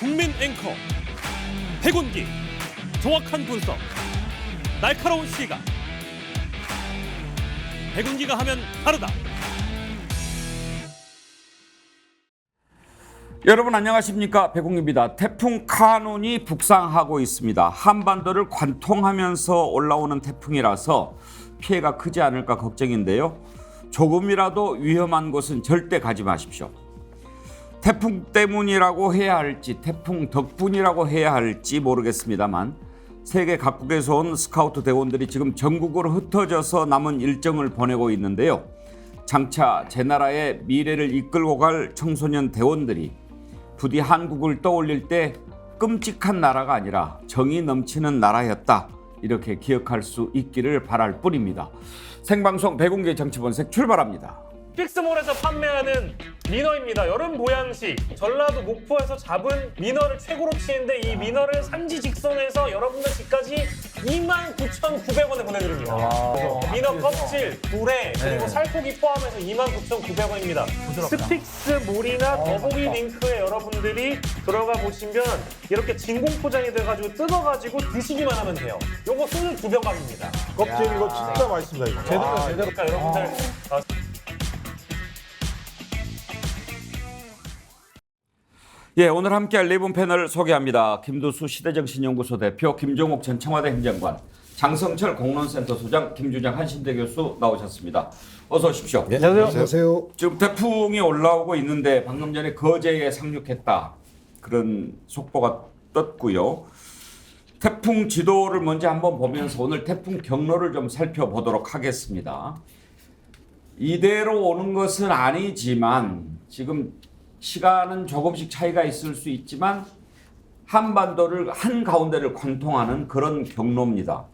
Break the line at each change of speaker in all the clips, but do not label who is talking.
국민 앵커 백운기, 정확한 분석, 날카로운 시각. 백운기가 하면 다르다.
여러분 안녕하십니까, 백운기입니다. 태풍 카눈이 북상하고 있습니다. 한반도를 관통하면서 올라오는 태풍이라서 피해가 크지 않을까 걱정인데요. 조금이라도 위험한 곳은 절대 가지 마십시오. 태풍 때문이라고 해야 할지 태풍 덕분이라고 해야 할지 모르겠습니다만 세계 각국에서 온 스카우트 대원들이 지금 전국으로 흩어져서 남은 일정을 보내고 있는데요. 장차 제 나라의 미래를 이끌고 갈 청소년 대원들이 부디 한국을 떠올릴 때 끔찍한 나라가 아니라 정이 넘치는 나라였다, 이렇게 기억할 수 있기를 바랄 뿐입니다. 생방송 백운기 정치본색 출발합니다.
픽스몰에서 판매하는 미너입니다. 여름 보양식. 전라도 목포에서 잡은 미너를 최고로 치는데 이 미너를 산지 직송해서 여러분들 집까지 29,900원에 보내드립니다. 미너 껍질, 불에, 그리고 살코기 포함해서 29,900원입니다. 스픽스몰이나 더보기 링크에 여러분들이 들어가 보시면 이렇게 진공 포장이 돼가지고 뜯어가지고 드시기만 하면 돼요. 요거 술 2병 값입니다.
껍질 이거 진짜 맛있습니다. 이거.
제대로. 그러니까 여러분들
예, 오늘 함께할 네 분 패널 소개합니다. 김두수 시대정신연구소 대표, 김종욱 전 청와대 행정관, 장성철 공론센터 소장, 김주장 한신대 교수 나오셨습니다. 어서 오십시오.
네, 안녕하세요.
지금 태풍이 올라오고 있는데 방금 전에 거제에 상륙했다, 그런 속보가 떴고요. 태풍 지도를 먼저 한번 보면서 오늘 태풍 경로를 좀 살펴보도록 하겠습니다. 이대로 오는 것은 아니지만 지금 시간은 조금씩 차이가 있을 수 있지만 한반도를 한가운데를 관통하는 그런 경로입니다.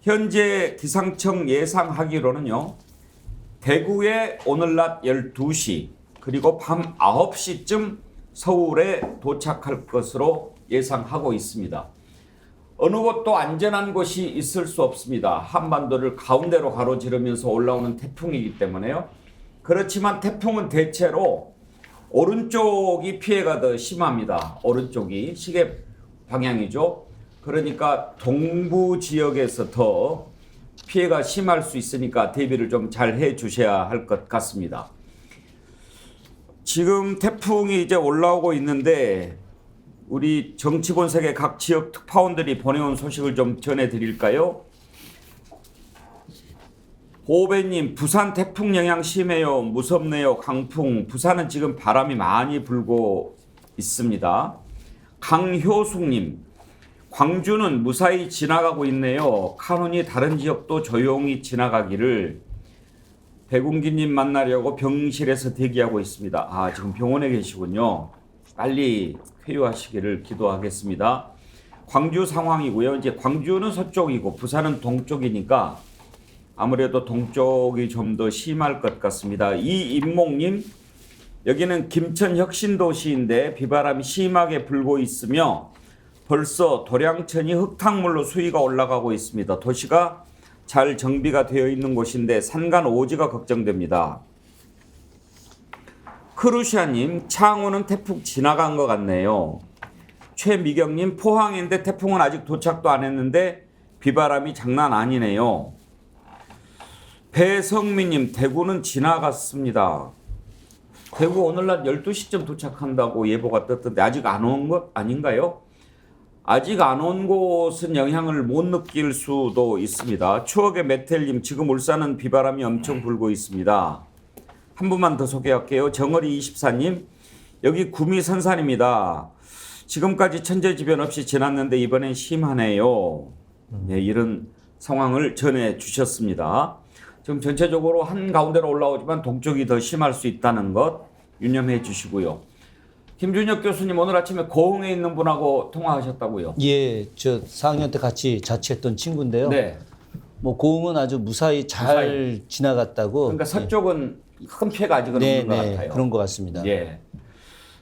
현재 기상청 예상하기로는요, 대구에 오늘 낮 12시 그리고 밤 9시쯤 서울에 도착할 것으로 예상하고 있습니다. 어느 곳도 안전한 곳이 있을 수 없습니다. 한반도를 가운데로 가로지르면서 올라오는 태풍이기 때문에요. 그렇지만 태풍은 대체로 오른쪽이 피해가 더 심합니다. 오른쪽이 시계 방향이죠. 그러니까 동부 지역에서 더 피해가 심할 수 있으니까 대비를 좀 잘 해 주셔야 할 것 같습니다. 지금 태풍이 이제 올라오고 있는데 우리 정치본색의 각 지역 특파원들이 보내온 소식을 좀 전해드릴까요? 호배님, 부산 태풍 영향 심해요. 무섭네요. 강풍. 부산은 지금 바람이 많이 불고 있습니다. 강효숙님, 광주는 무사히 지나가고 있네요. 카눈이 다른 지역도 조용히 지나가기를. 백운기님 만나려고 병실에서 대기하고 있습니다. 아, 지금 병원에 계시군요. 빨리 회유하시기를 기도하겠습니다. 광주 상황이고요. 이제 광주는 서쪽이고 부산은 동쪽이니까 아무래도 동쪽이 좀 더 심할 것 같습니다. 이인목님, 여기는 김천 혁신도시인데 비바람이 심하게 불고 있으며 벌써 도량천이 흙탕물로 수위가 올라가고 있습니다. 도시가 잘 정비가 되어 있는 곳인데 산간 오지가 걱정됩니다. 크루시아님, 창원은 태풍 지나간 것 같네요. 최미경님, 포항인데 태풍은 아직 도착도 안 했는데 비바람이 장난 아니네요. 배성민님, 대구는 지나갔습니다. 대구 오늘 낮 12시쯤 도착한다고 예보가 떴던데 아직 안 온 것 아닌가요? 아직 안 온 곳은 영향을 못 느낄 수도 있습니다. 추억의 메텔님, 지금 울산은 비바람이 엄청 불고 있습니다. 한 분만 더 소개할게요. 정어리24님, 여기 구미 선산입니다. 지금까지 천재지변 없이 지났는데 이번엔 심하네요. 네, 이런 상황을 전해주셨습니다. 지금 전체적으로 한가운데로 올라오지만 동쪽이 더 심할 수 있다는 것 유념해 주시고요. 김준혁 교수님, 오늘 아침에 고흥에 있는 분하고 통화하셨다고요?
예, 저 4학년 때 같이 자취했던 친구인데요.
네.
뭐 고흥은 아주 무사히 잘 지나갔다고.
그러니까 서쪽은 큰 피해가 아직은 없는 것 같아요.
그런 것 같습니다.
예.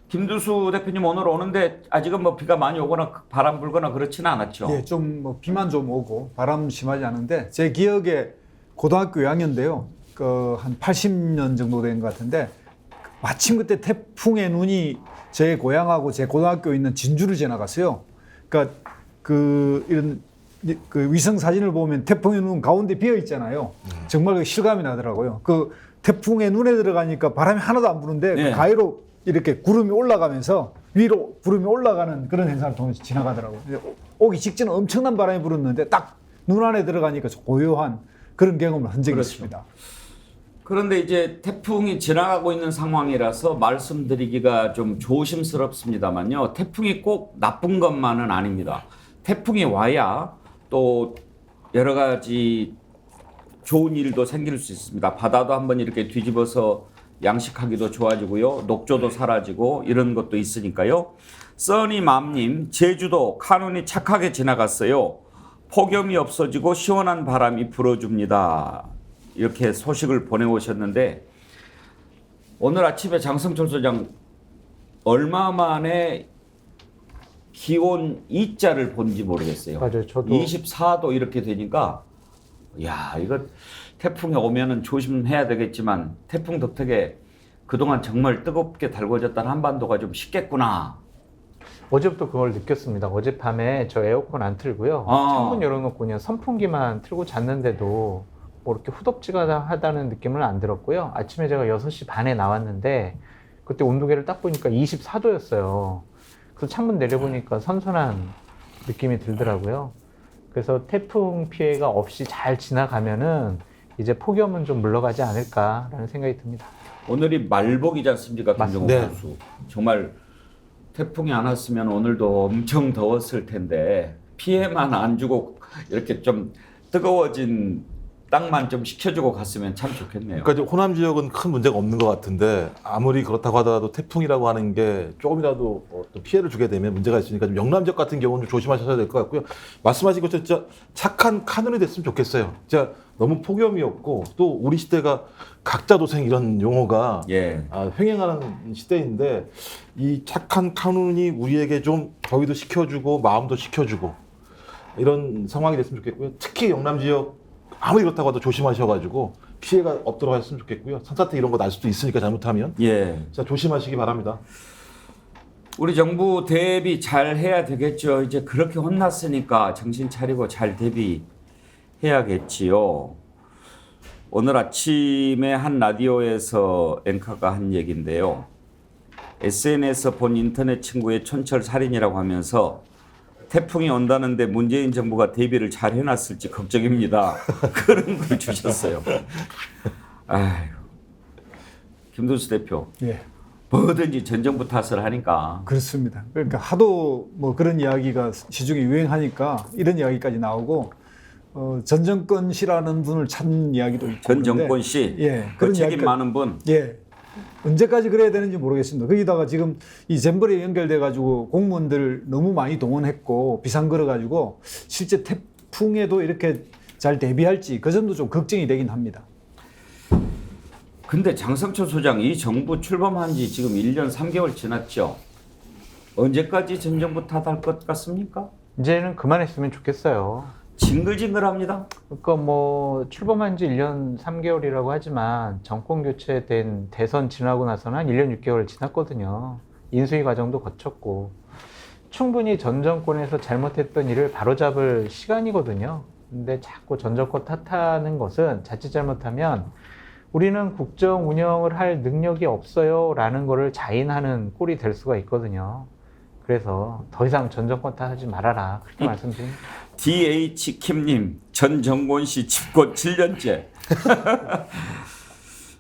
김두수 대표님 오늘 오는데 아직은 뭐 비가 많이 오거나 바람 불거나 그렇지는 않았죠?
예, 좀 뭐 비만 좀 오고 바람 심하지 않은데 제 기억에 고등학교 2학년인데요. 한 80년 정도 된 것 같은데 마침 그때 태풍의 눈이 제 고향하고 제 고등학교 있는 진주를 지나갔어요. 그러니까 이런 위성 사진을 보면 태풍의 눈 가운데 비어 있잖아요. 정말 그 실감이 나더라고요. 그 태풍의 눈에 들어가니까 바람이 하나도 안 부는데
네.
그 가위로 이렇게 구름이 올라가면서 위로 구름이 올라가는 그런 현상을 통해서 지나가더라고요. 오기 직전에 엄청난 바람이 불었는데 딱 눈 안에 들어가니까 고요한 그런 경험을 한 적이
그렇죠.
있습니다.
그런데 이제 태풍이 지나가고 있는 상황이라서 말씀드리기가 좀 조심스럽습니다만요. 태풍이 꼭 나쁜 것만은 아닙니다. 태풍이 와야 또 여러 가지 좋은 일도 생길 수 있습니다. 바다도 한번 이렇게 뒤집어서 양식하기도 좋아지고요. 녹조도 사라지고 이런 것도 있으니까요. 써니맘님, 제주도 카눈이 착하게 지나갔어요. 폭염이 없어지고 시원한 바람이 불어줍니다. 이렇게 소식을 보내오셨는데 오늘 아침에 장성철 소장 얼마 만에 기온 2자를 본지 모르겠어요.
맞아요. 저도
24도 이렇게 되니까 야 이거 태풍이 오면은 조심해야 되겠지만 태풍 덕택에 그동안 정말 뜨겁게 달궈졌던 한반도가 좀 식겠구나.
어제부터 그걸 느꼈습니다. 어젯밤에 저 에어컨 안 틀고요. 창문 열어놓고 그냥 선풍기만 틀고 잤는데도 뭐 이렇게 후덥지근하다는 느낌은 안 들었고요. 아침에 제가 6시 반에 나왔는데 그때 온도계를 딱 보니까 24도였어요. 그래서 창문 내려보니까 선선한 느낌이 들더라고요. 그래서 태풍 피해가 없이 잘 지나가면은 이제 폭염은 좀 물러가지 않을까라는 생각이 듭니다.
오늘이 말복이지 않습니까, 김정우
네.
선수. 정말 태풍이 안 왔으면 오늘도 엄청 더웠을 텐데 피해만 안 주고 이렇게 좀 뜨거워진 땅만 좀 식혀주고 갔으면 참 좋겠네요.
그러니까 이제 호남 지역은 큰 문제가 없는 것 같은데 아무리 그렇다고 하더라도 태풍이라고 하는 게 조금이라도 어떤 피해를 주게 되면 문제가 있으니까 좀 영남 지역 같은 경우는 좀 조심하셔야 될 것 같고요. 말씀하신 것처럼 진짜 착한 카눈이 됐으면 좋겠어요. 진짜 너무 폭염이었고 또 우리 시대가 각자 도생 이런 용어가
예.
횡행하는 시대인데 이 착한 카눈이 우리에게 좀 더위도 식혀주고 마음도 식혀주고 이런 상황이 됐으면 좋겠고요. 특히 영남 지역 아무리 그렇다고 해도 조심하셔가지고 피해가 없도록 하셨으면 좋겠고요. 산사태 이런 거 날 수도 있으니까 잘못하면
예.
진짜 조심하시기 바랍니다.
우리 정부 대비 잘 해야 되겠죠. 이제 그렇게 혼났으니까 정신 차리고 잘 대비해야겠지요. 오늘 아침에 한 라디오에서 앵커가 한 얘기인데요. SNS에서 본 인터넷 친구의 촌철 살인이라고 하면서 태풍이 온다는데 문재인 정부가 대비를 잘 해놨을지 걱정입니다. 그런 걸 주셨어요. 아유, 김도수 대표.
예.
뭐든지 전 정부 탓을 하니까.
그렇습니다. 그러니까 하도 뭐 그런 이야기가 시중에 유행하니까 이런 이야기까지 나오고 전 정권 씨라는 분을 찾는 이야기도 있고.
전
그런데
정권 씨,
예,
그
그런
책임
이야기까지-
많은 분.
예. 언제까지 그래야 되는지 모르겠습니다. 거기다가 지금 이 잼버리에 연결돼 가지고 공무원들 너무 많이 동원했고 비상 걸어 가지고 실제 태풍에도 이렇게 잘 대비할지 그 점도 좀 걱정이 되긴 합니다.
근데 장성철 소장, 이 정부 출범한 지 지금 1년 3개월 지났죠. 언제까지 전 정부 탓할 것 같습니까?
이제는 그만했으면 좋겠어요.
징글징글합니다.
그러니까 뭐 출범한 지 1년 3개월이라고 하지만 정권 교체된 대선 지나고 나서는 한 1년 6개월 지났거든요. 인수위 과정도 거쳤고 충분히 전 정권에서 잘못했던 일을 바로잡을 시간이거든요. 근데 자꾸 전 정권 탓하는 것은 자칫 잘못하면 우리는 국정 운영을 할 능력이 없어요 라는 거를 자인하는 꼴이 될 수가 있거든요. 그래서 더 이상 전 정권 탓하지 말아라 그렇게 말씀드립니다.
DH 킴님, 전 정권 씨 집권 7년째.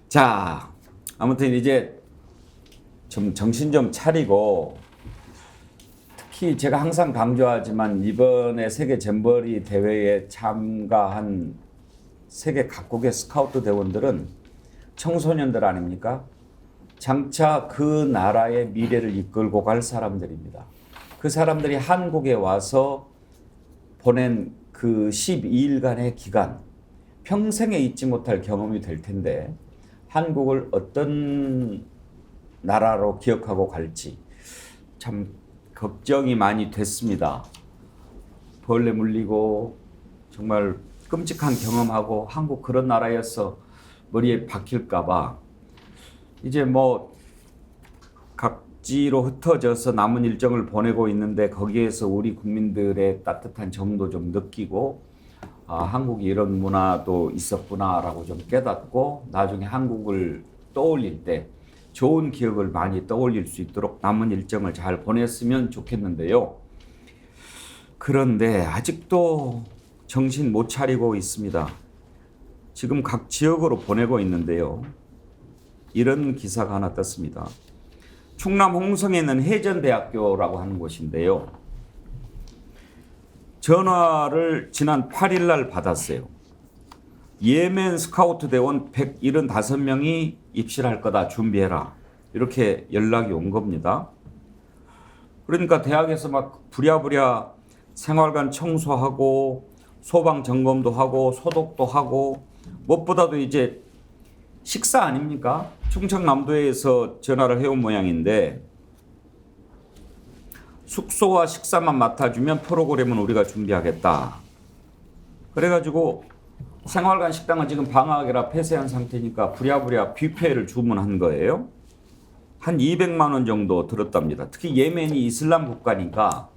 자, 아무튼 이제 좀 정신 좀 차리고 특히 제가 항상 강조하지만 이번에 세계 잼버리 대회에 참가한 세계 각국의 스카우트 대원들은 청소년들 아닙니까? 장차 그 나라의 미래를 이끌고 갈 사람들입니다. 그 사람들이 한국에 와서 보낸 그 12일간의 기간, 평생에 잊지 못할 경험이 될 텐데 한국을 어떤 나라로 기억하고 갈지 참 걱정이 많이 됐습니다. 벌레 물리고 정말 끔찍한 경험하고 한국 그런 나라였어 머리에 박힐까 봐 이제 뭐 각지로 흩어져서 남은 일정을 보내고 있는데 거기에서 우리 국민들의 따뜻한 정도 좀 느끼고 한국이 이런 문화도 있었구나라고 좀 깨닫고 나중에 한국을 떠올릴 때 좋은 기억을 많이 떠올릴 수 있도록 남은 일정을 잘 보냈으면 좋겠는데요. 그런데 아직도 정신 못 차리고 있습니다. 지금 각 지역으로 보내고 있는데요. 이런 기사가 하나 떴습니다. 충남 홍성에 있는 해전대학교라고 하는 곳인데요. 전화를 지난 8일 날 받았어요. 예멘 스카우트 대원 175명이 입실할 거다. 준비해라. 이렇게 연락이 온 겁니다. 그러니까 대학에서 막 부랴부랴 생활관 청소하고 소방 점검도 하고 소독도 하고 무엇보다도 이제 식사 아닙니까? 충청남도에서 전화를 해온 모양인데 숙소와 식사만 맡아주면 프로그램은 우리가 준비하겠다. 그래가지고 생활관 식당은 지금 방학이라 폐쇄한 상태니까 부랴부랴 뷔페를 주문한 거예요. 한 200만 원 정도 들었답니다. 특히 예멘이 이슬람 국가니까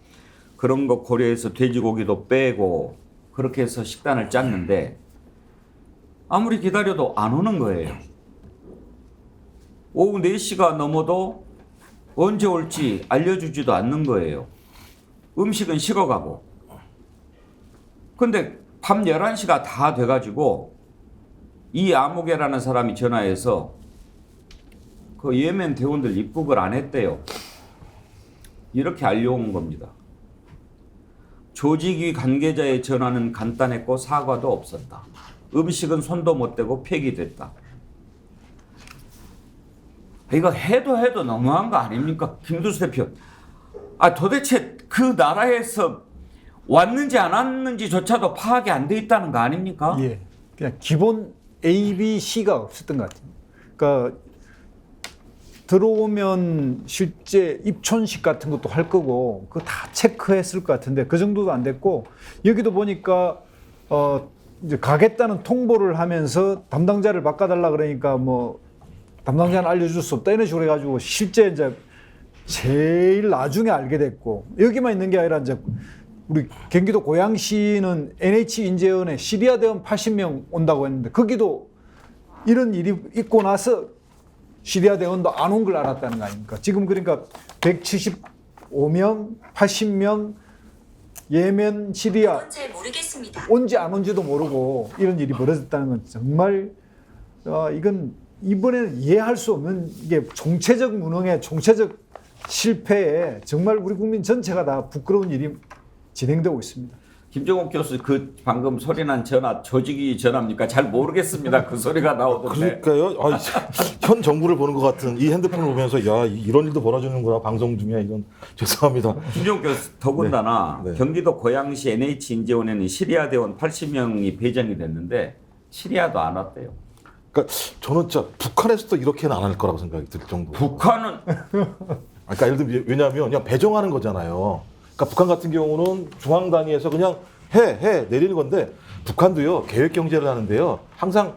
그런 거 고려해서 돼지고기도 빼고 그렇게 해서 식단을 짰는데 아무리 기다려도 안 오는 거예요. 오후 4시가 넘어도 언제 올지 알려주지도 않는 거예요. 음식은 식어가고. 근데 밤 11시가 다 돼가지고 이 아무개라는 사람이 전화해서 그 예멘 대원들 입국을 안 했대요. 이렇게 알려온 겁니다. 조직위 관계자의 전화는 간단했고 사과도 없었다. 음식은 손도 못 대고 폐기됐다. 이거 해도 너무한 거 아닙니까? 김두수 대표. 도대체 그 나라에서 왔는지 안 왔는지조차도 파악이 안 돼 있다는 거 아닙니까?
예. 그냥 기본 A, B, C가 없었던 것 같아요. 그러니까 들어오면 실제 입촌식 같은 것도 할 거고 그거 다 체크했을 것 같은데 그 정도도 안 됐고 여기도 보니까 이제 가겠다는 통보를 하면서 담당자를 바꿔달라 그러니까 뭐 담당자는 알려줄 수 없다 이런 식으로 해가지고 실제 이제 제일 나중에 알게 됐고 여기만 있는 게 아니라 이제 우리 경기도 고양시는 NH 인재원에 시리아 대원 80명 온다고 했는데 거기도 이런 일이 있고 나서 시리아 대원도 안 온 걸 알았다는 거 아닙니까? 지금 그러니까 175명, 80명 예멘, 시리아
잘 모르겠습니다.
온지 안 온지도 모르고 이런 일이 벌어졌다는 건 정말 이건 이번에는 이해할 수 없는 이게 총체적 무능의 총체적 실패에 정말 우리 국민 전체가 다 부끄러운 일이 진행되고 있습니다.
김정욱 교수 그 방금 소리난 전화 조직이 전화입니까? 잘 모르겠습니다. 그 소리가 나오던데.
그러니까요. 현 정부를 보는 것 같은 이 핸드폰을 보면서 야 이런 일도 벌어지는구나 방송 중에 이건 죄송합니다.
김정욱 교수 더군다나
네. 네.
경기도 고양시 NH 인재원에는 시리아 대원 80명이 배정이 됐는데 시리아도 안 왔대요.
그러니까 저는 진짜 북한에서도 이렇게는 안 할 거라고 생각이 들 정도.
북한은
그러니까 예를 들면 왜냐하면 그냥 배정하는 거잖아요. 그러니까 북한 같은 경우는 중앙 단위에서 그냥 해 내리는 건데 북한도요 계획 경제를 하는데요 항상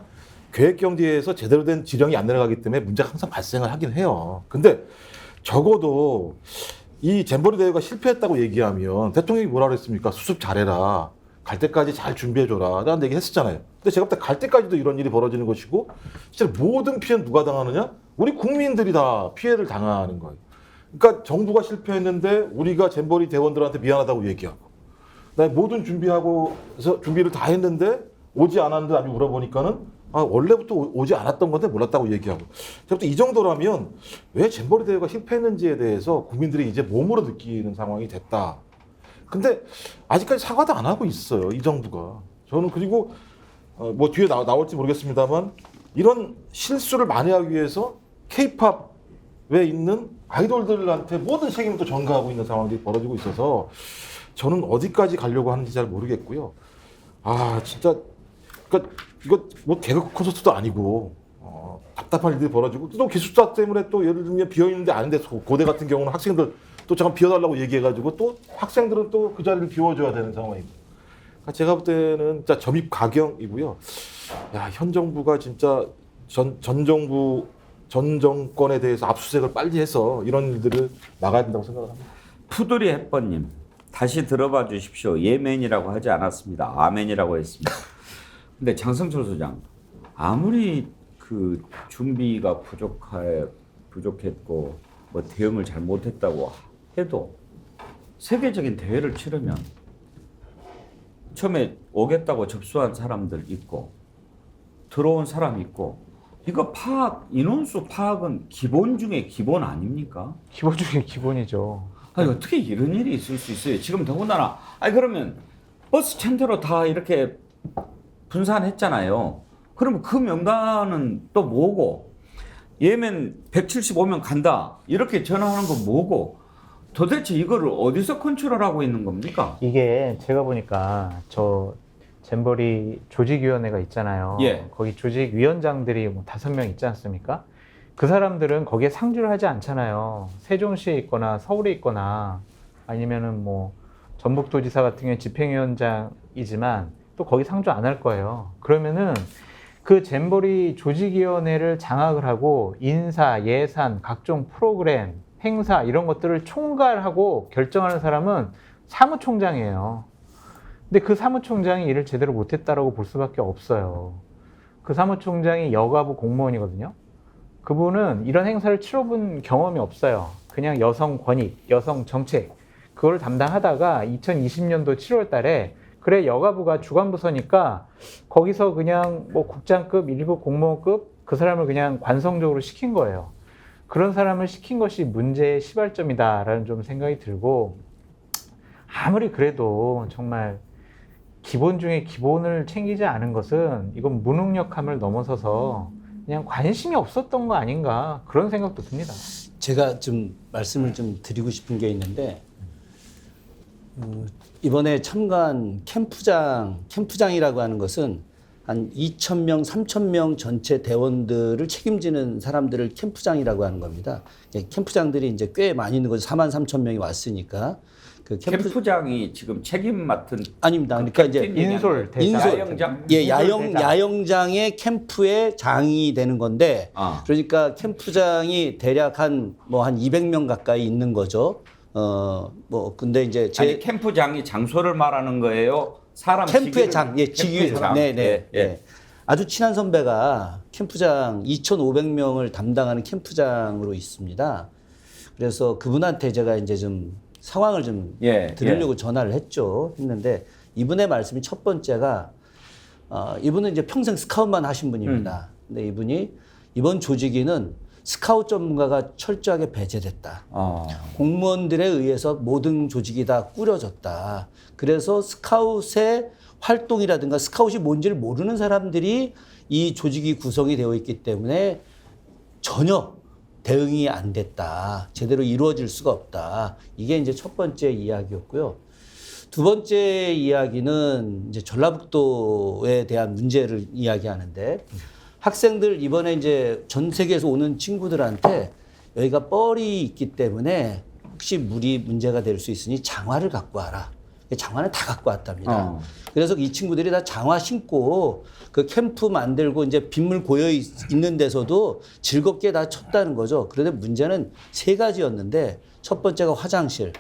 계획 경제에서 제대로 된 지령이 안 내려가기 때문에 문제가 항상 발생을 하긴 해요. 근데 적어도 이 잼버리 대회가 실패했다고 얘기하면 대통령이 뭐라 그랬습니까? 수습 잘해라. 갈 때까지 잘 준비해줘라. 라는 얘기 했었잖아요. 근데 제가 볼 때 갈 때까지도 이런 일이 벌어지는 것이고 실제 모든 피해는 누가 당하느냐? 우리 국민들이 다 피해를 당하는 거예요. 그러니까 정부가 실패했는데 우리가 잼버리 대원들한테 미안하다고 얘기하고 나 모든 준비를 다 했는데 오지 않았는데 나중에 물어보니까는 원래부터 오지 않았던 건데 몰랐다고 얘기하고 제가 볼 때 이 정도라면 왜 잼버리 대회가 실패했는지에 대해서 국민들이 이제 몸으로 느끼는 상황이 됐다. 근데 아직까지 사과도 안 하고 있어요. 이 정부가. 저는 그리고 뭐 뒤에 나올지 모르겠습니다만 이런 실수를 만회하기 위해서 K-팝에 있는 아이돌들한테 모든 책임을 또 전가하고 있는 상황들이 벌어지고 있어서 저는 어디까지 가려고 하는지 잘 모르겠고요. 진짜 그러니까 이거 뭐 개그 콘서트도 아니고 답답한 일들이 벌어지고 또 기숙사 때문에 또 예를 들면 비어 있는데 아닌데 고대 같은 경우는 학생들 또 잠깐 비워달라고 얘기해가지고 또 학생들은 또 그 자리를 비워줘야 되는 상황이고. 그러니까 제가 볼 때는 진짜 점입 가경이고요. 현 정부가 진짜 전 정부 전 정권에 대해서 압수수색을 빨리 해서 이런 일들을 막아야 된다고 생각을 합니다.
푸들이 햇번님 다시 들어봐 주십시오. 예멘이라고 하지 않았습니다. 아멘이라고 했습니다. 근데 장성철 소장 아무리 그 준비가 부족했고 뭐 대응을 잘 못했다고 해도 세계적인 대회를 치르면 처음에 오겠다고 접수한 사람들 있고 들어온 사람 있고 이거 파악 인원수 파악은 기본 중에 기본 아닙니까?
기본 중에 기본이죠.
아니 어떻게 이런 일이 있을 수 있어요? 지금 더군다나 아니 그러면 버스 천대로 다 이렇게 분산했잖아요. 그러면 그 명단은 또 뭐고 예멘 175명 간다 이렇게 전화하는 거 뭐고 도대체 이거를 어디서 컨트롤하고 있는 겁니까?
이게 제가 보니까 저 잼버리 조직위원회가 있잖아요.
예.
거기 조직위원장들이 뭐 5명 있지 않습니까? 그 사람들은 거기에 상주를 하지 않잖아요. 세종시에 있거나 서울에 있거나 아니면은 뭐 전북도지사 같은 경우에 집행위원장이지만 또 거기 상주 안 할 거예요. 그러면은 그 잼버리 조직위원회를 장악을 하고 인사, 예산, 각종 프로그램, 행사 이런 것들을 총괄하고 결정하는 사람은 사무총장이에요. 근데 그 사무총장이 일을 제대로 못했다라고 볼 수밖에 없어요. 그 사무총장이 여가부 공무원이거든요. 그분은 이런 행사를 치러본 경험이 없어요. 그냥 여성 권익, 여성 정책 그걸 담당하다가 2020년도 7월 달에 그래 여가부가 주관부서니까 거기서 그냥 뭐 국장급, 1급 공무원급 그 사람을 그냥 관성적으로 시킨 거예요. 그런 사람을 시킨 것이 문제의 시발점이다라는 좀 생각이 들고 아무리 그래도 정말 기본 중에 기본을 챙기지 않은 것은 이건 무능력함을 넘어서서 그냥 관심이 없었던 거 아닌가 그런 생각도 듭니다.
제가 좀 말씀을 좀 드리고 싶은 게 있는데 이번에 참가한 캠프장이라고 하는 것은 한 2,000명, 3,000명 전체 대원들을 책임지는 사람들을 캠프장이라고 하는 겁니다. 캠프장들이 이제 꽤 많이 있는 거죠. 43,000명이 왔으니까. 그
캠프장이 지금 책임 맡은
아닙니다. 그러니까 이제
인솔
야영장?
예, 야영장의 캠프의 장이 되는 건데, 그러니까 캠프장이 대략 한 200명 가까이 있는 거죠. 근데 이제
아니 캠프장이 장소를 말하는 거예요. 사람
캠프의 장, 직위. 네.
예.
아주 친한 선배가 캠프장 2,500명을 담당하는 캠프장으로 있습니다. 그래서 그분한테 제가 이제 좀 상황을 좀 들으려고 전화를 했는데 이분의 말씀이 첫 번째가 이분은 이제 평생 스카웃만 하신 분입니다. 근데 이분이 이번 조직위는 스카웃 전문가가 철저하게 배제됐다. 공무원들에 의해서 모든 조직이 다 꾸려졌다. 그래서 스카웃의 활동이라든가 스카웃이 뭔지를 모르는 사람들이 이 조직이 구성이 되어 있기 때문에 전혀 대응이 안 됐다. 제대로 이루어질 수가 없다. 이게 이제 첫 번째 이야기였고요. 두 번째 이야기는 이제 전라북도에 대한 문제를 이야기하는데 학생들 이번에 이제 전 세계에서 오는 친구들한테 여기가 뻘이 있기 때문에 혹시 물이 문제가 될 수 있으니 장화를 갖고 와라. 장화는 다 갖고 왔답니다. 그래서 이 친구들이 다 장화 신고 그 캠프 만들고 이제 빗물 고여 있는 데서도 즐겁게 다 쳤다는 거죠. 그런데 문제는 3가지였는데 첫 번째가 화장실,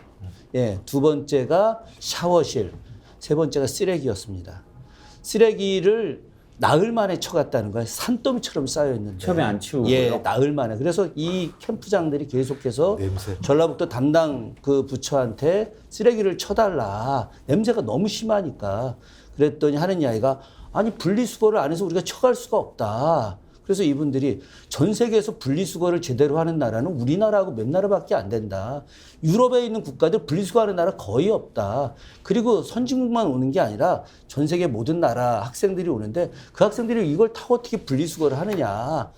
두 번째가 샤워실, 세 번째가 쓰레기였습니다. 쓰레기를 나흘 만에 쳐갔다는 거예요. 산더미처럼 쌓여 있는데.
처음에 안 치우고요?
나흘 만에. 그래서 이 캠프장들이 계속해서
냄새.
전라북도 담당 그 부처한테 쓰레기를 쳐달라. 냄새가 너무 심하니까. 그랬더니 하는 이야기가 아니 분리수거를 안 해서 우리가 쳐갈 수가 없다. 그래서 이분들이 전 세계에서 분리수거를 제대로 하는 나라는 우리나라하고 몇 나라밖에 안 된다. 유럽에 있는 국가들 분리수거하는 나라 거의 없다. 그리고 선진국만 오는 게 아니라 전 세계 모든 나라 학생들이 오는데 그 학생들이 이걸 다 어떻게 분리수거를 하느냐.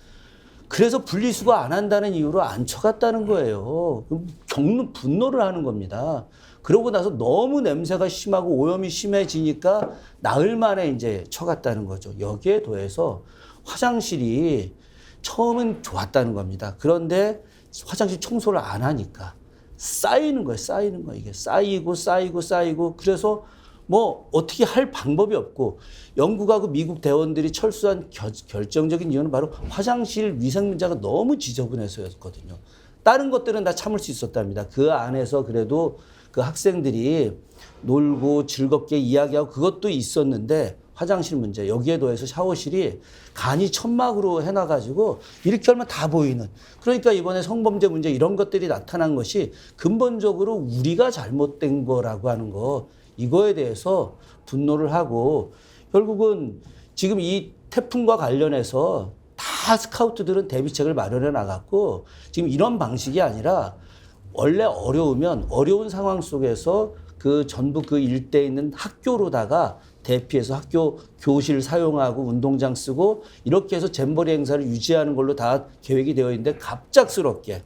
그래서 분리수거 안 한다는 이유로 안 쳐갔다는 거예요. 분노를 하는 겁니다. 그러고 나서 너무 냄새가 심하고 오염이 심해지니까 나흘 만에 이제 쳐갔다는 거죠. 여기에 더해서 화장실이 처음은 좋았다는 겁니다. 그런데 화장실 청소를 안 하니까 쌓이는 거예요. 이게 쌓이고 그래서 뭐 어떻게 할 방법이 없고 영국하고 미국 대원들이 철수한 결정적인 이유는 바로 화장실 위생 문제가 너무 지저분해서였거든요. 다른 것들은 다 참을 수 있었답니다. 그 안에서 그래도 그 학생들이 놀고 즐겁게 이야기하고 그것도 있었는데 화장실 문제 여기에 더해서 샤워실이 간이 천막으로 해놔가지고 이렇게 하면 다 보이는 그러니까 이번에 성범죄 문제 이런 것들이 나타난 것이 근본적으로 우리가 잘못된 거라고 하는 거 이거에 대해서 분노를 하고 결국은 지금 이 태풍과 관련해서 다 스카우트들은 대비책을 마련해 나갔고 지금 이런 방식이 아니라 원래 어려우면 어려운 상황 속에서 그 전부 그 일대에 있는 학교로다가 대피해서 학교 교실 사용하고 운동장 쓰고 이렇게 해서 잼버리 행사를 유지하는 걸로 다 계획이 되어 있는데 갑작스럽게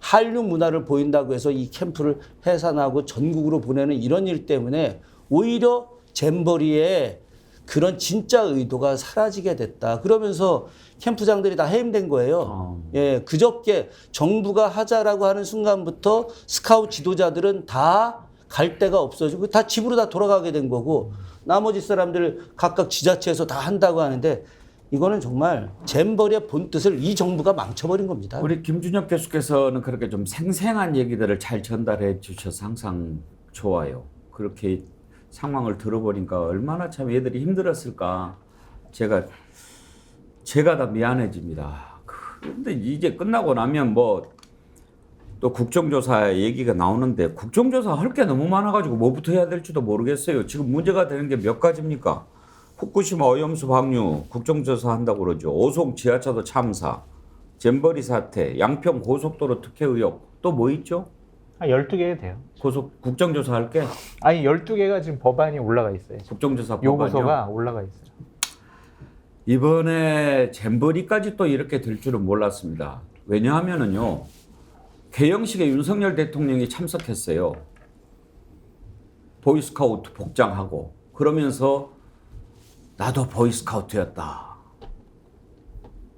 한류 문화를 보인다고 해서 이 캠프를 해산하고 전국으로 보내는 이런 일 때문에 오히려 잼버리의 그런 진짜 의도가 사라지게 됐다. 그러면서 캠프장들이 다 해임된 거예요. 예, 그저께 정부가 하자라고 하는 순간부터 스카우트 지도자들은 다 갈 데가 없어지고 다 집으로 다 돌아가게 된 거고 나머지 사람들 각각 지자체에서 다 한다고 하는데 이거는 정말 잼버리의 본뜻을 이 정부가 망쳐버린 겁니다.
우리 김준혁 교수께서는 그렇게 좀 생생한 얘기들을 잘 전달해 주셔서 항상 좋아요. 그렇게 상황을 들어보니까 얼마나 참 얘들이 힘들었을까. 제가 다 미안해집니다. 그런데 이제 끝나고 나면 뭐 또 국정조사 얘기가 나오는데 국정조사 할 게 너무 많아가지고 뭐부터 해야 될지도 모르겠어요. 지금 문제가 되는 게 몇 가지입니까? 후쿠시마 오염수 방류 국정조사 한다고 그러죠. 오송 지하차도 참사, 잼버리 사태, 양평 고속도로 특혜 의혹 또 뭐 있죠?
한 12개 돼요.
국정조사 할 게?
아니 12개가 지금 법안이 올라가 있어요.
국정조사
요구서가 올라가 있어요.
이번에 잼버리까지 또 이렇게 될 줄은 몰랐습니다. 왜냐하면은요. 개영식에 윤석열 대통령이 참석했어요. 보이스카우트 복장하고 그러면서 나도 보이스카우트였다.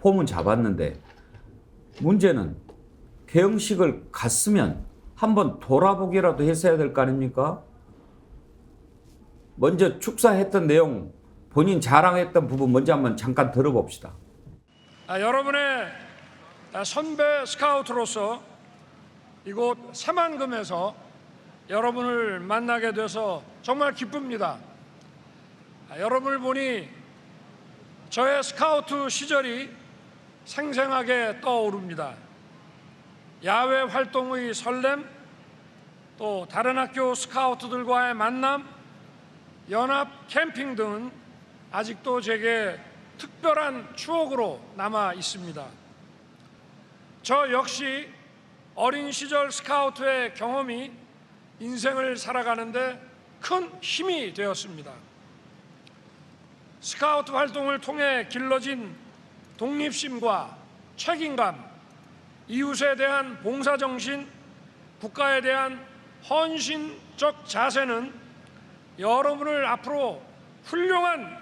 폼은 잡았는데 문제는 개영식을 갔으면 한번 돌아보기라도 했어야 될 거 아닙니까? 먼저 축사했던 내용 본인 자랑했던 부분 먼저 한번 잠깐 들어봅시다.
여러분의 선배 스카우트로서 이곳 새만금에서 여러분을 만나게 돼서 정말 기쁩니다. 여러분을 보니 저의 스카우트 시절이 생생하게 떠오릅니다. 야외 활동의 설렘, 또 다른 학교 스카우트들과의 만남, 연합 캠핑 등은 아직도 제게 특별한 추억으로 남아 있습니다. 저 역시 어린 시절 스카우트의 경험이 인생을 살아가는데 큰 힘이 되었습니다. 스카우트 활동을 통해 길러진 독립심과 책임감, 이웃에 대한 봉사정신, 국가에 대한 헌신적 자세는 여러분을 앞으로 훌륭한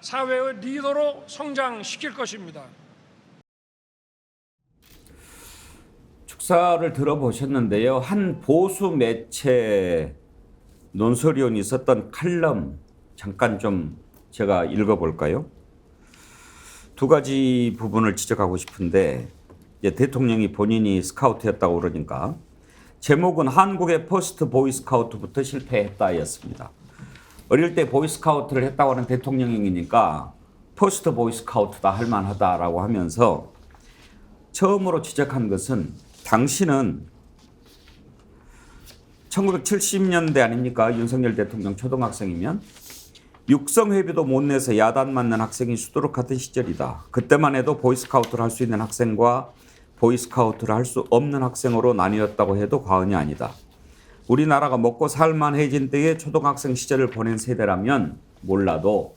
사회의 리더로 성장시킬 것입니다.
축사를 들어보셨는데요. 한 보수 매체 논설위원이 썼던 칼럼 잠깐 좀 제가 읽어볼까요? 두 가지 부분을 지적하고 싶은데 이제 대통령이 본인이 스카우트였다고 그러니까 제목은 한국의 퍼스트 보이스카우트부터 실패했다였습니다. 어릴 때 보이스카우트를 했다고 하는 대통령이니까 퍼스트 보이스카우트다 할 만하다라고 하면서 처음으로 지적한 것은 당신은 1970년대 아닙니까? 윤석열 대통령 초등학생이면 육성회비도 못 내서 야단 맞는 학생이 수두룩하던 시절이다. 그때만 해도 보이스카우트를 할 수 있는 학생과 보이스카우트를 할 수 없는 학생으로 나뉘었다고 해도 과언이 아니다. 우리나라가 먹고 살만해진 때의 초등학생 시절을 보낸 세대라면 몰라도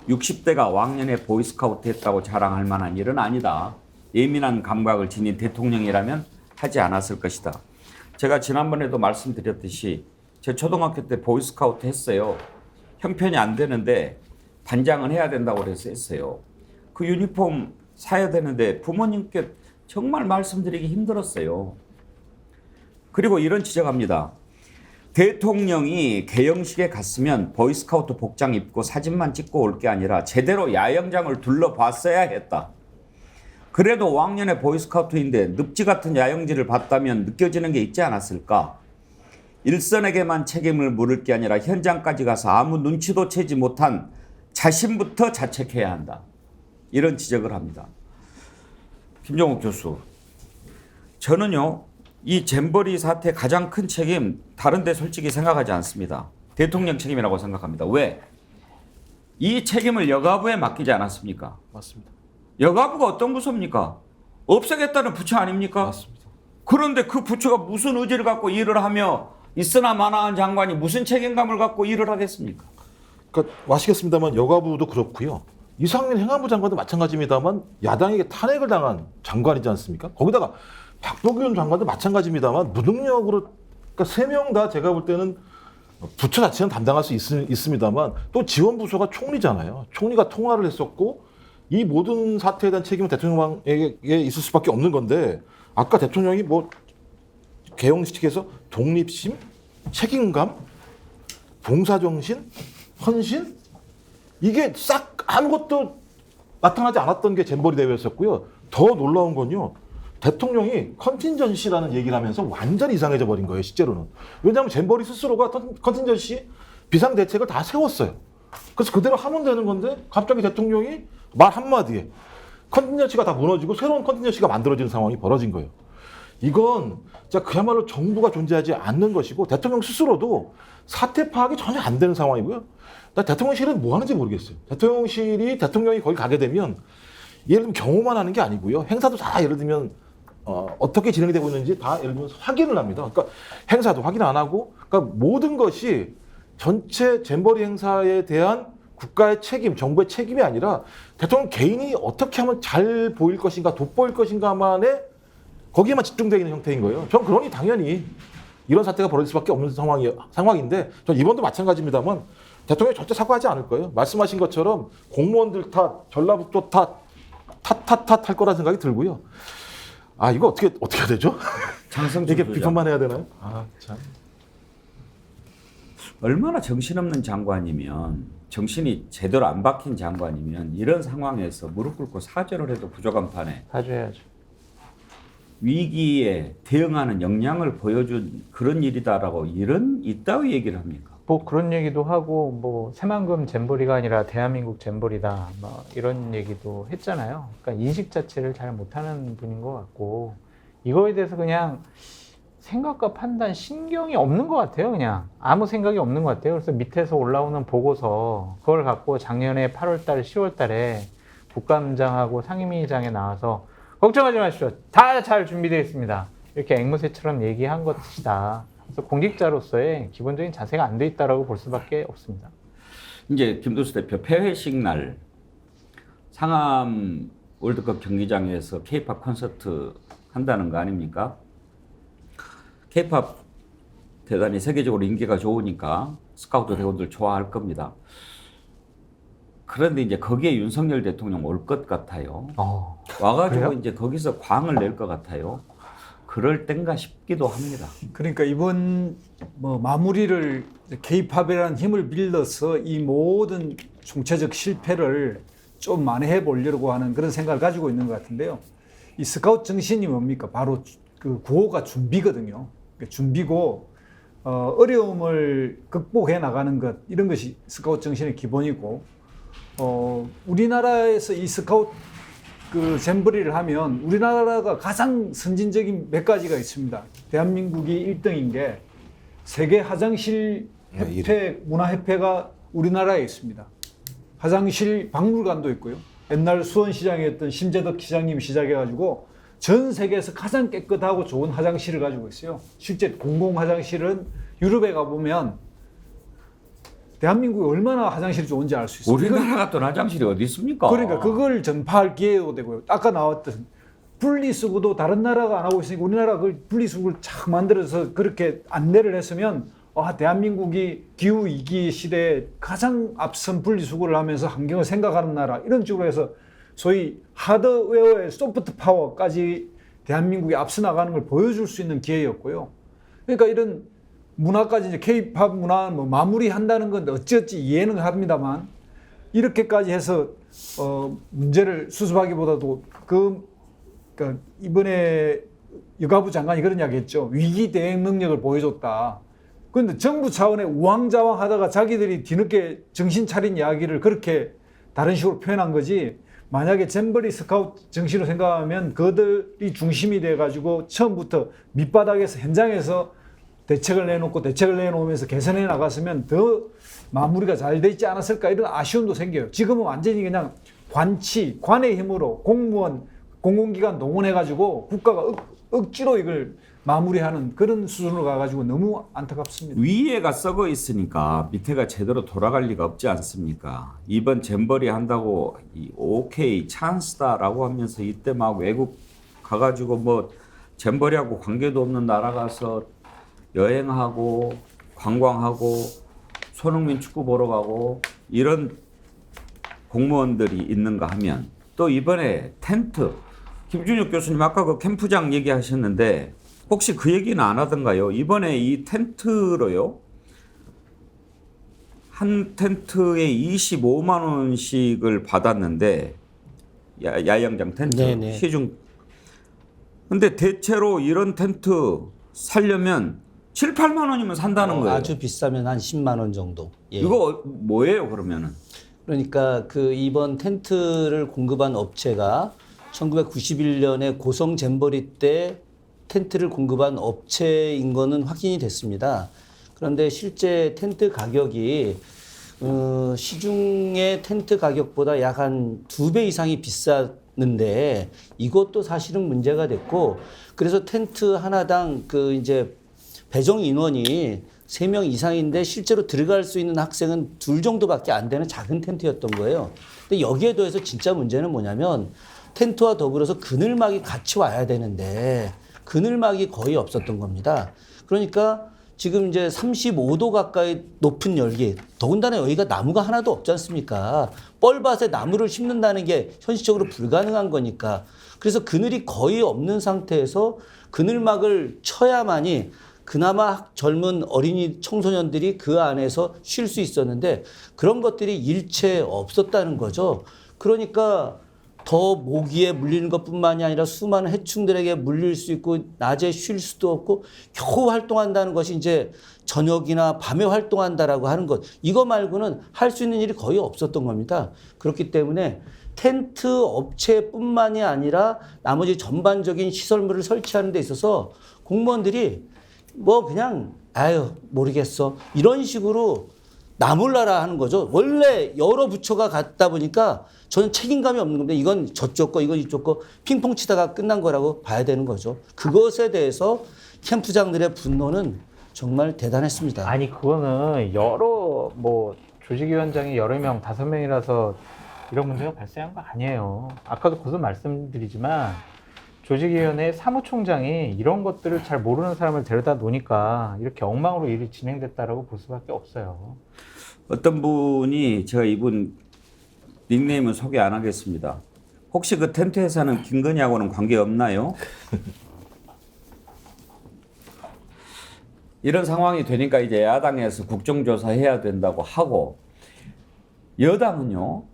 60대가 왕년에 보이스카우트 했다고 자랑할 만한 일은 아니다. 예민한 감각을 지닌 대통령이라면 하지 않았을 것이다. 제가 지난번에도 말씀드렸듯이 제 초등학교 때 보이스카우트 했어요. 형편이 안 되는데 반장은 해야 된다고 그래서 했어요. 그 유니폼 사야 되는데 부모님께 정말 말씀드리기 힘들었어요. 그리고 이런 지적합니다. 대통령이 개영식에 갔으면 보이스카우트 복장 입고 사진만 찍고 올 게 아니라 제대로 야영장을 둘러봤어야 했다. 그래도 왕년의 보이스카우트인데 늪지 같은 야영지를 봤다면 느껴지는 게 있지 않았을까? 일선에게만 책임을 물을 게 아니라 현장까지 가서 아무 눈치도 채지 못한 자신부터 자책해야 한다. 이런 지적을 합니다. 김종욱 교수, 저는요 이 잼버리 사태 가장 큰 책임 다른 데 솔직히 생각하지 않습니다. 대통령 책임이라고 생각합니다. 왜? 이 책임을 여가부에 맡기지 않았습니까?
맞습니다.
여가부가 어떤 부서입니까? 없애겠다는 부처 아닙니까?
맞습니다.
그런데 그 부처가 무슨 의지를 갖고 일을 하며 있으나 마나한 장관이 무슨 책임감을 갖고 일을 하겠습니까?
그러니까 아시겠습니다만 여가부도 그렇고요. 이상민 행안부 장관도 마찬가지입니다만 야당에게 탄핵을 당한 장관이지 않습니까? 거기다가 박보균 장관도 마찬가지입니다만 무능력으로 그러니까 3명 다 제가 볼 때는 부처 자체는 담당할 수 있습니다만 또 지원부서가 총리잖아요. 총리가 통화를 했었고 이 모든 사태에 대한 책임은 대통령에게 있을 수밖에 없는 건데 아까 대통령이 뭐 개영식 측에서 독립심, 책임감, 봉사정신, 헌신 이게 싹 아무것도 나타나지 않았던 게 잼버리 대회였었고요. 더 놀라운 건요. 대통령이 컨틴전시라는 얘기를 하면서 완전히 이상해져 버린 거예요. 실제로는. 왜냐하면 잼버리 스스로가 컨틴전시 비상대책을 다 세웠어요. 그래서 그대로 하면 되는 건데 갑자기 대통령이 말 한마디에 컨틴전시가 다 무너지고 새로운 컨틴전시가 만들어지는 상황이 벌어진 거예요. 이건 진짜 그야말로 정부가 존재하지 않는 것이고 대통령 스스로도 사태 파악이 전혀 안 되는 상황이고요. 나 대통령실은 뭐 하는지 모르겠어요. 대통령이 거기 가게 되면 예를 들면 경호만 하는 게 아니고요. 행사도 다 예를 들면 어떻게 진행이 되고 있는지 다 예를 들면 확인을 합니다. 그러니까 행사도 확인 안 하고 그러니까 모든 것이 전체 잼버리 행사에 대한 국가의 책임, 정부의 책임이 아니라 대통령 개인이 어떻게 하면 잘 보일 것인가 돋보일 것인가만에 거기에만 집중되어 있는 형태인 거예요. 전 그러니 당연히 이런 사태가 벌어질 수밖에 없는 상황인데 전 이번도 마찬가지입니다만 대통령이 절대 사과하지 않을 거예요. 말씀하신 것처럼 공무원들 탓, 전라북도 탓 할 거라는 생각이 들고요. 아 이거 어떻게 해야 되죠? 이게 비판만 해야 되나요? 아 참.
얼마나 정신없는 장관이면 정신이 제대로 안 박힌 장관이면 이런 상황에서 무릎 꿇고 사죄를 해도 부족한 판에
사죄해야죠.
위기에 대응하는 역량을 보여준 그런 일이다라고 이따위 얘기를 합니까?
뭐 그런 얘기도 하고 뭐 새만금 잼버리가 아니라 대한민국 잼버리다 뭐 이런 얘기도 했잖아요. 그러니까 인식 자체를 잘 못하는 분인 것 같고 이거에 대해서 그냥 생각과 판단, 신경이 없는 것 같아요. 그냥 아무 생각이 없는 것 같아요. 그래서 밑에서 올라오는 보고서 그걸 갖고 작년에 8월달, 10월달에 국감장하고 상임위장에 나와서 걱정하지 마십시오. 다 잘 준비되어 있습니다. 이렇게 앵무새처럼 얘기한 것이다. 그래서 공직자로서의 기본적인 자세가 안 돼 있다라고 볼 수밖에 없습니다.
이제 김두수 대표 폐회식 날 상암 월드컵 경기장에서 K-팝 콘서트 한다는 거 아닙니까? K-팝 대단히 세계적으로 인기가 좋으니까 스카우트 대원들 좋아할 겁니다. 그런데 이제 거기에 윤석열 대통령 올 것 같아요. 와가지고
그래요?
이제 거기서 광을 낼 것 같아요. 그럴 땐가 싶기도 합니다.
그러니까 이번 뭐 마무리를 K-팝이라는 힘을 빌려서 이 모든 총체적 실패를 좀 만회해 보려고 하는 그런 생각을 가지고 있는 것 같은데요. 이 스카우트 정신이 뭡니까? 바로 그 구호가 준비거든요. 준비고 어려움을 극복해 나가는 것 이런 것이 스카우트 정신의 기본이고 우리나라에서 이 스카우트 그 잼버리를 하면 우리나라가 가장 선진적인 몇 가지가 있습니다. 대한민국이 1등인 게 세계 화장실 협회 문화협회가 우리나라에 있습니다. 화장실 박물관도 있고요. 옛날 수원시장이었던 심재덕 시장님이 시작해가지고 전 세계에서 가장 깨끗하고 좋은 화장실을 가지고 있어요. 실제 공공 화장실은 유럽에 가보면 대한민국이 얼마나 화장실이 좋은지 알 수 있어요.
우리나라 같은 화장실이 어디 있습니까?
그러니까 그걸 전파할 기회가 되고요. 아까 나왔던 분리수거도 다른 나라가 안 하고 있으니까 우리나라가 그 분리수거를 착 만들어서 그렇게 안내를 했으면 대한민국이 기후위기 시대에 가장 앞선 분리수거를 하면서 환경을 생각하는 나라 이런 식으로 해서 소위 하드웨어의 소프트 파워까지 대한민국이 앞서 나가는 걸 보여줄 수 있는 기회였고요. 그러니까 이런 문화까지 이제 K-팝 문화 뭐 마무리한다는 건 어찌어찌 이해는 합니다만 이렇게까지 해서 문제를 수습하기보다도 그러니까 이번에 여가부 장관이 그런 이야기했죠. 위기 대응 능력을 보여줬다. 그런데 정부 차원의 우왕좌왕하다가 자기들이 뒤늦게 정신 차린 이야기를 그렇게 다른 식으로 표현한 거지. 만약에 잼버리 스카우트 정신으로 생각하면 그들이 중심이 돼가지고 처음부터 밑바닥에서 현장에서 대책을 내놓으면서 개선해 나갔으면 더 마무리가 잘 돼 있지 않았을까 이런 아쉬움도 생겨요. 지금은 완전히 그냥 관의 힘으로 공무원, 공공기관 동원해가지고 국가가 억지로 이걸 마무리하는 그런 수준으로 가가지고 너무 안타깝습니다.
위에가 썩어 있으니까 밑에가 제대로 돌아갈 리가 없지 않습니까? 이번 잼버리 한다고 오케이 찬스다라고 하면서 이때 막 외국 가가지고 뭐 잼버리하고 관계도 없는 나라 가서 여행하고 관광하고 손흥민 축구 보러 가고 이런 공무원들이 있는가 하면 또 이번에 텐트 김준혁 교수님 아까 그 캠프장 얘기하셨는데 혹시 그 얘기는 안 하던가요? 이번에 이 텐트로요. 한 텐트에 25만 원씩을 받았는데 야영장 텐트
네네.
시중. 근데 대체로 이런 텐트 살려면 7, 8만 원이면 산다는 거예요.
아주 비싸면 한 10만 원 정도. 예.
이거 뭐예요, 그러면은?
그러니까 그 이번 텐트를 공급한 업체가 1991년에 고성 잼버리 때 텐트를 공급한 업체인 거는 확인이 됐습니다. 그런데 실제 텐트 가격이 시중의 텐트 가격보다 약 한 2배 이상이 비쌌는데 이것도 사실은 문제가 됐고 그래서 텐트 하나당 그 이제 배정 인원이 3명 이상인데 실제로 들어갈 수 있는 학생은 2 정도밖에 안 되는 작은 텐트였던 거예요. 근데 여기에 더해서 진짜 문제는 뭐냐면 텐트와 더불어서 그늘막이 같이 와야 되는데 그늘막이 거의 없었던 겁니다. 그러니까 지금 이제 35도 가까이 높은 열기, 더군다나 여기가 나무가 하나도 없지 않습니까? 뻘밭에 나무를 심는다는 게 현실적으로 불가능한 거니까. 그래서 그늘이 거의 없는 상태에서 그늘막을 쳐야만이 그나마 젊은 어린이 청소년들이 그 안에서 쉴 수 있었는데 그런 것들이 일체 없었다는 거죠. 그러니까 더 모기에 물리는 것뿐만이 아니라 수많은 해충들에게 물릴 수 있고 낮에 쉴 수도 없고 겨우 활동한다는 것이 이제 저녁이나 밤에 활동한다라고 하는 것 이거 말고는 할 수 있는 일이 거의 없었던 겁니다. 그렇기 때문에 텐트 업체뿐만이 아니라 나머지 전반적인 시설물을 설치하는 데 있어서 공무원들이 뭐 그냥 아유 모르겠어 이런 식으로 나몰라라 하는 거죠. 원래 여러 부처가 갔다 보니까 저는 책임감이 없는 겁니다. 이건 저쪽 거, 이건 이쪽 거 핑퐁 치다가 끝난 거라고 봐야 되는 거죠. 그것에 대해서 캠프장들의 분노는 정말 대단했습니다.
아니 그거는 여러 뭐 조직위원장이 여러 명 5명이라서 이런 문제가 발생한 거 아니에요. 아까도 거듭 말씀드리지만 조직위원회 사무총장이 이런 것들을 잘 모르는 사람을 데려다 놓으니까 이렇게 엉망으로 일이 진행됐다라고 볼 수밖에 없어요.
어떤 분이 제가 이분 닉네임은 소개 안 하겠습니다. 혹시 그 텐트 회사는 김건희하고는 관계 없나요? 이런 상황이 되니까 이제 야당에서 국정조사 해야 된다고 하고 여당은요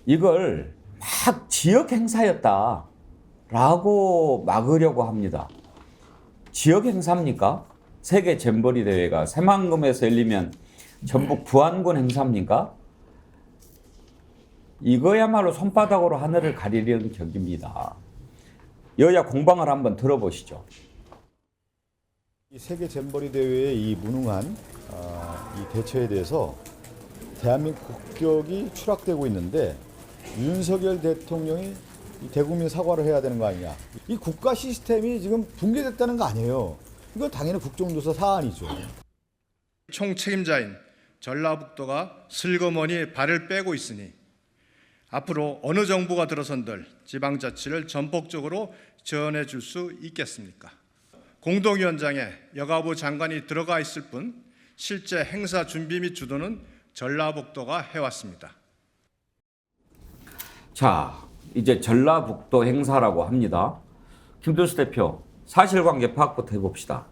이걸 막 지역 행사였다라고 막으려고 합니다. 지역 행사입니까? 세계 잼버리 대회가 새만금에서 열리면 전북 부안군 행사입니까? 이거야말로 손바닥으로 하늘을 가리려는 격입니다. 여야 공방을 한번 들어보시죠.
이 세계 잼버리 대회의 이 무능한 이 대처에 대해서 대한민국 국격이 추락되고 있는데 윤석열 대통령이 이 대국민 사과를 해야 되는 거 아니냐. 이 국가 시스템이 지금 붕괴됐다는 거 아니에요. 이건 당연히 국정조사 사안이죠.
총책임자인 전라북도가 슬그머니 발을 빼고 있으니 앞으로 어느 정부가 들어선들 지방자치를 전폭적으로 지원해 줄 수 있겠습니까? 공동위원장에 여가부 장관이 들어가 있을 뿐 실제 행사 준비 및 주도는 전라북도가 해왔습니다.
자, 이제 전라북도 행사라고 합니다. 김두수 대표, 사실관계 파악부터 해봅시다.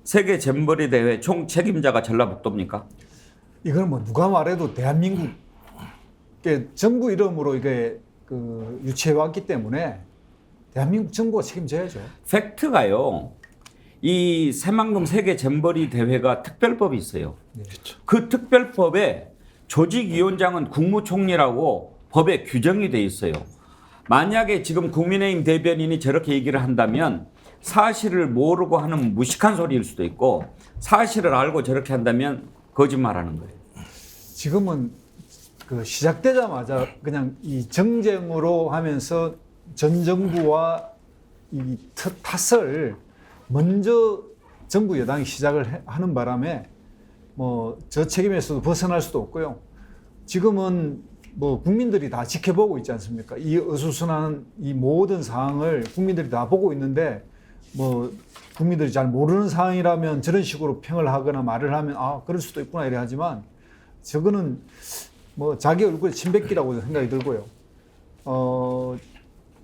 세계 잼버리 대회 총 책임자가 전라북도입니까?
이거는 뭐 누가 말해도 대한민국 정부 이름으로 이게 그 유치해 왔기 때문에 대한민국 정부가 책임져야죠.
팩트가요. 이 새만금 세계 잼버리 대회가 특별법이 있어요. 그 특별법에 조직위원장은 국무총리라고 법에 규정이 돼 있어요. 만약에 지금 국민의힘 대변인이 저렇게 얘기를 한다면 사실을 모르고 하는 무식한 소리일 수도 있고 사실을 알고 저렇게 한다면 거짓말하는 거예요.
지금은 그 시작되자마자 그냥 이 정쟁으로 하면서 전 정부와 이 탓을 먼저 정부 여당이 시작을 하는 바람에 뭐 저 책임에서도 벗어날 수도 없고요. 지금은 뭐 국민들이 다 지켜보고 있지 않습니까? 이 어수선한 이 모든 상황을 국민들이 다 보고 있는데 뭐 국민들이 잘 모르는 상황이라면 저런 식으로 평을 하거나 말을 하면 아 그럴 수도 있구나 이래 하지만 저거는 뭐 자기 얼굴에 침 뱉기라고 생각이 들고요.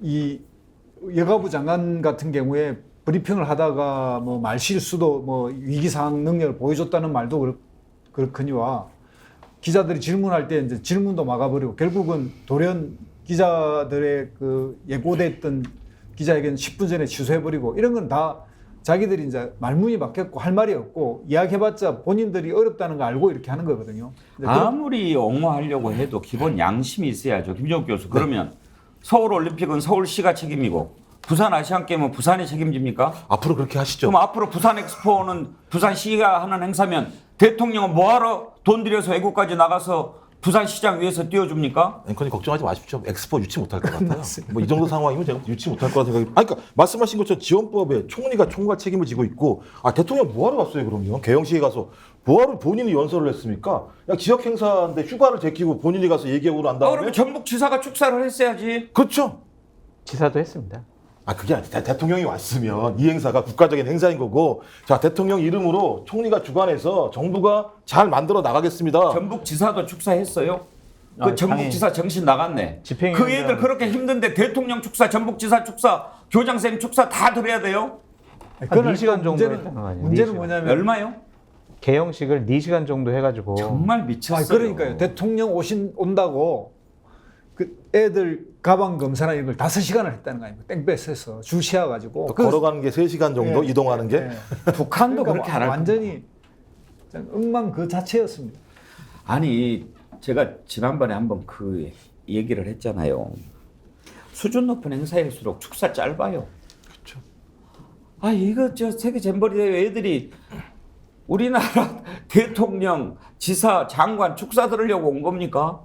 이 여가부 장관 같은 경우에 브리핑을 하다가 뭐 말실수도 뭐 위기 상황 능력을 보여줬다는 말도 그렇거니와 기자들이 질문할 때 이제 질문도 막아버리고 결국은 돌연 기자들의 그 예고됐던 기자회견 10분 전에 취소해버리고 이런 건 다 자기들이 이제 말문이 막혔고 할 말이 없고 이야기해봤자 본인들이 어렵다는 거 알고 이렇게 하는 거거든요.
아무리 옹호하려고 해도 기본 양심이 있어야죠. 김정욱 교수. 그러면 서울올림픽은 서울시가 책임이고 부산 아시안게임은 부산이 책임집니까?
앞으로 그렇게 하시죠.
그럼 앞으로 부산 엑스포는 부산시가 하는 행사면 대통령은 뭐하러 돈 들여서 외국까지 나가서 부산시장 위에서 띄워줍니까?
앵커님 걱정하지 마십시오. 엑스포 유치 못할 것 같아요. 뭐 이 정도 상황이면 제가 유치 못할 거라 생각이. 그러니까 말씀하신 것처럼 지원법에 총리가 총괄 책임을 지고 있고, 대통령 뭐하러 갔어요 그러면? 개영시에 가서 뭐하러 본인이 연설을 했습니까? 그냥 지역 행사인데 휴가를 제끼고 본인이 가서 얘기하고 난 다음에.
그러면 전북지사가 축사를 했어야지.
그렇죠.
지사도 했습니다.
그게 아니라 대통령이 왔으면 이 행사가 국가적인 행사인 거고, 자 대통령 이름으로 총리가 주관해서 정부가 잘 만들어 나가겠습니다.
전북지사도 축사했어요. 그 전북지사 정신 나갔네. 그 애들 그렇게 힘든데 대통령 축사, 전북지사 축사, 교장선생님 축사 다 들어야 돼요?
한 4시간 정도 했다는 거 아니에요?
문제는
4시간.
뭐냐면
얼마요?
개영식을 4시간 정도 해가지고
정말 미쳤어요.
그러니까요. 대통령 온다고 그 애들 가방 검사나 이런 걸 5시간을 했다는 거 아닙니까? 땡볕에서 줄 세워가지고
걸어가는 게 3시간 정도,
예,
이동하는 게.
북한도 그렇게 안 할
완전히 엉망 그 자체였습니다.
아니 제가 지난번에 한번 그 얘기를 했잖아요. 수준 높은 행사일수록 축사 짧아요.
그렇죠.
이거 저 세계 잼버리 대회 애들이 우리나라 대통령, 지사, 장관 축사 들으려고 온 겁니까?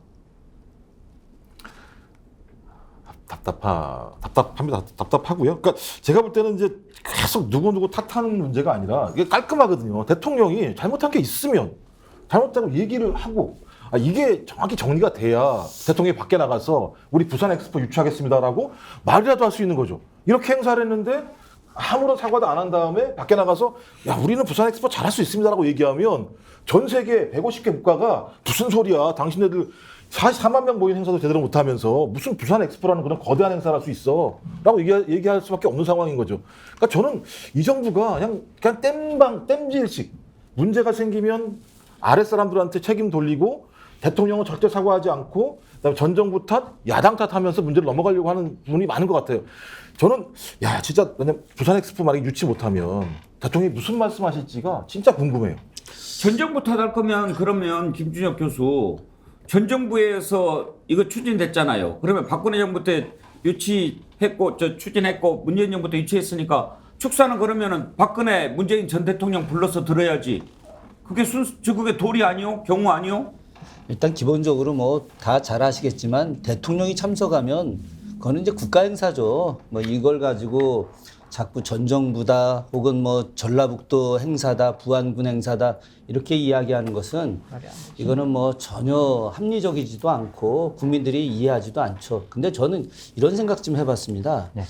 답답합니다. 답답하고요. 그러니까 제가 볼 때는 이제 계속 누구 탓하는 문제가 아니라 이게 깔끔하거든요. 대통령이 잘못한 게 있으면 잘못하고 얘기를 하고 이게 정확히 정리가 돼야 대통령이 밖에 나가서 우리 부산 엑스포 유치하겠습니다라고 말이라도 할 수 있는 거죠. 이렇게 행사를 했는데 아무런 사과도 안 한 다음에 밖에 나가서 야 우리는 부산 엑스포 잘할 수 있습니다라고 얘기하면 전 세계 150개 국가가 무슨 소리야 당신네들 44만 명 모인 행사도 제대로 못하면서 무슨 부산 엑스포라는 그런 거대한 행사를 할 수 있어 라고 얘기할 수밖에 없는 상황인 거죠. 그러니까 저는 이 정부가 그냥 땜질식 문제가 생기면 아랫사람들한테 책임 돌리고 대통령은 절대 사과하지 않고 그다음에 전 정부 탓, 야당 탓하면서 문제를 넘어가려고 하는 분이 많은 것 같아요. 저는 진짜 왜냐면 부산 엑스포 만약에 유치 못하면 대통령이 무슨 말씀하실지가 진짜 궁금해요.
전 정부 탓할 거면 그러면 김준혁 교수 전 정부에서 이거 추진됐잖아요. 그러면 박근혜 정부 때 유치했고 추진했고 문재인 정부 때 유치했으니까 축사는 그러면은 박근혜 문재인 전 대통령 불러서 들어야지. 그게 도리 아니요? 경우 아니요?
일단 기본적으로 뭐 다 잘 아시겠지만 대통령이 참석하면 그거는 이제 국가 행사죠. 뭐 이걸 가지고 자꾸 전 정부다 혹은 뭐 전라북도 행사다 부안군 행사다 이렇게 이야기하는 것은 이거는 뭐 전혀 합리적이지도 않고 국민들이 이해하지도 않죠. 근데 저는 이런 생각 좀 해봤습니다.
네.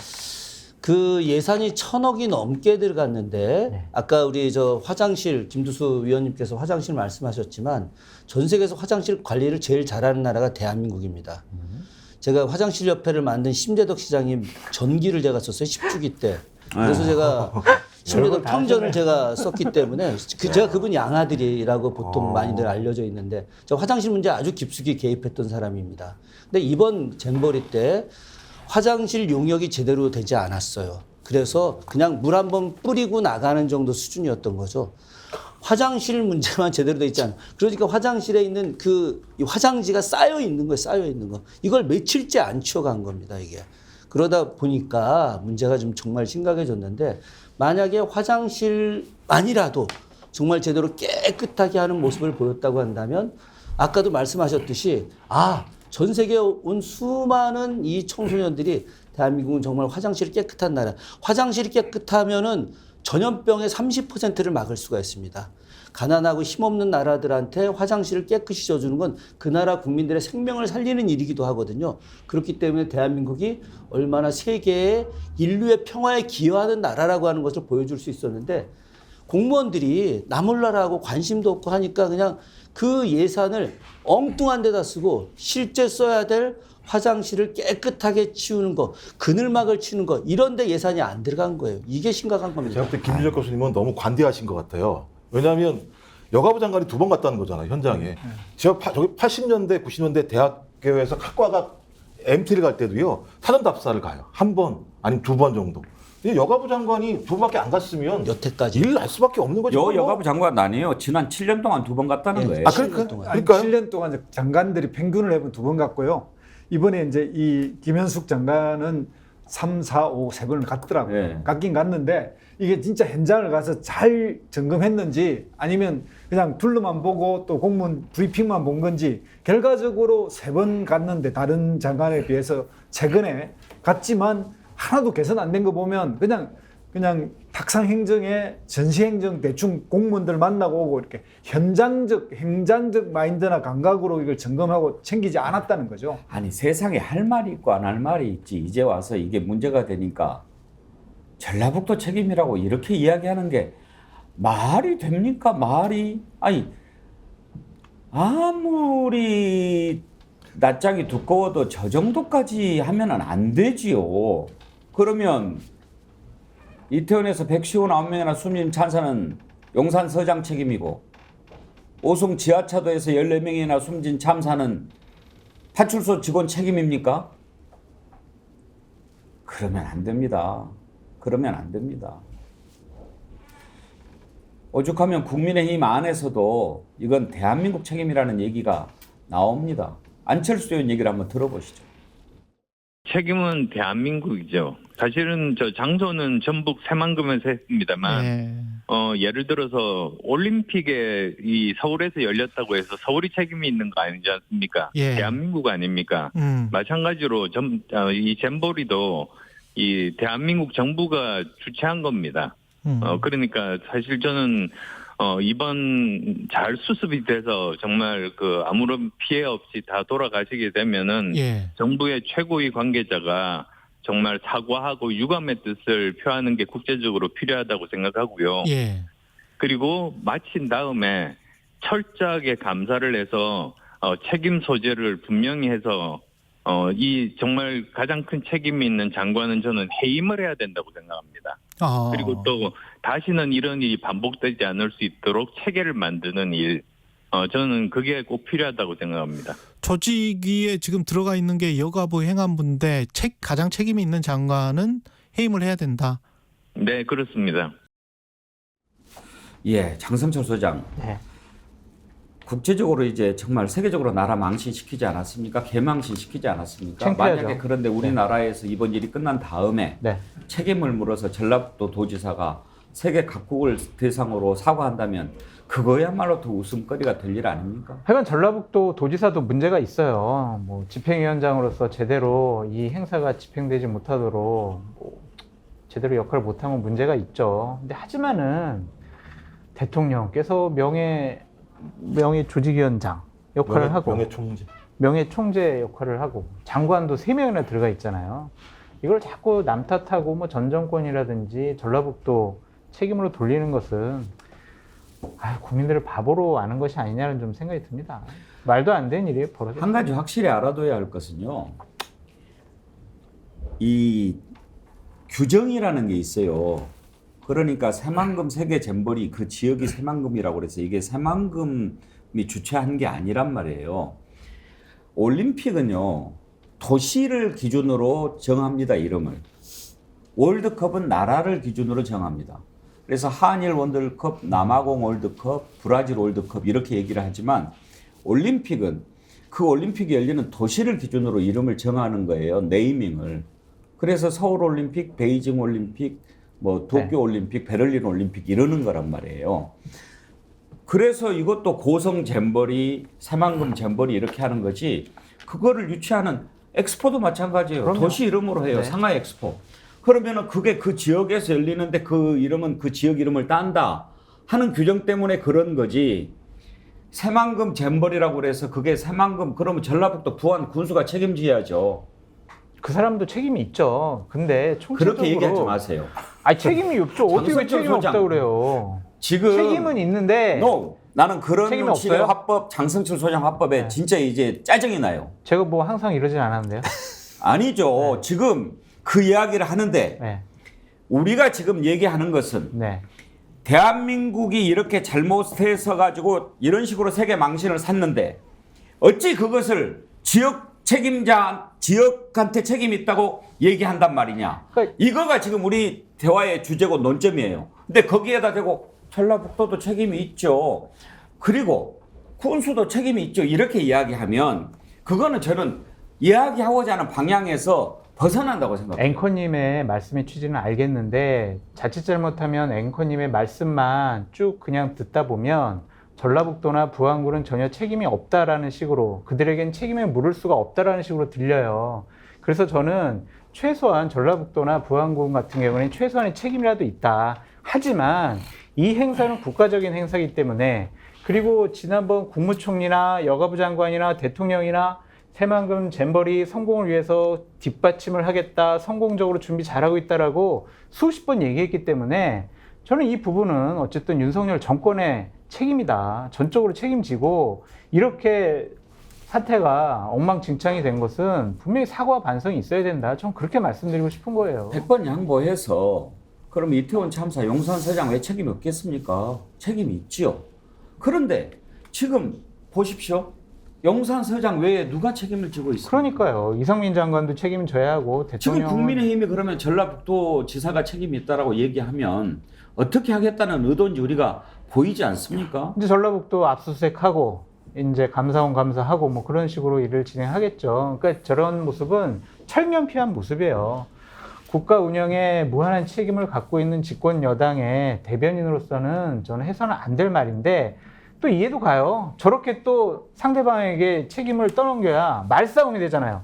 그 예산이 1,000억이 넘게 들어갔는데
네.
아까 우리 저 화장실 김두수 위원님께서 화장실 말씀하셨지만 전 세계에서 화장실 관리를 제일 잘하는 나라가 대한민국입니다. 제가 화장실 협회를 만든 심재덕 시장님 전기를 제가 썼어요. 10주기 때. 그래서 제가 심지어 평전을 제가 썼기 때문에 제가 그분 양아들이라고 보통 많이들 알려져 있는데 저 화장실 문제 아주 깊숙이 개입했던 사람입니다. 근데 이번 잼버리 때 화장실 용역이 제대로 되지 않았어요. 그래서 그냥 물 한번 뿌리고 나가는 정도 수준이었던 거죠. 화장실 문제만 제대로 돼 있지 않아. 그러니까 화장실에 있는 그 화장지가 쌓여 있는 거예요. 쌓여 있는 거. 이걸 며칠째 안 치워간 겁니다. 이게. 그러다 보니까 문제가 좀 정말 심각해졌는데 만약에 화장실만이라도 정말 제대로 깨끗하게 하는 모습을 보였다고 한다면 아까도 말씀하셨듯이 전 세계에 온 수많은 이 청소년들이 대한민국은 정말 화장실이 깨끗한 나라. 화장실이 깨끗하면은 전염병의 30%를 막을 수가 있습니다. 가난하고 힘없는 나라들한테 화장실을 깨끗이 져주는 건 그 나라 국민들의 생명을 살리는 일이기도 하거든요. 그렇기 때문에 대한민국이 얼마나 세계의 인류의 평화에 기여하는 나라라고 하는 것을 보여줄 수 있었는데 공무원들이 나 몰라라고 관심도 없고 하니까 그냥 그 예산을 엉뚱한 데다 쓰고 실제 써야 될 화장실을 깨끗하게 치우는 거, 그늘막을 치는 거 이런 데 예산이 안 들어간 거예요. 이게 심각한 겁니다.
제가 볼 때 김준혁 교수님은 너무 관대하신 것 같아요. 왜냐하면 여가부 장관이 2번 갔다는 거잖아요, 현장에. 제가 저기 80년대, 90년대 대학교에서 학과가 MT를 갈 때도요, 사전답사를 가요. 1번, 아니면 2번 정도. 이 여가부 장관이 2번밖에 안 갔으면
여태까지
일 날 수밖에 없는 거죠.
여가부 장관 아니에요. 지난 7년 동안 2번 갔다는 거예요.
아니, 7년 동안 장관들이 평균을 해보면 2번 갔고요. 이번에 이제 이 김현숙 장관은 3, 4, 5, 3번을 갔더라고요.
네.
갔긴 갔는데 이게 진짜 현장을 가서 잘 점검했는지 아니면 그냥 둘러만 보고 또 공무원 브리핑만 본 건지 결과적으로 3번 갔는데 다른 장관에 비해서 최근에 갔지만 하나도 개선 안 된 거 보면 그냥 탁상 행정에 전시 행정 대충 공무원들 만나고 오고 이렇게 현장적 행정적 마인드나 감각으로 이걸 점검하고 챙기지 않았다는 거죠.
아니 세상에 할 말이 있고 안 할 말이 있지. 이제 와서 이게 문제가 되니까 전라북도 책임이라고 이렇게 이야기하는 게 말이 됩니까? 말이 아니 아무리 낯짝이 두꺼워도 저 정도까지 하면은 안 되지요. 그러면 이태원에서 159명이나 숨진 참사는 용산서장 책임이고 오송 지하차도에서 14명이나 숨진 참사는 파출소 직원 책임입니까? 그러면 안 됩니다. 그러면 안 됩니다. 오죽하면 국민의힘 안에서도 이건 대한민국 책임이라는 얘기가 나옵니다. 안철수 의원 얘기를 한번 들어보시죠.
책임은 대한민국이죠. 사실은 저 장소는 전북 새만금에서 했습니다만, 예를 들어서 올림픽에 이 서울에서 열렸다고 해서 서울이 책임이 있는 거 아니지 않습니까? 대한민국 아닙니까? 마찬가지로 이 잼버리도 이 대한민국 정부가 주최한 겁니다. 그러니까 사실 저는 이번 잘 수습이 돼서 정말 그 아무런 피해 없이 다 돌아가시게 되면은 정부의 최고위 관계자가 정말 사과하고 유감의 뜻을 표하는 게 국제적으로 필요하다고 생각하고요. 그리고 마친 다음에 철저하게 감사를 해서 책임 소재를 분명히 해서 이 정말 가장 큰 책임이 있는 장관은 저는 해임을 해야 된다고 생각합니다. 그리고 또 다시는 이런 일이 반복되지 않을 수 있도록 체계를 만드는 일, 저는 그게 꼭 필요하다고 생각합니다.
조직위에 지금 들어가 있는 게 여가부 행안부인데 가장 책임이 있는 장관은 해임을 해야 된다.
네, 그렇습니다.
예, 장성철 소장.
네.
국제적으로 이제 정말 세계적으로 나라 망신시키지 않았습니까? 개망신시키지 않았습니까?
창피하죠.
만약에 그런데 우리나라에서 이번 일이 끝난 다음에 책임을 물어서 전라북도 도지사가 세계 각국을 대상으로 사과한다면 그거야말로 더 웃음거리가 될 일 아닙니까?
하여간 전라북도 도지사도 문제가 있어요. 뭐 집행위원장으로서 제대로 이 행사가 집행되지 못하도록 제대로 역할을 못하면 문제가 있죠. 근데 하지만은 대통령께서 명예 조직위원장 역할을 하고 명예총재 역할을 하고 장관도 3명이나 들어가 있잖아요. 이걸 자꾸 남 탓하고 뭐 전 정권이라든지 전라북도 책임으로 돌리는 것은 국민들을 바보로 아는 것이 아니냐는 좀 생각이 듭니다. 말도 안 되는 일이 벌어졌어요.
한 가지 확실히 알아둬야 할 것은요. 이 규정이라는 게 있어요. 그러니까 새만금 세계 잼버리 그 지역이 새만금이라고 그래서 이게 새만금이 주최한 게 아니란 말이에요. 올림픽은요, 도시를 기준으로 정합니다, 이름을. 월드컵은 나라를 기준으로 정합니다. 그래서 한일 월드컵, 남아공 월드컵, 브라질 월드컵 이렇게 얘기를 하지만 올림픽은 그 올림픽이 열리는 도시를 기준으로 이름을 정하는 거예요. 네이밍을. 그래서 서울 올림픽, 베이징 올림픽, 뭐 도쿄 올림픽, 베를린 올림픽 이러는 거란 말이에요. 그래서 이것도 고성 잼버리, 새만금 잼버리 이렇게 하는 거지. 그거를 유치하는 엑스포도 마찬가지예요.
그럼요.
도시 이름으로 해요.
네.
상하이 엑스포. 그러면은 그게 그 지역에서 열리는데 그 이름은 그 지역 이름을 딴다 하는 규정 때문에 그런 거지. 새만금 잼버리라고 그래서 그게 새만금 그러면 전라북도 부안 군수가 책임져야죠.
그 사람도 책임이 있죠. 근데 총체적으로
그렇게 얘기하지 마세요.
아니 책임이 없죠. 어떻게
장성철
책임 없다
소장.
그래요?
지금
책임은 있는데
No. 나는 그런
책임
식의
없어요?
화법, 장성철 소장 화법에 진짜 이제 짜증이 나요.
제가 뭐 항상 이러진 않았는데요.
아니죠. 지금 그 이야기를 하는데 우리가 지금 얘기하는 것은 대한민국이 이렇게 잘못해서 가지고 이런 식으로 세계 망신을 샀는데 어찌 그것을 지역 책임자, 지역한테 책임이 있다고 얘기한단 말이냐. 이거가 지금 우리 대화의 주제고 논점이에요. 근데 거기에다 대고 전라북도도 책임이 있죠. 그리고 군수도 책임이 있죠. 이렇게 이야기하면 그거는 저는 이야기하고자 하는 방향에서 벗어난다고 생각합니다.
앵커님의 말씀의 취지는 알겠는데 자칫 잘못하면 앵커님의 말씀만 쭉 그냥 듣다 보면 전라북도나 부안군은 전혀 책임이 없다라는 식으로 그들에겐 책임을 물을 수가 없다라는 식으로 들려요. 그래서 저는 최소한 전라북도나 부안군 같은 경우는 최소한의 책임이라도 있다. 하지만 이 행사는 국가적인 행사이기 때문에 그리고 지난번 국무총리나 여가부 장관이나 대통령이나 새만금 잼버리 성공을 위해서 뒷받침을 하겠다, 성공적으로 준비 잘하고 있다라고 수십 번 얘기했기 때문에 저는 이 부분은 어쨌든 윤석열 정권의 책임이다. 전적으로 책임지고 이렇게 사태가 엉망진창이 된 것은 분명히 사과와 반성이 있어야 된다. 전 그렇게 말씀드리고 싶은 거예요.
100번 양보해서 그럼 이태원 참사 용산서장 왜 책임이 없겠습니까? 책임이 있지요. 그런데 지금 보십시오. 용산서장 외에 누가 책임을 지고 있습니까?
그러니까요. 이상민 장관도 책임을 져야 하고 대통령은
지금 국민의힘이 그러면 전라북도 지사가 책임이 있다라고 얘기하면 어떻게 하겠다는 의도인지 우리가 보이지 않습니까?
이제 전라북도 압수수색하고 이제 감사원 감사하고 뭐 그런 식으로 일을 진행하겠죠. 그러니까 저런 모습은 철면피한 모습이에요. 국가 운영에 무한한 책임을 갖고 있는 집권 여당의 대변인으로서는 저는 해서는 안 될 말인데 또 이해도 가요. 저렇게 또 상대방에게 책임을 떠넘겨야 말싸움이 되잖아요.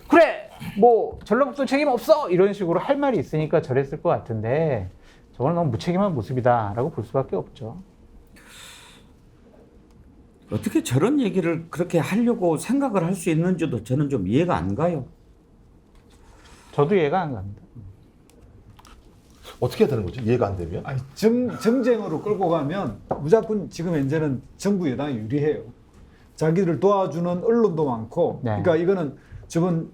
그래, 뭐 전라북도 책임 없어 이런 식으로 할 말이 있으니까 저랬을 것 같은데 저건 너무 무책임한 모습이다라고 볼 수밖에 없죠.
어떻게 저런 얘기를 그렇게 하려고 생각을 할 수 있는지도 저는 좀 이해가 안 가요.
저도 이해가 안 갑니다.
어떻게 해야 되는 거죠? 이해가 안 되면?
아니, 정쟁으로 끌고 가면 무조건 지금 현재는 정부 여당이 유리해요. 자기를 도와주는 언론도 많고, 그러니까 이거는 저번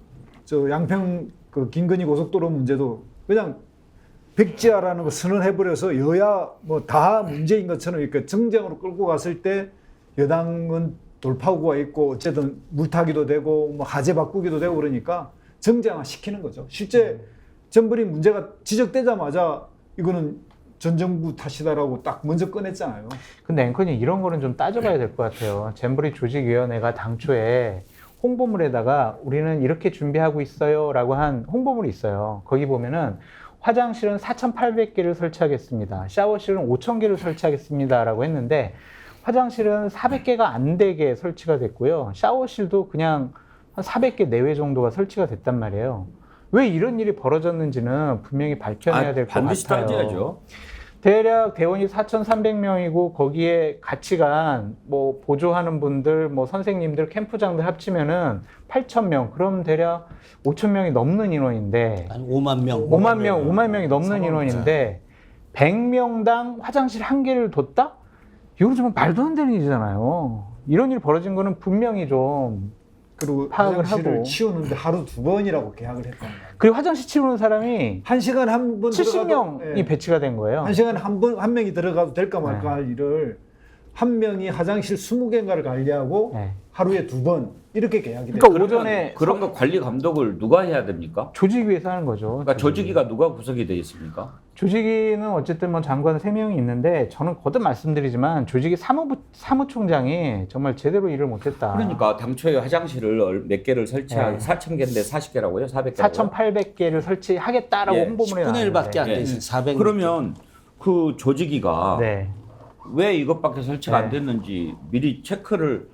양평 그 김건희 고속도로 문제도 그냥 백지화라는 거 선언해버려서 여야 뭐 다 문제인 것처럼 이렇게 정쟁으로 끌고 갔을 때 여당은 돌파구가 있고 어쨌든 물타기도 되고 뭐 하재 바꾸기도 되고 그러니까 정쟁화 시키는 거죠. 실제 잼버리 문제가 지적되자마자 이거는 전 정부 탓이다라고 딱 먼저 꺼냈잖아요.
근데 앵커님 이런 거는 좀 따져봐야 될 것 같아요. 잼버리 조직위원회가 당초에 홍보물에다가 우리는 이렇게 준비하고 있어요 라고 한 홍보물이 있어요. 거기 보면은 화장실은 4,800개를 설치하겠습니다. 샤워실은 5,000개를 설치하겠습니다 라고 했는데 화장실은 400개가 안 되게 설치가 됐고요. 샤워실도 그냥 한 400개 내외 정도가 설치가 됐단 말이에요. 왜 이런 일이 벌어졌는지는 분명히 밝혀내야 될 것 같아요.
반드시 따져야죠.
대략 대원이 4,300명이고 거기에 같이 간 뭐 보조하는 분들, 뭐 선생님들, 캠프장들 합치면은 8,000명. 그럼 대략 5,000명이 넘는 인원인데.
아니, 5만 명.
5만 명이 넘는 인원인데 100명당 화장실 한 개를 뒀다? 이건 정말 말도 안 되는 일이잖아요. 이런 일이 벌어진 거는 분명히 좀
그리고
파악을
화장실을
하고.
치우는데 하루 2번이라고 계약을 했단 말이에요.
그리고 화장실 치우는 사람이
1시간 한 번
70명이 배치가 된 거예요.
1시간에 한 명이 들어가도 될까 말까 할 일을 한 명이 화장실 20개인가를 관리하고 하루에 2번 이렇게 계약이 돼요.
그러니까 오전에
그런 거 관리 감독을 누가 해야 됩니까?
조직위에서 하는 거죠.
그러니까 조직위가 누가 구성이 되어 있습니까?
조직위는 어쨌든 뭐 장관 3명이 있는데 저는 거듭 말씀드리지만 조직위 사무총장이 정말 제대로 일을 못했다.
그러니까 당초에 화장실을 몇 개를 설치한 4,000개인데 40개라고요? 400개라고요?
4,800개를 설치하겠다라고 홍보문에
10분의 1밖에 안 돼
예.
있어요. 400.
그러면 그 조직위가
네.
왜 이것밖에 설치가 안 됐는지 미리 체크를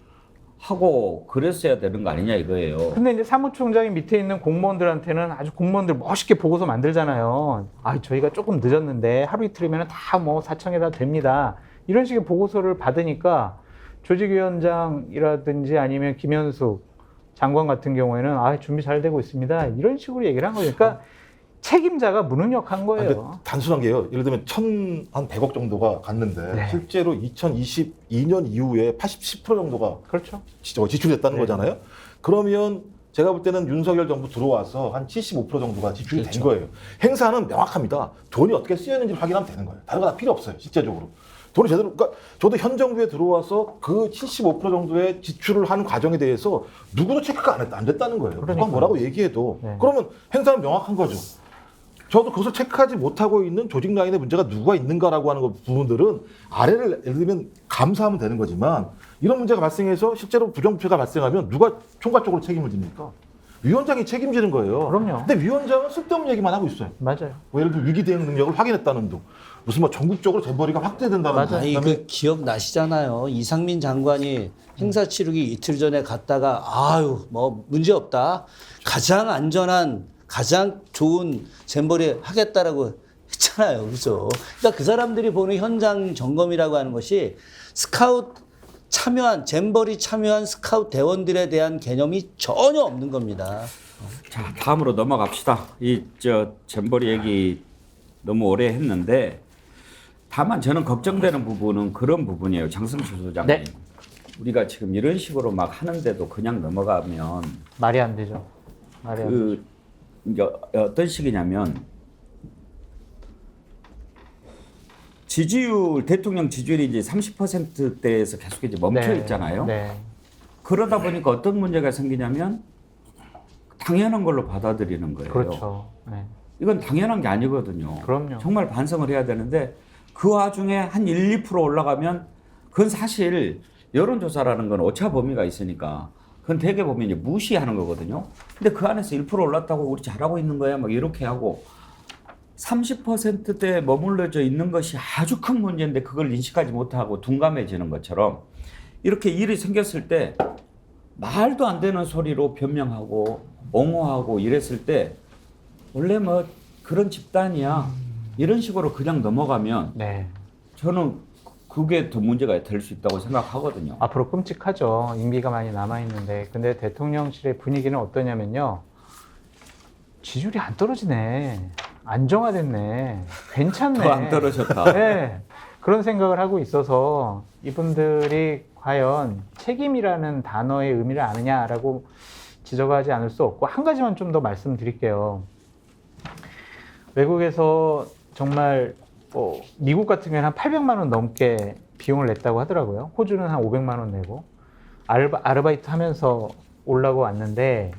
하고 그랬어야 되는 거 아니냐 이거예요.
근데 이제 사무총장이 밑에 있는 공무원들한테는 아주 공무원들 멋있게 보고서 만들잖아요. 아, 저희가 조금 늦었는데 하루 이틀이면 다 뭐 4,000개다 됩니다. 이런 식의 보고서를 받으니까 조직위원장이라든지 아니면 김현숙 장관 같은 경우에는 아, 준비 잘 되고 있습니다. 이런 식으로 얘기를 한 거니까 그러니까 책임자가 무능력한 거예요.
단순한 게요. 예를 들면 1,100억 정도가 갔는데 실제로 2022년 이후에 10% 정도가
그렇죠.
지출됐다는 거잖아요. 그러면 제가 볼 때는 윤석열 정부 들어와서 한 75% 정도가 지출이 된 거예요. 행사는 명확합니다. 돈이 어떻게 쓰였는지 확인하면 되는 거예요. 다른 거 다 필요 없어요. 실제적으로. 돈이 제대로, 그러니까 저도 현 정부에 들어와서 그 75% 정도의 지출을 하는 과정에 대해서 누구도 체크가 안 됐다는 거예요. 누가 뭐라고 얘기해도. 그러면 행사는 명확한 거죠. 저도 그것을 체크하지 못하고 있는 조직 라인의 문제가 누가 있는가라고 하는 부분들은 아래를 예를 들면 감사하면 되는 거지만 이런 문제가 발생해서 실제로 부정부패가 발생하면 누가 총괄적으로 책임을 집니까? 위원장이 책임지는 거예요.
그럼요.
근데 위원장은 쓸데없는 얘기만 하고 있어요.
맞아요.
뭐 예를 들어 위기 대응 능력을 확인했다는 둥, 무슨 뭐 전국적으로 재벌이가 확대된다는 둥.
아니, 그 기억 나시잖아요. 이상민 장관이 행사 치르기 이틀 전에 갔다가 아유 뭐 문제 없다. 가장 안전한 가장 좋은 잼버리 하겠다라고 했잖아요. 그죠? 그러니까 그 사람들이 보는 현장 점검이라고 하는 것이 스카우트 참여한, 잼버리 참여한 스카우트 대원들에 대한 개념이 전혀 없는 겁니다.
자, 다음으로 넘어갑시다. 잼버리 얘기 너무 오래 했는데 다만 저는 걱정되는 부분은 그런 부분이에요. 장성철 소장님. 우리가 지금 이런 식으로 막 하는데도 그냥 넘어가면
말이 안 되죠. 말이 안 되죠.
이게 어떤 식이냐면 대통령 지지율이 이제 30%대에서 계속 이제 멈춰 있잖아요. 그러다 보니까 어떤 문제가 생기냐면 당연한 걸로 받아들이는 거예요.
그렇죠.
이건 당연한 게 아니거든요.
그럼요.
정말 반성을 해야 되는데 그 와중에 한 1, 2% 올라가면 그건 사실 여론조사라는 건 오차 범위가 있으니까 그건 대개 보면 이제 무시하는 거거든요. 근데 그 안에서 1% 올랐다고 우리 잘하고 있는 거야 막 이렇게 하고 30%대에 머물러져 있는 것이 아주 큰 문제인데 그걸 인식하지 못하고 둔감해지는 것처럼 이렇게 일이 생겼을 때 말도 안 되는 소리로 변명하고 옹호하고 이랬을 때 원래 뭐 그런 집단이야 이런 식으로 그냥 넘어가면 저는 그게 더 문제가 될 수 있다고 생각하거든요.
앞으로 끔찍하죠. 임기가 많이 남아있는데. 근데 대통령실의 분위기는 어떠냐면요. 지지율이 안 떨어지네. 안정화됐네. 괜찮네.
더 안 떨어졌다.
네. 그런 생각을 하고 있어서 이분들이 과연 책임이라는 단어의 의미를 아느냐라고 지적하지 않을 수 없고 한 가지만 좀 더 말씀드릴게요. 외국에서 정말 미국 같은 경우는 한 800만 원 넘게 비용을 냈다고 하더라고요. 호주는 한 500만 원 내고 아르바이트 하면서 올라고 왔는데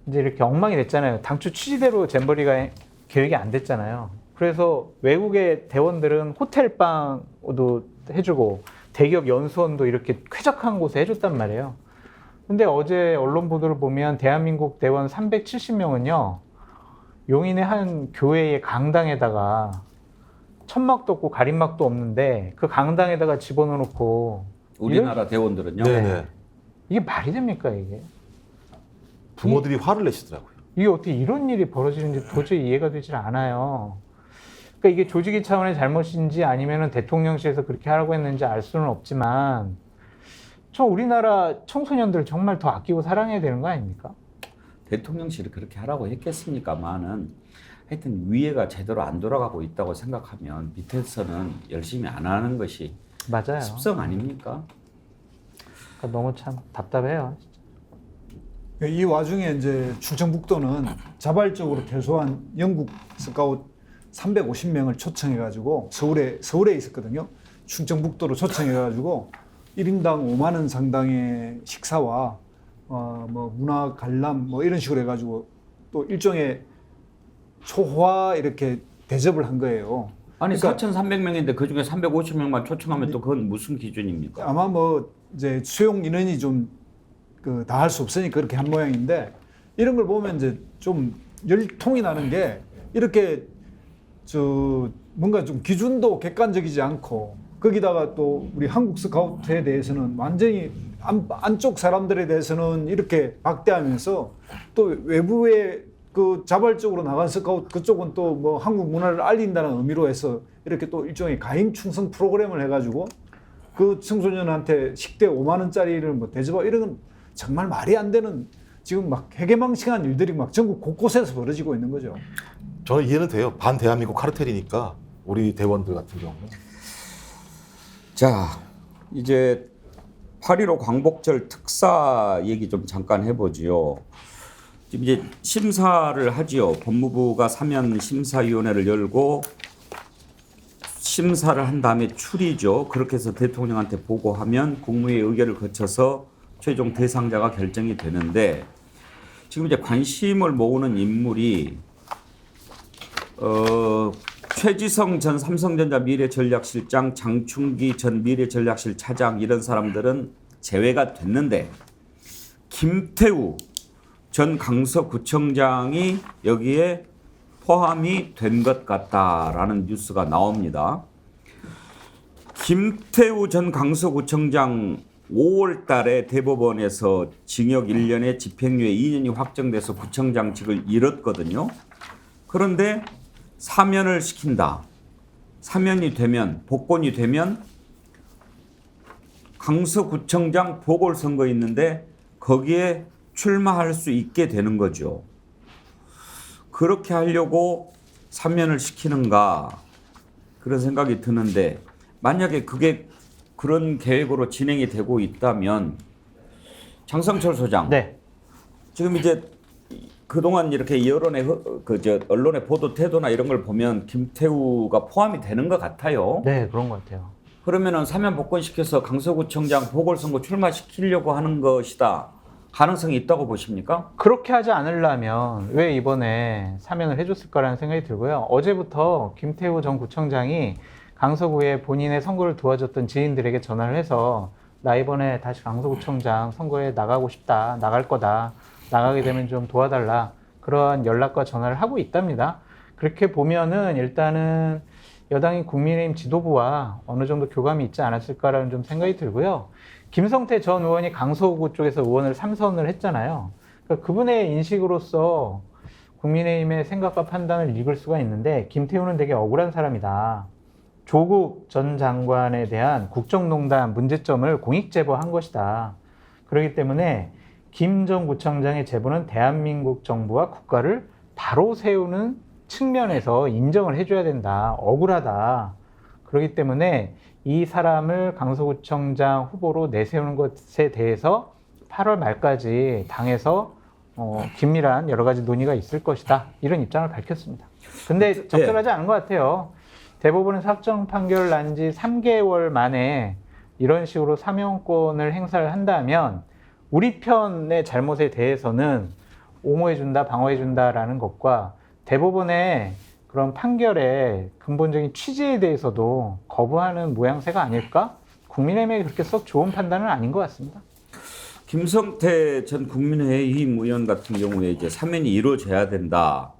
이제 이렇게 엉망이 됐잖아요. 당초 취지대로 잼버리가 계획이 안 됐잖아요. 그래서 외국의 대원들은 호텔방도 해주고 대기업 연수원도 이렇게 쾌적한 곳에 해줬단 말이에요. 근데 어제 언론 보도를 보면 대한민국 대원 370명은요. 용인의 한 교회의 강당에다가 천막도 없고 가림막도 없는데 그 강당에다가 집어넣고
우리나라 대원들은요?
네네. 이게 말이 됩니까 이게?
부모들이 화를 내시더라고요.
이게 어떻게 이런 일이 벌어지는지 도저히 이해가 되질 않아요. 그러니까 이게 조직위 차원의 잘못인지 아니면 대통령실에서 그렇게 하라고 했는지 알 수는 없지만 우리나라 청소년들 정말 더 아끼고 사랑해야 되는 거 아닙니까?
대통령실이 그렇게 하라고 했겠습니까만은 하여튼 위에가 제대로 안 돌아가고 있다고 생각하면 밑에서는 열심히 안 하는 것이
맞아요.
습성 아닙니까?
그러니까 너무 참 답답해요.
이 와중에 이제 충청북도는 자발적으로 퇴소한 영국 스카웃 350명을 초청해가지고 서울에 있었거든요. 충청북도로 초청해가지고 1인당 5만 원 상당의 식사와 뭐 문화 관람 뭐 이런 식으로 해가지고 또 일종의 초화 이렇게 대접을 한 거예요.
아니
그러니까
4,300명인데 그 중에 350명만 초청하면 또 그건 무슨 기준입니까?
아마 뭐 이제 수용 인원이 좀 다 할 수 없으니까 그렇게 한 모양인데 이런 걸 보면 이제 좀 열통이 나는 게 이렇게 뭔가 좀 기준도 객관적이지 않고 거기다가 또 우리 한국 스카우트에 대해서는 완전히 안쪽 사람들에 대해서는 이렇게 박대하면서 또 외부에 그 자발적으로 나간 스카우트 그쪽은 또 뭐 한국 문화를 알린다는 의미로 해서 이렇게 또 일종의 가임 충성 프로그램을 해가지고 그 청소년한테 식대 5만 원짜리를 뭐 대접하고 이런 건 정말 말이 안 되는 지금 막 해괴망신한 일들이 막 전국 곳곳에서 벌어지고 있는 거죠.
저는 이해는 돼요. 반 대한민국 카르텔이니까 우리 대원들 같은 경우는.
자, 이제 8.15 광복절 특사 얘기 좀 잠깐 해보지요. 지금 이제 심사를 하지요. 법무부가 사면 심사위원회를 열고 심사를 한 다음에 추리죠. 그렇게 해서 대통령한테 보고하면 국무회의 의결을 거쳐서 최종 대상자가 결정이 되는데 지금 이제 관심을 모으는 인물이 최지성 전 삼성전자 미래전략실장, 장충기 전 미래전략실 차장 이런 사람들은 제외가 됐는데 김태우 전 강서구청장이 여기에 포함이 된 것 같다라는 뉴스가 나옵니다. 김태우 전 강서구청장 5월 달에 대법원에서 징역 1년에 집행유예 2년이 확정돼서 구청장직을 잃었거든요. 그런데 사면을 시킨다. 사면이 되면, 복권이 되면 강서구청장 보궐선거 있는데 거기에 출마할 수 있게 되는 거죠. 그렇게 하려고 사면을 시키는가 그런 생각이 드는데 만약에 그게 그런 계획으로 진행이 되고 있다면 장성철 소장,
네.
지금 이제 그동안 이렇게 여론의 언론의 보도 태도나 이런 걸 보면 김태우가 포함이 되는 것 같아요.
네, 그런 것 같아요.
그러면은 사면 복권시켜서 강서구청장 보궐선거 출마시키려고 하는 것이다. 가능성이 있다고 보십니까?
그렇게 하지 않으려면 왜 이번에 사면을 해줬을까라는 생각이 들고요. 어제부터 김태우 전 구청장이 강서구에 본인의 선거를 도와줬던 지인들에게 전화를 해서 나 이번에 다시 강서구청장 선거에 나가고 싶다. 나갈 거다. 나가게 되면 좀 도와달라. 그런 연락과 전화를 하고 있답니다. 그렇게 보면은 일단은 여당인 국민의힘 지도부와 어느 정도 교감이 있지 않았을까라는 좀 생각이 들고요. 김성태 전 의원이 강서구 쪽에서 의원을 3선을 했잖아요. 그러니까 그분의 인식으로서 국민의힘의 생각과 판단을 읽을 수가 있는데 김태우는 되게 억울한 사람이다. 조국 전 장관에 대한 국정농단 문제점을 공익 제보한 것이다. 그렇기 때문에 김 전 구청장의 제보는 대한민국 정부와 국가를 바로 세우는 측면에서 인정을 해줘야 된다. 억울하다. 그렇기 때문에 이 사람을 강서구청장 후보로 내세우는 것에 대해서 8월 말까지 당에서 긴밀한 여러 가지 논의가 있을 것이다. 이런 입장을 밝혔습니다. 근데 적절하지 않은 것 같아요. 대법원은 사정 판결을 난 지 3개월 만에 이런 식으로 사면권을 행사를 한다면 우리 편의 잘못에 대해서는 옹호해준다, 방어해준다라는 것과 대법원의 그런 판결의 근본적인 취지에 대해서도 거부하는 모양새가 아닐까? 국민의힘에 그렇게 썩 좋은 판단은 아닌 것 같습니다.
김성태 전 국민의힘 의원 같은 경우에 이제 사면이 이루어져야 된다.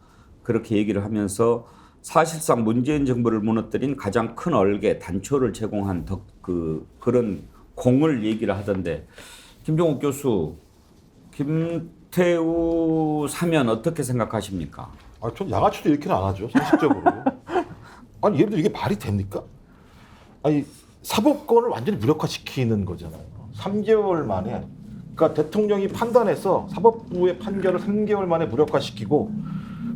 그렇게 얘기를 하면서 사실상 문재인 정부를 무너뜨린 가장 큰 얼개, 단초를 제공한 그런 공을 얘기를 하던데 김종욱 교수, 김태우 사면 어떻게 생각하십니까?
전 양아치도 이렇게는 안 하죠, 상식적으로. 아니, 얘들 이게 말이 됩니까? 아니, 사법권을 완전히 무력화시키는 거잖아요. 3개월 만에. 그러니까 대통령이 판단해서 사법부의 판결을 3개월 만에 무력화시키고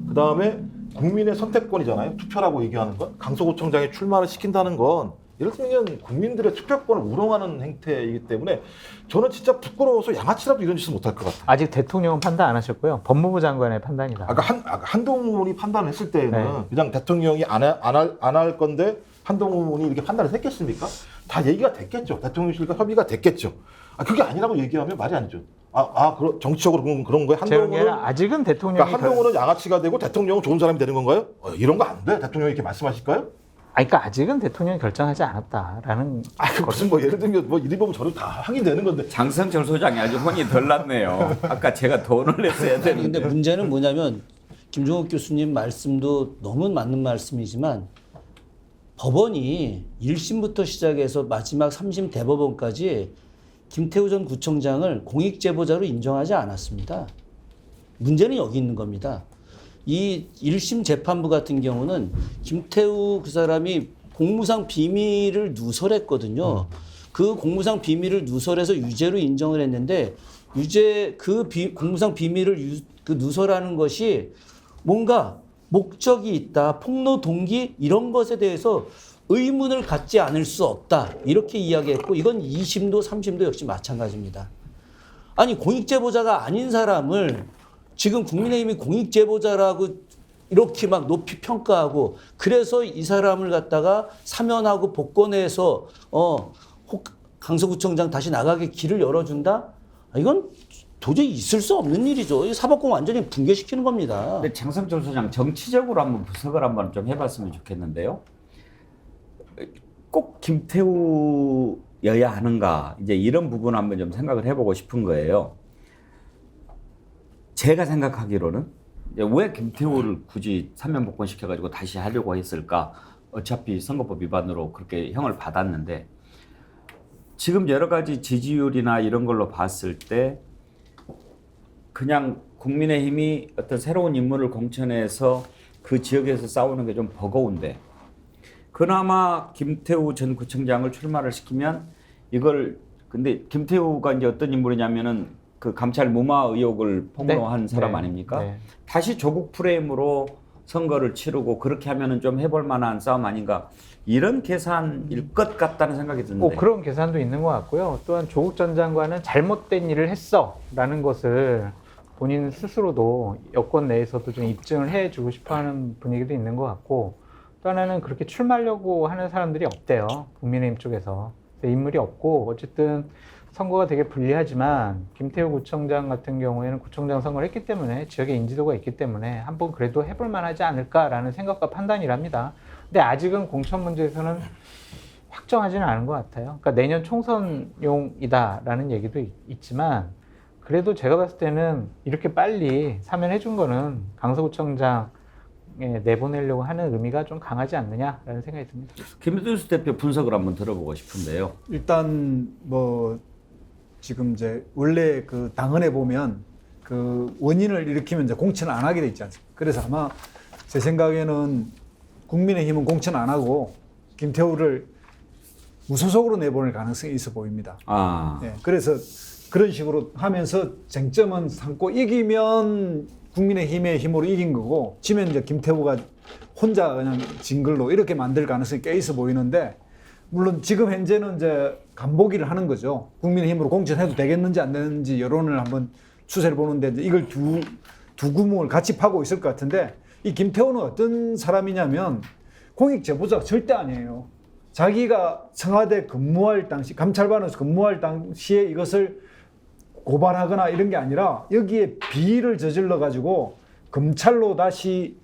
그다음에 국민의 선택권이잖아요. 투표라고 얘기하는 건. 강서구청장에 출마를 시킨다는 건 예를 들면 국민들의 투표권을 우롱하는 행태이기 때문에 저는 진짜 부끄러워서 양아치라도 이런 짓을 못할 것 같아요.
아직 대통령은 판단 안 하셨고요. 법무부 장관의 판단이다.
아까 한동훈이 판단했을 때는
네.
그냥 대통령이 안 할 건데 한동훈이 이렇게 판단을 했겠습니까? 다 얘기가 됐겠죠. 대통령실과 협의가 됐겠죠. 그게 아니라고 얘기하면 말이 아니죠. 정치적으로 그런 거예요? 한동훈은
아직은 대통령이
그러니까 한동훈은 양아치가 되고 대통령은 좋은 사람이 되는 건가요? 이런 거 안 돼. 대통령이 이렇게 말씀하실까요?
그러니까 아직은 대통령이 결정하지 않았다라는.
무슨 예를 들면 이리 보면 저를 다 확인되는 건데.
장성철 소장이 아주 혼이 덜 났네요. 아까 제가 돈을 냈어야 되는데.
근데 문제는 뭐냐면 김종욱 교수님 말씀도 너무 맞는 말씀이지만 법원이 1심부터 시작해서 마지막 3심 대법원까지 김태우 전 구청장을 공익제보자로 인정하지 않았습니다. 문제는 여기 있는 겁니다. 이 1심 재판부 같은 경우는 김태우 그 사람이 공무상 비밀을 누설했거든요. 그 공무상 비밀을 누설해서 유죄로 인정을 했는데 공무상 비밀을 누설하는 것이 뭔가 목적이 있다, 폭로 동기 이런 것에 대해서 의문을 갖지 않을 수 없다 이렇게 이야기했고 이건 2심도 3심도 역시 마찬가지입니다. 아니 공익제보자가 아닌 사람을 지금 국민의힘이 공익제보자라고 이렇게 막 높이 평가하고 그래서 이 사람을 갖다가 사면하고 복권해서 강서구청장 다시 나가게 길을 열어준다? 이건 도저히 있을 수 없는 일이죠. 이 사법권 완전히 붕괴시키는 겁니다.
근데 장성철 소장 정치적으로 한번 분석을 한번 좀 해봤으면 좋겠는데요. 꼭 김태우여야 하는가 이제 이런 부분 한번 좀 생각을 해보고 싶은 거예요. 제가 생각하기로는 왜 김태우를 굳이 사면 복권 시켜가지고 다시 하려고 했을까? 어차피 선거법 위반으로 그렇게 형을 받았는데 지금 여러 가지 지지율이나 이런 걸로 봤을 때 그냥 국민의힘이 어떤 새로운 인물을 공천해서 그 지역에서 싸우는 게 좀 버거운데 그나마 김태우 전 구청장을 출마를 시키면 이걸 근데 김태우가 이제 어떤 인물이냐면은 그 감찰 무마 의혹을 폭로한 사람 아닙니까? 네. 다시 조국 프레임으로 선거를 치르고 그렇게 하면은 좀 해볼 만한 싸움 아닌가 이런 계산일 것 같다는 생각이 드는데.
그런 계산도 있는 것 같고요. 또한 조국 전 장관은 잘못된 일을 했어라는 것을 본인 스스로도 여권 내에서도 좀 입증을 해주고 싶어하는 분위기도 있는 것 같고 또 하나는 그렇게 출마하려고 하는 사람들이 없대요. 국민의힘 쪽에서. 인물이 없고 어쨌든 선거가 되게 불리하지만 김태우 구청장 같은 경우에는 구청장 선거를 했기 때문에 지역의 인지도가 있기 때문에 한번 그래도 해볼 만하지 않을까라는 생각과 판단이랍니다. 근데 아직은 공천 문제에서는 확정하지는 않은 것 같아요. 그러니까 내년 총선용이다라는 얘기도 있지만 그래도 제가 봤을 때는 이렇게 빨리 사면해 준 거는 강서구청장 내보내려고 하는 의미가 좀 강하지 않느냐라는 생각이 듭니다.
김두수 대표 분석을 한번 들어보고 싶은데요.
일단 지금 이제 원래 그 당헌에 보면 그 원인을 일으키면 이제 공천을 안 하게 돼 있지 않습니까? 그래서 아마 제 생각에는 국민의힘은 공천 안 하고 김태우를 무소속으로 내보낼 가능성이 있어 보입니다. 네, 그래서 그런 식으로 하면서 쟁점은 삼고 이기면 국민의힘의 힘으로 이긴 거고 지면 이제 김태우가 혼자 그냥 진 걸로 이렇게 만들 가능성이 꽤 있어 보이는데 물론 지금 현재는 이제 간보기를 하는 거죠. 국민의힘으로 공천해도 되겠는지 안 되는지 여론을 한번 추세를 보는데 이걸 두 구멍을 같이 파고 있을 것 같은데 이 김태우는 어떤 사람이냐면 공익제보자가 절대 아니에요. 자기가 청와대 근무할 당시 감찰반에서 근무할 당시에 이것을 고발하거나 이런 게 아니라 여기에 비리를 저질러 가지고 검찰로 다시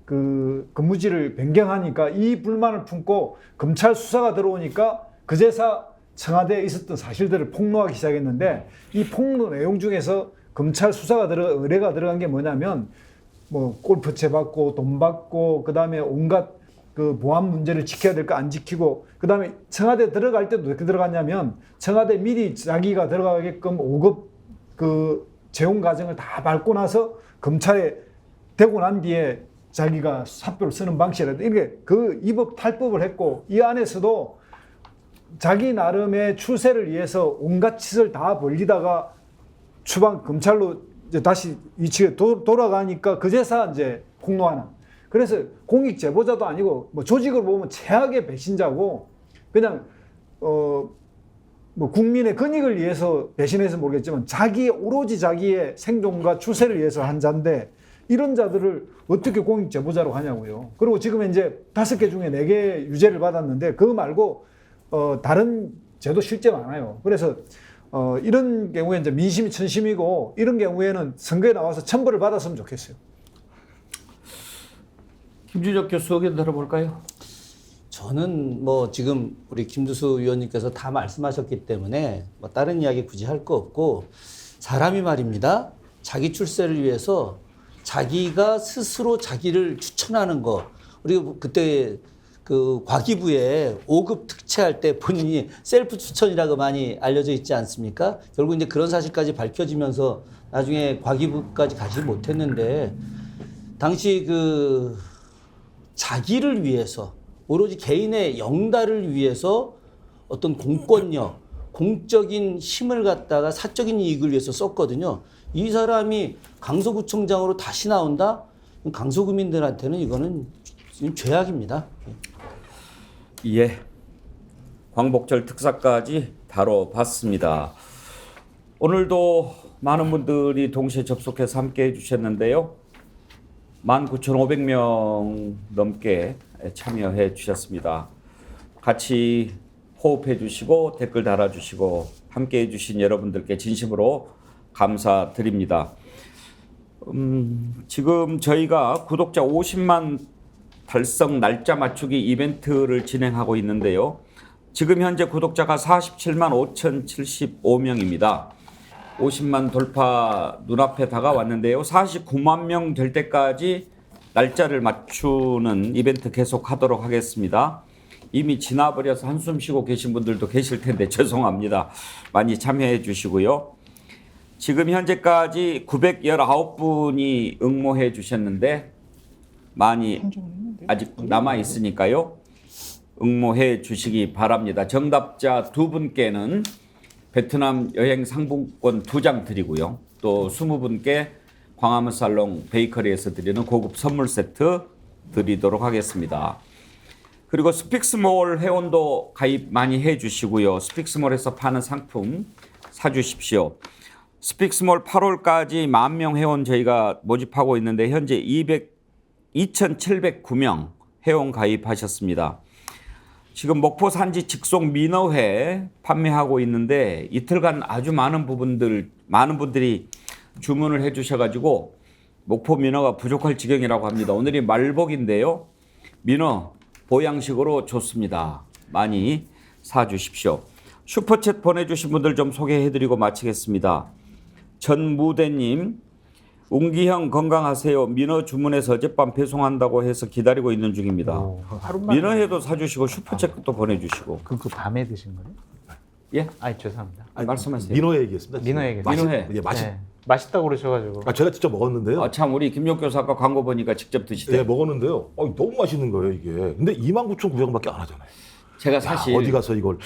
그 근무지를 변경하니까 이 불만을 품고 검찰 수사가 들어오니까 그제서 청와대에 있었던 사실들을 폭로하기 시작했는데 이 폭로 내용 중에서 검찰 수사가 의뢰가 들어간 게 뭐냐면 골프채 받고 돈 받고 그다음에 온갖 그 보안 문제를 지켜야 될 거 안 지키고 그다음에 청와대 들어갈 때도 어떻게 들어갔냐면 청와대 미리 자기가 들어가게끔 5급 그 재용 과정을 다 밟고 나서 검찰에 대고 난 뒤에 자기가 사표를 쓰는 방식이라든지 이렇게 그 입법 탈법을 했고 이 안에서도 자기 나름의 출세를 위해서 온갖 짓을 다 벌리다가 추방 검찰로 이제 다시 위치에 돌아가니까 그제서 이제 폭로하는. 그래서 공익 제보자도 아니고 조직을 보면 최악의 배신자고 그냥 뭐 국민의 권익을 위해서 배신해서 모르겠지만 오로지 자기의 생존과 출세를 위해서 한 자인데 이런 자들을 어떻게 공익 제보자로 하냐고요. 그리고 지금 이제 5개 중에 4개 유죄를 받았는데 그거 말고 다른 죄도 실제 많아요. 그래서 이런 경우에 이제 민심이 천심이고 이런 경우에는 선거에 나와서 천벌을 받았으면 좋겠어요.
김준혁 교수 의견 들어볼까요?
저는 뭐 지금 우리 김두수 위원님께서 다 말씀하셨기 때문에 뭐 다른 이야기 굳이 할 거 없고 사람이 말입니다. 자기 출세를 위해서 자기가 스스로 자기를 추천하는 거. 우리가 그때 그 과기부에 5급 특채할 때 본인이 셀프 추천이라고 많이 알려져 있지 않습니까? 결국 이제 그런 사실까지 밝혀지면서 나중에 과기부까지 가지 못했는데 당시 그 자기를 위해서 오로지 개인의 영달을 위해서 어떤 공권력, 공적인 힘을 갖다가 사적인 이익을 위해서 썼거든요. 이 사람이 강서구청장으로 다시 나온다? 강서구민들한테는 이거는 죄악입니다.
예. 광복절 특사까지 다뤄봤습니다. 오늘도 많은 분들이 동시에 접속해서 함께 해주셨는데요. 19,500명 넘게 참여해 주셨습니다. 같이 호흡해 주시고 댓글 달아주시고 함께 해주신 여러분들께 진심으로 감사드립니다. 지금 저희가 구독자 50만 달성 날짜 맞추기 이벤트를 진행하고 있는데요. 지금 현재 구독자가 47만 5,075명입니다. 50만 돌파 눈앞에 다가왔는데요. 49만 명 될 때까지 날짜를 맞추는 이벤트 계속 하도록 하겠습니다. 이미 지나버려서 한숨 쉬고 계신 분들도 계실 텐데 죄송합니다. 많이 참여해 주시고요. 지금 현재까지 919분이 응모해 주셨는데 많이 아직 남아 있으니까요. 응모해 주시기 바랍니다. 정답자 2분께는 베트남 여행 상품권 2장 드리고요. 또 20분께 광화문 살롱 베이커리에서 드리는 고급 선물 세트 드리도록 하겠습니다. 그리고 스픽스몰 회원도 가입 많이 해 주시고요. 스픽스몰에서 파는 상품 사주십시오. 스픽스몰 8월까지 10,000명 회원 저희가 모집하고 있는데 현재 2,709명 회원 가입하셨습니다. 지금 목포 산지 직송 민어회 판매하고 있는데 이틀간 아주 많은 분들이 주문을 해 주셔가지고 목포 민어가 부족할 지경이라고 합니다. 오늘이 말복인데요. 민어 보양식으로 좋습니다. 많이 사주십시오. 슈퍼챗 보내주신 분들 좀 소개해드리고 마치겠습니다. 전무대님, 웅기형 건강하세요. 민어 주문해서 어젯밤 배송한다고 해서 기다리고 있는 중입니다. 민어회도 사주시고 슈퍼챗도 보내주시고.
그 밤에 드신 거예요?
예?
아니 죄송합니다.
아니, 말씀하세요.
민어 얘기했습니다.
민어 얘기.
민어회.
예,
네. 맛있다고 그러셔가지고.
아, 제가 직접 먹었는데요.
참 우리 김용 교수 아까 광고 보니까 직접 드시대.
네, 먹었는데요. 너무 맛있는 거예요 이게. 근데 29,900원밖에 안 하잖아요.
제가 사실
어디 가서 이걸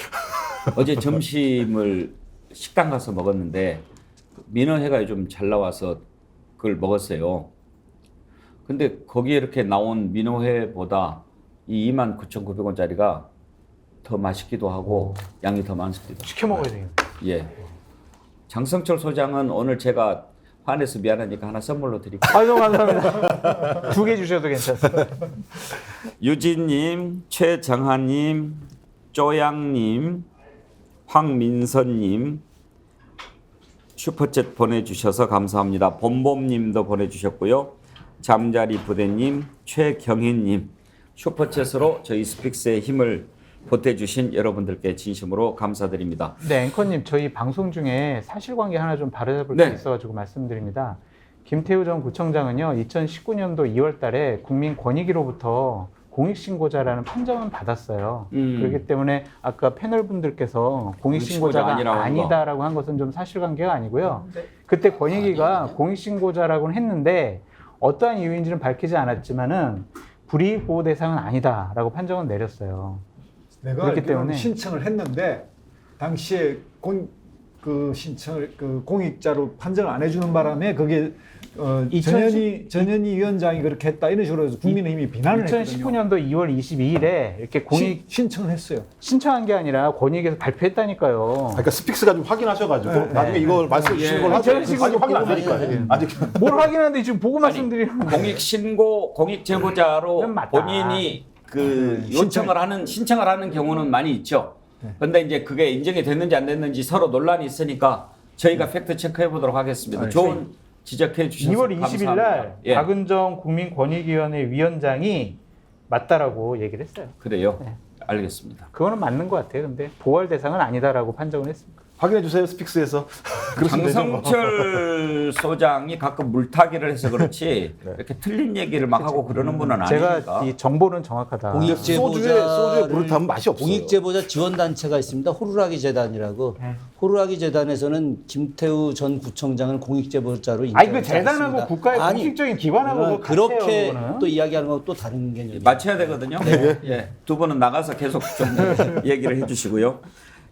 어제 점심을 식당 가서 먹었는데 민어회가 요즘 잘 나와서 그걸 먹었어요. 근데 거기에 이렇게 나온 민어회보다 이 29,900원짜리가 더 맛있기도 하고 양이 더 많습니다.
시켜 먹어야 되겠네.
예. 장성철 소장은 오늘 제가 화내서 미안하니까 하나 선물로 드릴게요.
아유 감사합니다. 2개 주셔도 괜찮습니다.
유진님, 최정하님, 쪼양님, 황민선님 슈퍼챗 보내주셔서 감사합니다. 봄봄님도 보내주셨고요. 잠자리 부대님, 최경희님 슈퍼챗으로 저희 스픽스의 힘을 보태주신 여러분들께 진심으로 감사드립니다.
네, 앵커님 저희 방송 중에 사실관계 하나 좀 바로잡을 게 있어가지고 말씀드립니다. 김태우 전 구청장은요 2019년도 2월 달에 국민권익위로부터 공익신고자라는 판정은 받았어요. 그렇기 때문에 아까 패널분들께서 공익신고자가 아니다라고 한 것은 좀 사실관계가 아니고요. 그때 권익위가 공익신고자라고는 했는데 어떠한 이유인지는 밝히지 않았지만은 불이익 보호 대상은 아니다라고 판정은 내렸어요.
내가
그렇기 때문에
신청을 했는데 당시에 공익자로 판정을 안 해주는 바람에 그게 전현희 위원장이 그렇게 했다 이런 식으로 해서 국민의힘이 비난을 했거든요.
2019년도 2월 22일에 이렇게 공익
신청을 했어요.
신청한 게 아니라 권익위에서 발표했다니까요.
그러니까 스픽스가 좀 확인하셔가지고 나중에 이걸 말씀해 주시는 걸로 하죠. 아직 확인 안 되니까. 아직
뭘 확인하는데 지금 보고 말씀드리는 거예요.
공익 신고, 공익 제보자로 본인이 그 신청을 하는 경우는 많이 있죠. 그런데 이제 그게 인정이 됐는지 안 됐는지 서로 논란이 있으니까 저희가 팩트 체크해 보도록 하겠습니다. 좋은 지적해 주셔서
2월 20일
감사합니다.
날
예.
박은정 국민권익위원회 위원장이 맞다라고 얘기를 했어요.
그래요? 알겠습니다.
그거는 맞는 것 같아요. 근데 보완 대상은 아니다라고 판정을 했습니다.
확인해 주세요, 스픽스에서.
장성철 소장이 가끔 물타기를 해서 그렇지 이렇게 틀린 얘기를 막 하고 그러는 분은 아니니까.
제가 이 정보는 정확하다.
소주에 물을 타면 맛이 없어요.
공익제보자 지원단체가 있습니다. 호루라기 재단이라고. 호루라기 재단에서는 김태우 전 구청장을 공익제보자로 인정하지
그 재단하고
않습니다.
국가의 공식적인 기관하고
그렇게
같아요,
또 이야기하는 건 또 다른 개념이에요.
맞춰야 되거든요. 예. 두 분은 나가서 계속 좀 얘기를 해주시고요.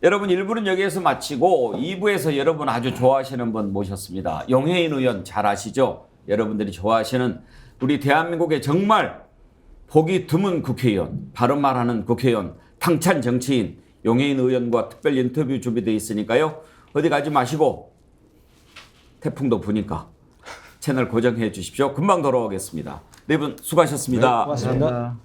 여러분 1부는 여기에서 마치고 2부에서 여러분 아주 좋아하시는 분 모셨습니다. 용해인 의원 잘 아시죠? 여러분들이 좋아하시는 우리 대한민국의 정말 보기 드문 국회의원, 바른 말하는 국회의원, 당찬 정치인 용해인 의원과 특별 인터뷰 준비되어 있으니까요. 어디 가지 마시고 태풍도 부니까 채널 고정해 주십시오. 금방 돌아오겠습니다. 네 분 수고하셨습니다.
네, 고맙습니다.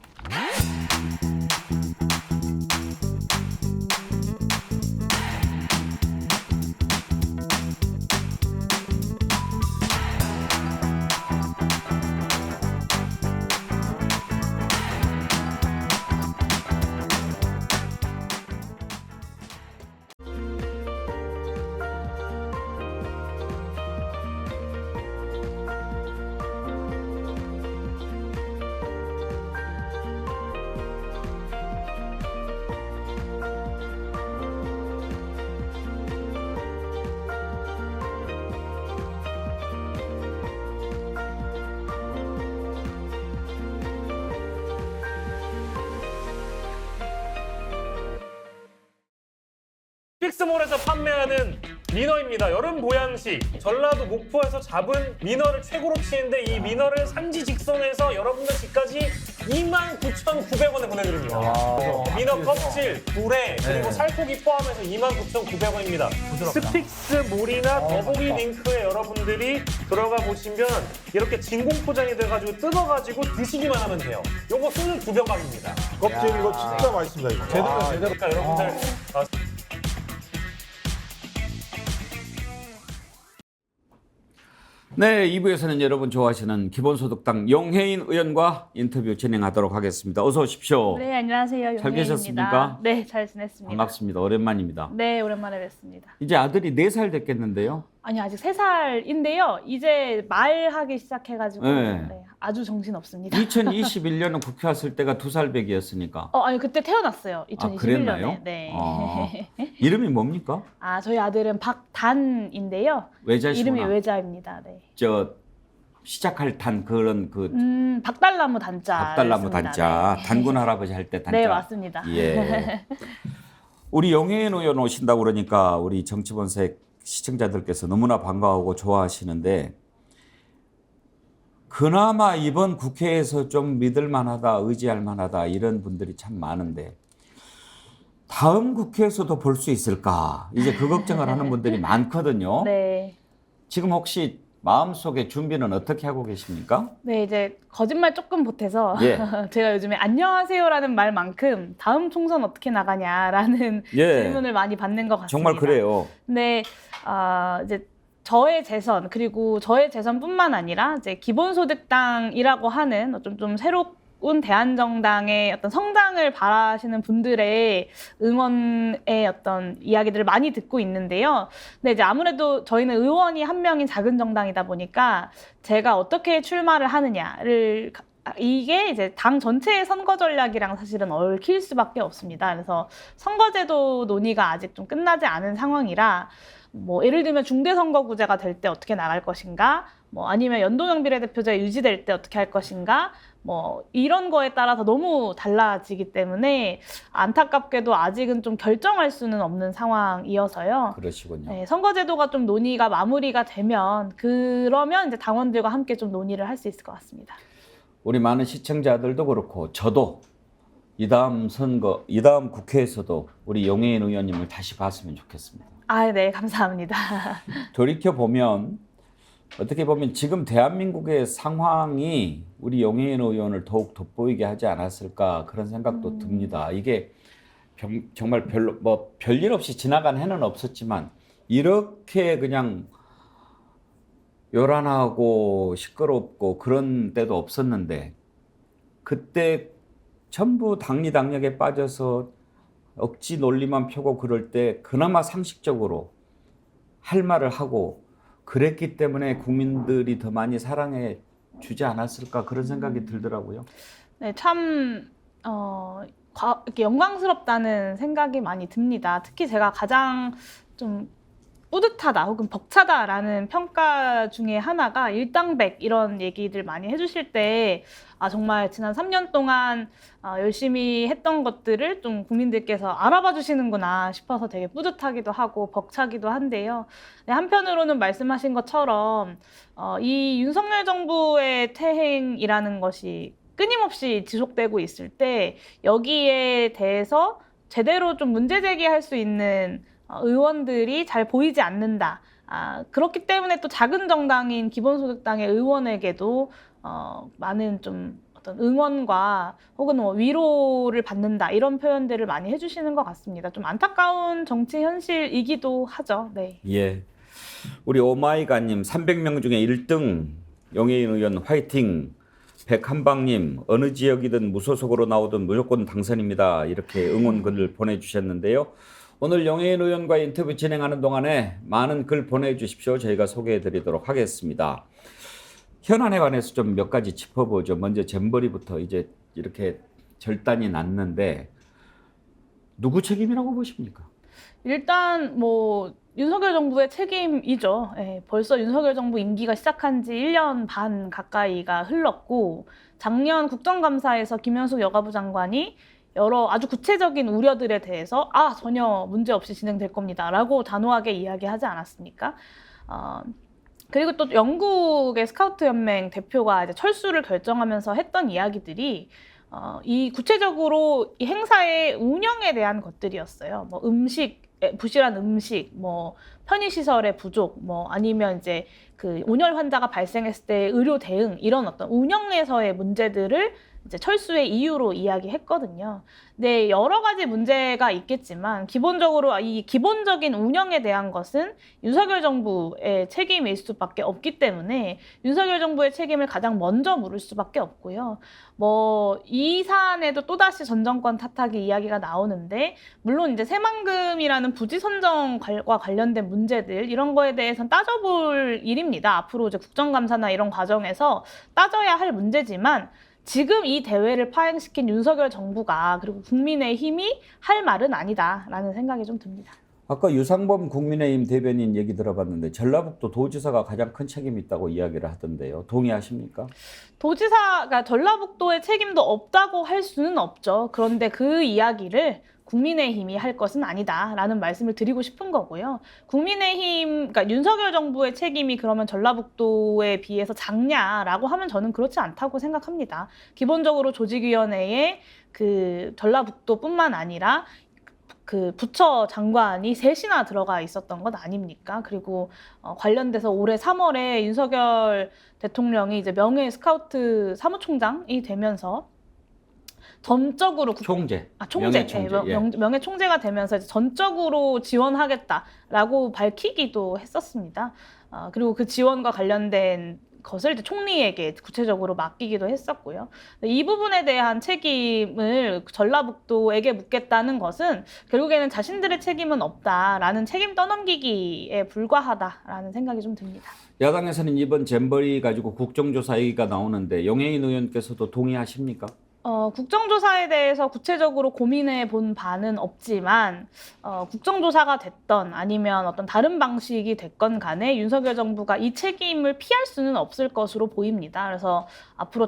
픽스몰에서 판매하는 민어입니다. 여름 보양식. 전라도 목포에서 잡은 민어를 최고로 치는데 이 민어를 산지 직송해서 여러분들 집까지 29,900원에 보내드립니다. 민어 껍질, 불에 그리고 살코기 포함해서 29,900원입니다. 스픽스몰이나 더보기 링크에 여러분들이 들어가 보시면 이렇게 진공 포장이 돼가지고 뜯어가지고 드시기만 하면 돼요. 요거 소주 2병 값입니다.
껍질 이거 진짜 맛있습니다. 이거.
제대로. 그러니까 여러분들
네, 2부에서는 여러분 좋아하시는 기본소득당 용해인 의원과 인터뷰 진행하도록 하겠습니다. 어서 오십시오.
네, 안녕하세요.
잘
용해인입니다.
계셨습니까?
네, 잘 지냈습니다.
반갑습니다. 오랜만입니다.
네, 오랜만에 뵙습니다.
이제 아들이 4살 됐겠는데요?
아니, 아직 3살인데요. 이제 말하기 시작해가지고
네.
네, 아주 정신없습니다.
2021년은 국회 왔을 때가 2살 배기였으니까.
아니, 그때 태어났어요. 2021년에.
그랬나요?
네.
이름이 뭡니까?
저희 아들은 박단인데요.
외자시구나.
이름이 외자입니다. 네.
시작할 단 그런
박달나무 단자.
박달나무 단자.
네.
단군 할아버지 할 때 단자.
네, 맞습니다.
예. 우리 용해인 의원 오신다고 그러니까 우리 정치본색 시청자들께서 너무나 반가워하고 좋아하시는데 그나마 이번 국회에서 좀 믿을 만하다, 의지할 만하다 이런 분들이 참 많은데 다음 국회에서도 볼 수 있을까? 이제 그 걱정을 하는 분들이 많거든요.
네.
지금 혹시 마음속에 준비는 어떻게 하고 계십니까?
네, 이제 거짓말 조금 보태서
예.
제가 요즘에 안녕하세요라는 말만큼 다음 총선 어떻게 나가냐라는
예.
질문을 많이 받는 것 같습니다.
정말 그래요.
근데 이제 저의 재선 그리고 저의 재선뿐만 아니라 이제 기본소득당이라고 하는 좀 새로운 대한정당의 어떤 성장을 바라시는 분들의 응원의 어떤 이야기들을 많이 듣고 있는데요. 근데 이제 아무래도 저희는 의원이 한 명인 작은 정당이다 보니까 제가 어떻게 출마를 하느냐를 이게 이제 당 전체의 선거 전략이랑 사실은 얽힐 수밖에 없습니다. 그래서 선거제도 논의가 아직 좀 끝나지 않은 상황이라 뭐 예를 들면 중대선거구제가 될 때 어떻게 나갈 것인가, 뭐 아니면 연동형 비례대표제 유지될 때 어떻게 할 것인가, 뭐 이런 거에 따라서 너무 달라지기 때문에 안타깝게도 아직은 좀 결정할 수는 없는 상황이어서요.
그러시군요.
네, 선거제도가 좀 논의가 마무리가 되면 그러면 이제 당원들과 함께 좀 논의를 할 수 있을 것 같습니다.
우리 많은 시청자들도 그렇고 저도 이 다음 선거, 이 다음 국회에서도 우리 용해인 의원님을 다시 봤으면 좋겠습니다.
아, 네, 감사합니다.
돌이켜 보면 어떻게 보면 지금 대한민국의 상황이 우리 용해인 의원을 더욱 돋보이게 하지 않았을까 그런 생각도 듭니다. 이게 정말 별일 없이 지나간 해는 없었지만 이렇게 그냥 요란하고 시끄럽고 그런 때도 없었는데 그때 전부 당리당략에 빠져서 억지 논리만 펴고 그럴 때 그나마 상식적으로 할 말을 하고 그랬기 때문에 국민들이 더 많이 사랑해 주지 않았을까 그런 생각이 들더라고요.
네, 참 이렇게 영광스럽다는 생각이 많이 듭니다. 특히 제가 가장 좀 뿌듯하다 혹은 벅차다라는 평가 중에 하나가 일당백 이런 얘기들 많이 해주실 때 아, 정말 지난 3년 동안 열심히 했던 것들을 좀 국민들께서 알아봐 주시는구나 싶어서 되게 뿌듯하기도 하고 벅차기도 한데요. 네, 한편으로는 말씀하신 것처럼 이 윤석열 정부의 퇴행이라는 것이 끊임없이 지속되고 있을 때 여기에 대해서 제대로 좀 문제 제기할 수 있는 의원들이 잘 보이지 않는다. 그렇기 때문에 또 작은 정당인 기본소득당의 의원에게도 많은 좀 어떤 응원과 혹은 뭐 위로를 받는다 이런 표현들을 많이 해주시는 것 같습니다. 좀 안타까운 정치 현실이기도 하죠. 네.
예. 우리 오마이갓님 300명 중에 1등 용해인 의원 화이팅. 백한방님 어느 지역이든 무소속으로 나오든 무조건 당선입니다. 이렇게 응원글을 보내주셨는데요. 오늘 용해인 의원과 인터뷰 진행하는 동안에 많은 글 보내주십시오. 저희가 소개해드리도록 하겠습니다. 현안에 관해서 좀 몇 가지 짚어보죠. 먼저 잼버리부터 이제 이렇게 절단이 났는데 누구 책임이라고 보십니까?
일단 뭐 윤석열 정부의 책임이죠. 예, 벌써 윤석열 정부 임기가 시작한 지 1년 반 가까이가 흘렀고 작년 국정감사에서 김현숙 여가부 장관이 여러 아주 구체적인 우려들에 대해서 전혀 문제 없이 진행될 겁니다 라고 단호하게 이야기하지 않았습니까? 그리고 또 영국의 스카우트 연맹 대표가 이제 철수를 결정하면서 했던 이야기들이 이 구체적으로 이 행사의 운영에 대한 것들이었어요. 뭐 부실한 음식, 뭐 편의시설의 부족, 뭐 아니면 이제 그 온열 환자가 발생했을 때 의료 대응 이런 어떤 운영에서의 문제들을 이제 철수의 이유로 이야기했거든요. 네, 여러 가지 문제가 있겠지만 기본적으로 이 기본적인 운영에 대한 것은 윤석열 정부의 책임일 수밖에 없기 때문에 윤석열 정부의 책임을 가장 먼저 물을 수밖에 없고요. 뭐 이 사안에도 또다시 전 정권 탓하기 이야기가 나오는데 물론 이제 새만금이라는 부지 선정과 관련된 문제들 이런 거에 대해서는 따져볼 일입니다. 앞으로 이제 국정감사나 이런 과정에서 따져야 할 문제지만 지금 이 대회를 파행시킨 윤석열 정부가 그리고 국민의힘이 할 말은 아니다라는 생각이 좀 듭니다.
아까 유상범 국민의힘 대변인 얘기 들어봤는데 전라북도 도지사가 가장 큰 책임이 있다고 이야기를 하던데요. 동의하십니까?
도지사가 전라북도의 책임도 없다고 할 수는 없죠. 그런데 그 이야기를 국민의힘이 할 것은 아니다라는 말씀을 드리고 싶은 거고요. 그러니까 윤석열 정부의 책임이 그러면 전라북도에 비해서 작냐라고 하면 저는 그렇지 않다고 생각합니다. 기본적으로 조직위원회에 그 전라북도뿐만 아니라 그 부처 장관이 셋이나 들어가 있었던 것 아닙니까? 그리고 관련돼서 올해 3월에 윤석열 대통령이 이제 명예 스카우트 사무총장이 되면서 전적으로
총재.
총재.
예.
명예 총재가 되면서 이제 전적으로 지원하겠다라고 밝히기도 했었습니다. 그리고 그 지원과 관련된 것을 이제 총리에게 구체적으로 맡기기도 했었고요. 이 부분에 대한 책임을 전라북도에게 묻겠다는 것은 결국에는 자신들의 책임은 없다라는 책임 떠넘기기에 불과하다라는 생각이 좀 듭니다.
야당에서는 이번 잼버리 가지고 국정조사 얘기가 나오는데 용해인 의원께서도 동의하십니까?
국정조사에 대해서 구체적으로 고민해 본 바는 없지만 국정조사가 됐던 아니면 어떤 다른 방식이 됐건 간에 윤석열 정부가 이 책임을 피할 수는 없을 것으로 보입니다. 그래서 앞으로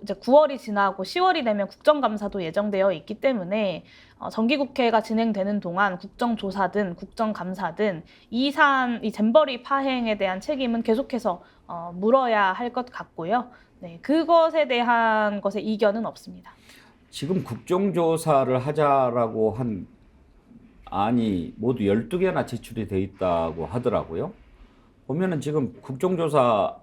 이제 9월이 지나고 10월이 되면 국정감사도 예정되어 있기 때문에 정기국회가 진행되는 동안 국정조사든 국정감사든 이 잼버리 파행에 대한 책임은 계속해서 물어야 할 것 같고요. 네, 그것에 대한 것에 이견은 없습니다.
지금 국정조사를 하자라고 한 안이 모두 12개나 제출이 돼 있다고 하더라고요. 보면은 지금 국정조사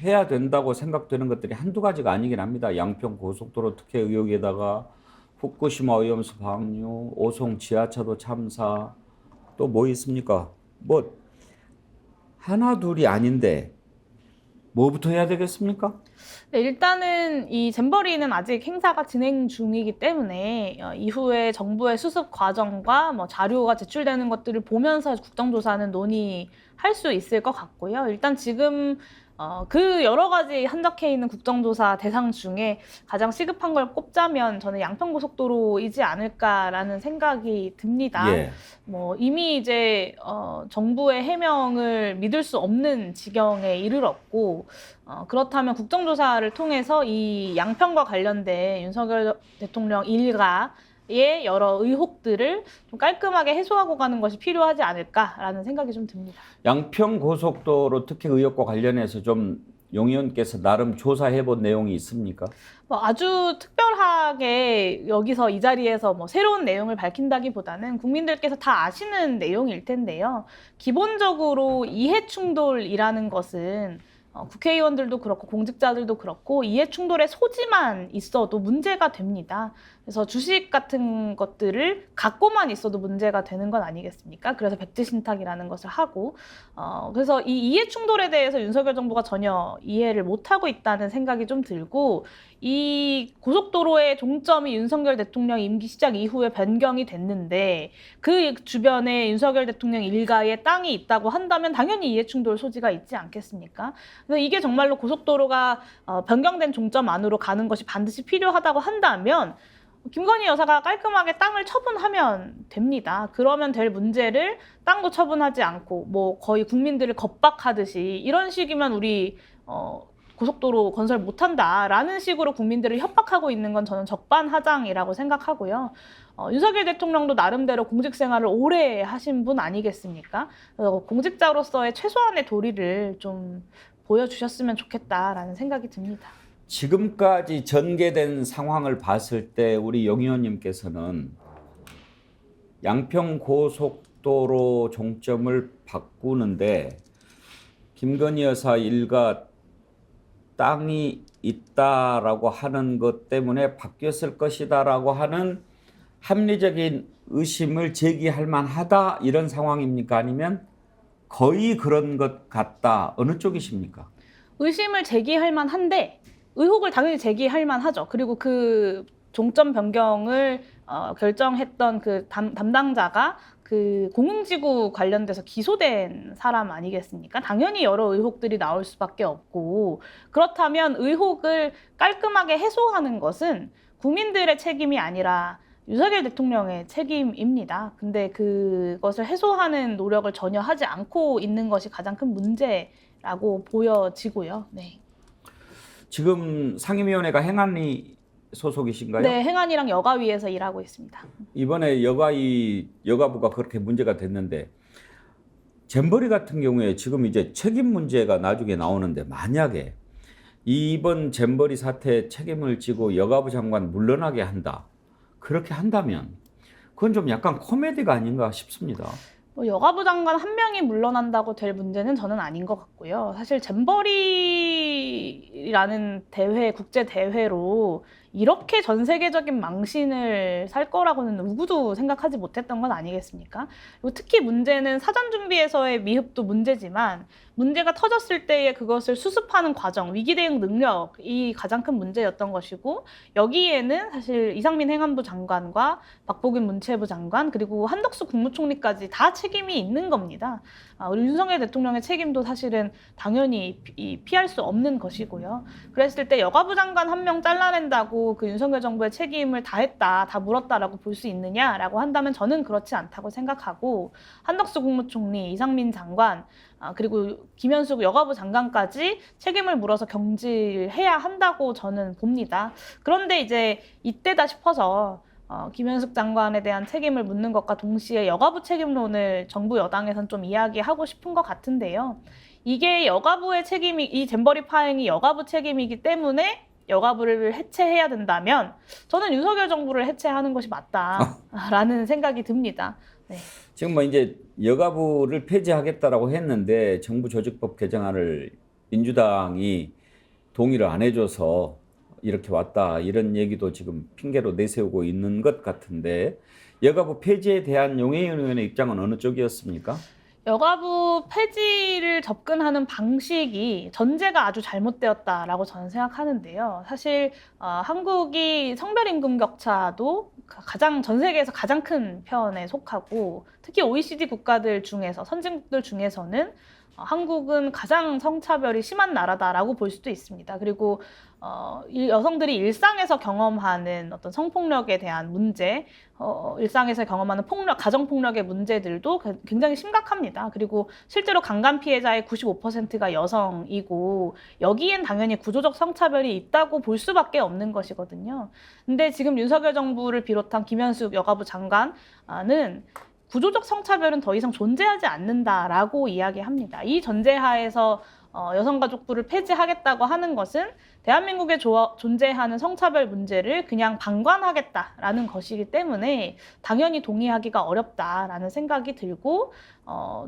해야 된다고 생각되는 것들이 한두 가지가 아니긴 합니다. 양평 고속도로 특혜 의혹에다가 후쿠시마 오염수 방류, 오송 지하차도 참사, 또 뭐 있습니까? 뭐 하나 둘이 아닌데 뭐부터 해야 되겠습니까?
네, 일단은 이 잼버리는 아직 행사가 진행 중이기 때문에 이후에 정부의 수습 과정과 뭐 자료가 제출되는 것들을 보면서 국정조사는 논의할 수 있을 것 같고요. 일단 지금 그 여러 가지 한적해 있는 국정조사 대상 중에 가장 시급한 걸 꼽자면 저는 양평고속도로이지 않을까라는 생각이 듭니다.
예.
뭐 이미 이제 정부의 해명을 믿을 수 없는 지경에 이르렀고 그렇다면 국정조사를 통해서 이 양평과 관련된 윤석열 대통령 일가의 여러 의혹들을 좀 깔끔하게 해소하고 가는 것이 필요하지 않을까라는 생각이 좀 듭니다.
양평 고속도로 특혜 의혹과 관련해서 좀 용 의원께서 나름 조사해 본 내용이 있습니까?
뭐 아주 특별하게 여기서 이 자리에서 뭐 새로운 내용을 밝힌다기보다는 국민들께서 다 아시는 내용일 텐데요. 기본적으로 이해충돌이라는 것은 국회의원들도 그렇고 공직자들도 그렇고 이해충돌의 소지만 있어도 문제가 됩니다. 그래서 주식 같은 것들을 갖고만 있어도 문제가 되는 건 아니겠습니까? 그래서 백지신탁이라는 것을 하고 그래서 이 이해충돌에 대해서 윤석열 정부가 전혀 이해를 못하고 있다는 생각이 좀 들고 이 고속도로의 종점이 윤석열 대통령 임기 시작 이후에 변경이 됐는데 그 주변에 윤석열 대통령 일가의 땅이 있다고 한다면 당연히 이해충돌 소지가 있지 않겠습니까? 그래서 이게 정말로 고속도로가 변경된 종점 안으로 가는 것이 반드시 필요하다고 한다면 김건희 여사가 깔끔하게 땅을 처분하면 됩니다. 그러면 될 문제를 땅도 처분하지 않고 뭐 거의 국민들을 겁박하듯이 이런 식이면 우리 고속도로 건설 못한다라는 식으로 국민들을 협박하고 있는 건 저는 적반하장이라고 생각하고요. 윤석열 대통령도 나름대로 공직 생활을 오래 하신 분 아니겠습니까? 공직자로서의 최소한의 도리를 좀 보여주셨으면 좋겠다라는 생각이 듭니다.
지금까지 전개된 상황을 봤을 때 우리 용 의원님께서는 양평 고속도로 종점을 바꾸는데 김건희 여사 일가 땅이 있다라고 하는 것 때문에 바뀌었을 것이다라고 하는 합리적인 의심을 제기할 만하다 이런 상황입니까? 아니면 거의 그런 것 같다. 어느 쪽이십니까?
의심을 제기할 만한데 의혹을 당연히 제기할 만하죠. 그리고 그 종점 변경을 결정했던 그 담당자가 그 공흥지구 관련돼서 기소된 사람 아니겠습니까? 당연히 여러 의혹들이 나올 수밖에 없고 그렇다면 의혹을 깔끔하게 해소하는 것은 국민들의 책임이 아니라 윤석열 대통령의 책임입니다. 근데 그것을 해소하는 노력을 전혀 하지 않고 있는 것이 가장 큰 문제라고 보여지고요. 네.
지금 상임위원회가 행안위 소속이신가요?
네, 행안위랑 여가위에서 일하고 있습니다.
이번에 여가부가 그렇게 문제가 됐는데 잼버리 같은 경우에 지금 이제 책임 문제가 나중에 나오는데 만약에 이번 잼버리 사태 책임을 지고 여가부 장관 물러나게 한다. 그렇게 한다면 그건 좀 약간 코미디가 아닌가 싶습니다.
뭐 여가부 장관 한 명이 물러난다고 될 문제는 저는 아닌 것 같고요. 사실 잼버리라는 대회, 국제 대회로 이렇게 전 세계적인 망신을 살 거라고는 누구도 생각하지 못했던 건 아니겠습니까? 그리고 특히 문제는 사전 준비에서의 미흡도 문제지만 문제가 터졌을 때에 그것을 수습하는 과정, 위기 대응 능력이 가장 큰 문제였던 것이고 여기에는 사실 이상민 행안부 장관과 박보균 문체부 장관 그리고 한덕수 국무총리까지 다 책임이 있는 겁니다. 우리 윤석열 대통령의 책임도 사실은 당연히 피할 수 없는 것이고요. 그랬을 때 여가부 장관 한 명 잘라낸다고 한다고 그 윤석열 정부의 책임을 다했다, 다 물었다라고 볼 수 있느냐라고 한다면 저는 그렇지 않다고 생각하고 한덕수 국무총리, 이상민 장관 그리고 김현숙 여가부 장관까지 책임을 물어서 경질해야 한다고 저는 봅니다. 그런데 이제 이때다 싶어서 김현숙 장관에 대한 책임을 묻는 것과 동시에 여가부 책임론을 정부 여당에선 좀 이야기하고 싶은 것 같은데요. 이게 여가부의 책임이, 이 잼버리 파행이 여가부 책임이기 때문에 여가부를 해체해야 된다면 저는 윤석열 정부를 해체하는 것이 맞다라는 생각이 듭니다. 네.
지금 뭐 이제 여가부를 폐지하겠다라고 했는데 정부 조직법 개정안을 민주당이 동의를 안 해줘서 이렇게 왔다, 이런 얘기도 지금 핑계로 내세우고 있는 것 같은데, 여가부 폐지에 대한 용해인 의원의 입장은 어느 쪽이었습니까?
여가부 폐지를 접근하는 방식이 전제가 아주 잘못되었다라고 저는 생각하는데요. 사실 한국이 성별임금 격차도 전 세계에서 가장 큰 편에 속하고, 특히 OECD 국가들 중에서, 선진국들 중에서는 한국은 가장 성차별이 심한 나라다라고 볼 수도 있습니다. 그리고 여성들이 일상에서 경험하는 어떤 성폭력에 대한 문제, 일상에서 경험하는 폭력, 가정폭력의 문제들도 굉장히 심각합니다. 그리고 실제로 강간 피해자의 95%가 여성이고, 여기엔 당연히 구조적 성차별이 있다고 볼 수밖에 없는 것이거든요. 근데 지금 윤석열 정부를 비롯한 김현숙 여가부 장관은 구조적 성차별은 더 이상 존재하지 않는다라고 이야기합니다. 이 전제하에서 여성가족부를 폐지하겠다고 하는 것은 대한민국에 존재하는 성차별 문제를 그냥 방관하겠다라는 것이기 때문에 당연히 동의하기가 어렵다라는 생각이 들고,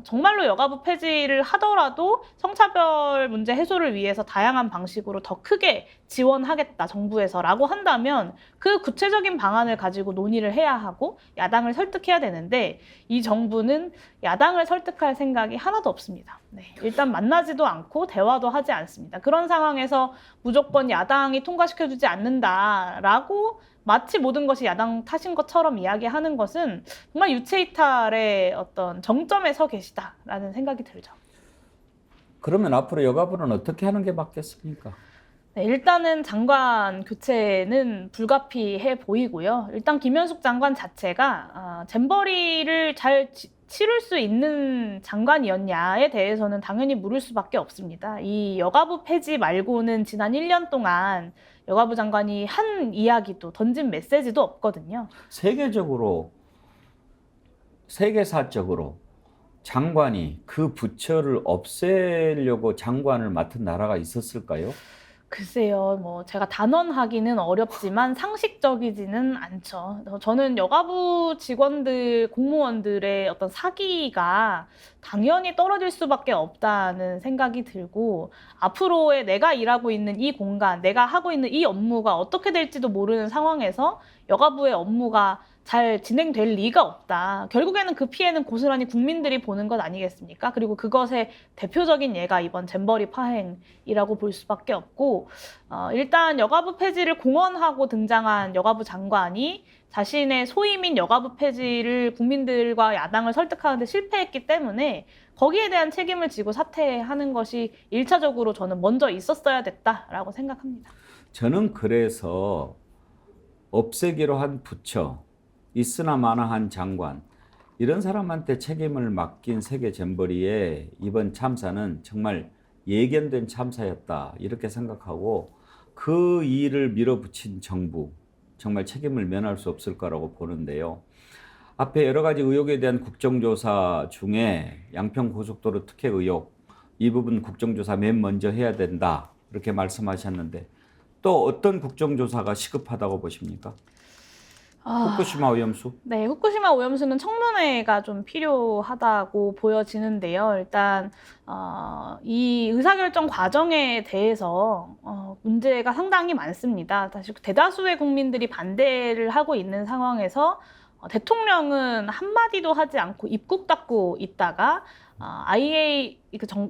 정말로 여가부 폐지를 하더라도 성차별 문제 해소를 위해서 다양한 방식으로 더 크게 지원하겠다, 정부에서라고 한다면 그 구체적인 방안을 가지고 논의를 해야 하고 야당을 설득해야 되는데, 이 정부는 야당을 설득할 생각이 하나도 없습니다. 네, 일단 만나지도 않고 대화도 하지 않습니다. 그런 상황에서 무조건 야당이 통과시켜주지 않는다라고 마치 모든 것이 야당 탓인 것처럼 이야기하는 것은 정말 유체이탈의 어떤 정점에 서 계시다라는 생각이 들죠.
그러면 앞으로 여가부는 어떻게 하는 게 맞겠습니까?
네, 일단은 장관 교체는 불가피해 보이고요. 일단 김현숙 장관 자체가 잼버리를 잘 치를 수 있는 장관이었냐에 대해서는 당연히 물을 수밖에 없습니다. 이 여가부 폐지 말고는 지난 1년 동안 여가부 장관이 한 이야기도, 던진 메시지도 없거든요.
세계사적으로 장관이 그 부처를 없애려고 장관을 맡은 나라가 있었을까요?
글쎄요, 뭐 제가 단언하기는 어렵지만 상식적이지는 않죠. 저는 여가부 직원들, 공무원들의 어떤 사기가 당연히 떨어질 수밖에 없다는 생각이 들고, 앞으로의 내가 일하고 있는 이 공간, 내가 하고 있는 이 업무가 어떻게 될지도 모르는 상황에서 여가부의 업무가 잘 진행될 리가 없다. 결국에는 그 피해는 고스란히 국민들이 보는 것 아니겠습니까? 그리고 그것의 대표적인 예가 이번 잼버리 파행이라고 볼 수밖에 없고, 일단 여가부 폐지를 공언하고 등장한 여가부 장관이 자신의 소임인 여가부 폐지를 국민들과 야당을 설득하는 데 실패했기 때문에 거기에 대한 책임을 지고 사퇴하는 것이 1차적으로 저는 먼저 있었어야 됐다라고 생각합니다.
저는 그래서 없애기로 한 부처, 있으나 마나한 장관, 이런 사람한테 책임을 맡긴 세계 잼버리의 이번 참사는 정말 예견된 참사였다, 이렇게 생각하고, 그 일을 밀어붙인 정부 정말 책임을 면할 수 없을 거라고 보는데요. 앞에 여러 가지 의혹에 대한 국정조사 중에 양평고속도로 특혜 의혹, 이 부분 국정조사 맨 먼저 해야 된다, 이렇게 말씀하셨는데 또 어떤 국정조사가 시급하다고 보십니까? 후쿠시마 오염수?
네, 후쿠시마 오염수는 청문회가 좀 필요하다고 보여지는데요. 일단 이 의사결정 과정에 대해서 문제가 상당히 많습니다. 사실 대다수의 국민들이 반대를 하고 있는 상황에서 대통령은 한마디도 하지 않고 입국 닫고 있다가 IAEA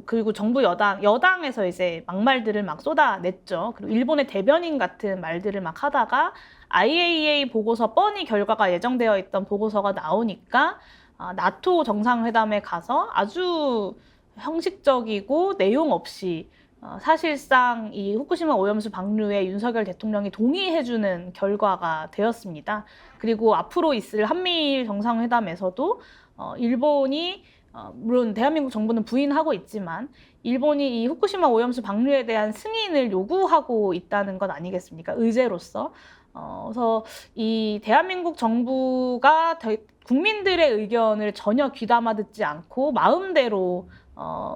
그리고 정부 여당에서 이제 막말들을 막 쏟아냈죠. 그리고 일본의 대변인 같은 말들을 막 하다가 IAEA 보고서 뻔히 결과가 예정되어 있던 보고서가 나오니까 나토 정상회담에 가서 아주 형식적이고 내용 없이 사실상 이 후쿠시마 오염수 방류에 윤석열 대통령이 동의해주는 결과가 되었습니다. 그리고 앞으로 있을 한미일 정상회담에서도 일본이 물론 대한민국 정부는 부인하고 있지만 일본이 이 후쿠시마 오염수 방류에 대한 승인을 요구하고 있다는 것 아니겠습니까? 의제로서. 그래서 이 대한민국 정부가 국민들의 의견을 전혀 귀담아 듣지 않고 마음대로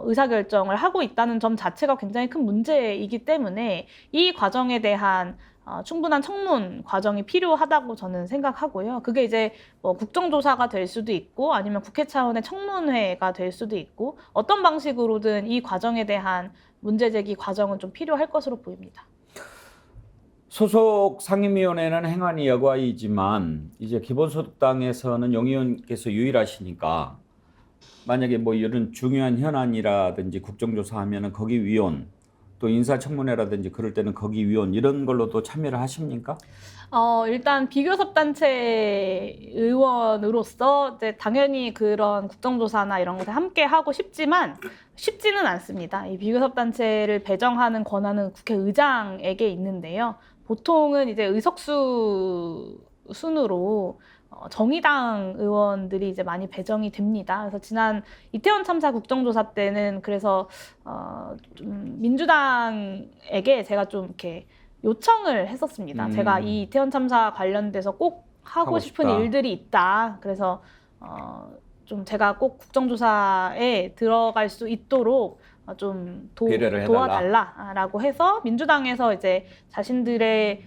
의사결정을 하고 있다는 점 자체가 굉장히 큰 문제이기 때문에 이 과정에 대한 충분한 청문 과정이 필요하다고 저는 생각하고요. 그게 이제 뭐 국정조사가 될 수도 있고 아니면 국회 차원의 청문회가 될 수도 있고 어떤 방식으로든 이 과정에 대한 문제제기 과정은 좀 필요할 것으로 보입니다.
소속 상임위원회는 행안위 여과이지만 이제 기본소득당에서는 용 의원께서 유일하시니까 만약에 뭐 이런 중요한 현안이라든지 국정조사하면은 거기 위원 또 인사청문회라든지 그럴 때는 거기 위원 이런 걸로도 참여를 하십니까?
일단 비교섭단체 의원으로서 이제 당연히 그런 국정조사나 이런 것에 함께 하고 싶지만 쉽지는 않습니다. 이 비교섭단체를 배정하는 권한은 국회의장에게 있는데요. 보통은 이제 의석수 순으로 정의당 의원들이 이제 많이 배정이 됩니다. 그래서 지난 이태원 참사 국정조사 때는 그래서 좀 민주당에게 제가 좀 이렇게 요청을 했었습니다. 제가 이 이태원 참사 관련돼서 꼭 하고 싶은 일들이 있다. 그래서 좀 제가 꼭 국정조사에 들어갈 수 있도록 좀 도와달라라고 해서 민주당에서 이제 자신들의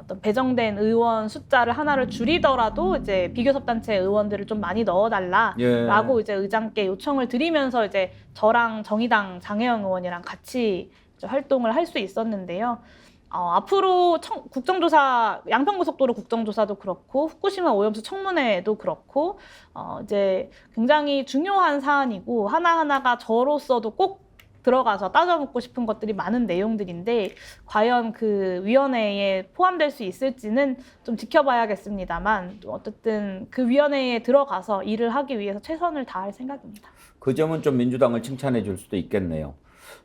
어떤 배정된 의원 숫자를 하나를 줄이더라도 이제 비교섭단체 의원들을 좀 많이 넣어달라라고 이제 의장께 요청을 드리면서 이제 저랑 정의당 장혜영 의원이랑 같이 활동을 할 수 있었는데요. 앞으로 국정조사, 양평고속도로 국정조사도 그렇고 후쿠시마 오염수 청문회도 그렇고 이제 굉장히 중요한 사안이고 하나하나가 저로서도 꼭 들어가서 따져묻고 싶은 것들이 많은 내용들인데 과연 그 위원회에 포함될 수 있을지는 좀 지켜봐야겠습니다만 어쨌든 그 위원회에 들어가서 일을 하기 위해서 최선을 다할 생각입니다.
그 점은 좀 민주당을 칭찬해 줄 수도 있겠네요.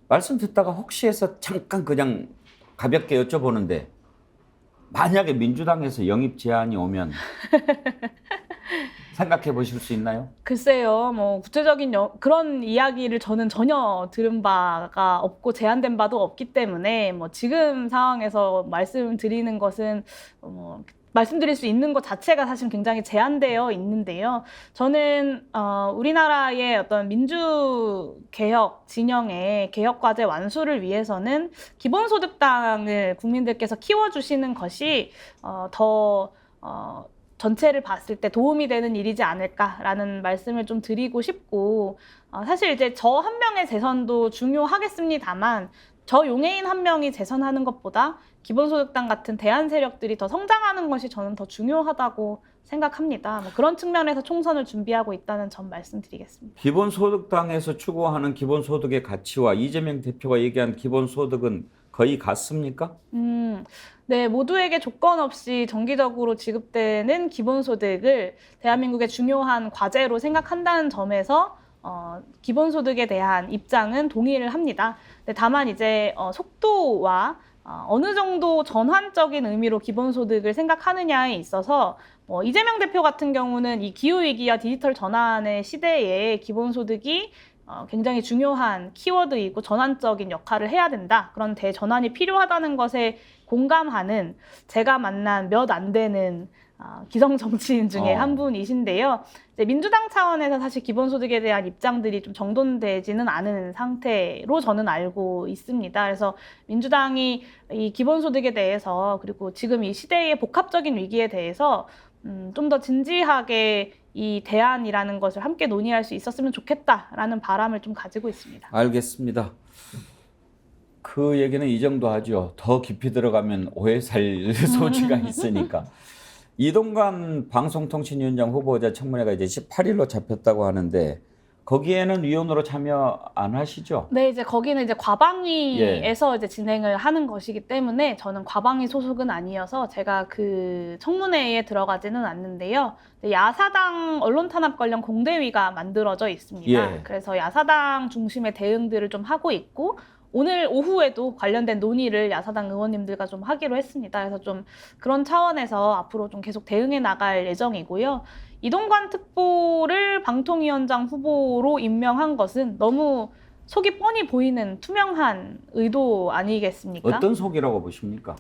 말씀 듣다가 혹시 해서 잠깐 그냥 가볍게 여쭤보는데 만약에 민주당에서 영입 제안이 오면 생각해 보실 수 있나요?
글쎄요, 뭐 구체적인 그런 이야기를 저는 전혀 들은 바가 없고 제안된 바도 없기 때문에 뭐 지금 상황에서 말씀드리는 것은 말씀드릴 수 있는 것 자체가 사실 굉장히 제한되어 있는데요. 저는 우리나라의 어떤 민주개혁 진영의 개혁과제 완수를 위해서는 기본소득당을 국민들께서 키워주시는 것이 전체를 봤을 때 도움이 되는 일이지 않을까라는 말씀을 좀 드리고 싶고 사실 이제 저 한 명의 재선도 중요하겠습니다만 저 용해인 한 명이 재선하는 것보다 기본소득당 같은 대안 세력들이 더 성장하는 것이 저는 더 중요하다고 생각합니다. 뭐 그런 측면에서 총선을 준비하고 있다는 점 말씀드리겠습니다.
기본소득당에서 추구하는 기본소득의 가치와 이재명 대표가 얘기한 기본소득은 거의 같습니까?
네, 모두에게 조건 없이 정기적으로 지급되는 기본소득을 대한민국의 중요한 과제로 생각한다는 점에서 기본소득에 대한 입장은 동의를 합니다. 근데 다만 이제 속도와 어느 정도 전환적인 의미로 기본소득을 생각하느냐에 있어서 이재명 대표 같은 경우는 이 기후위기와 디지털 전환의 시대에 기본소득이 굉장히 중요한 키워드이고 전환적인 역할을 해야 된다. 그런 대전환이 필요하다는 것에 공감하는 제가 만난 몇 안 되는 기성 정치인 중에 한 분이신데요. 이제 민주당 차원에서 사실 기본소득에 대한 입장들이 좀 정돈되지는 않은 상태로 저는 알고 있습니다. 그래서 민주당이 이 기본소득에 대해서 그리고 지금 이 시대의 복합적인 위기에 대해서 좀 더 진지하게 이 대안이라는 것을 함께 논의할 수 있었으면 좋겠다라는 바람을 좀 가지고 있습니다.
알겠습니다. 그 얘기는 이 정도 하죠. 더 깊이 들어가면 오해 살 소지가 있으니까. 이동관 방송통신위원장 후보자 청문회가 이제 18일로 잡혔다고 하는데 거기에는 위원으로 참여 안 하시죠?
네, 이제 거기는 이제 과방위에서 이제 진행을 하는 것이기 때문에 저는 과방위 소속은 아니어서 제가 그 청문회에 들어가지는 않는데요. 야사당 언론 탄압 관련 공대위가 만들어져 있습니다. 그래서 야사당 중심의 대응들을 좀 하고 있고 오늘 오후에도 관련된 논의를 야사당 의원님들과 좀 하기로 했습니다. 그래서 좀 그런 차원에서 앞으로 좀 계속 대응해 나갈 예정이고요. 이동관 특보를 방통위원장 후보로 임명한 것은 너무 속이 뻔히 보이는 투명한 의도 아니겠습니까?
어떤 속이라고 보십니까?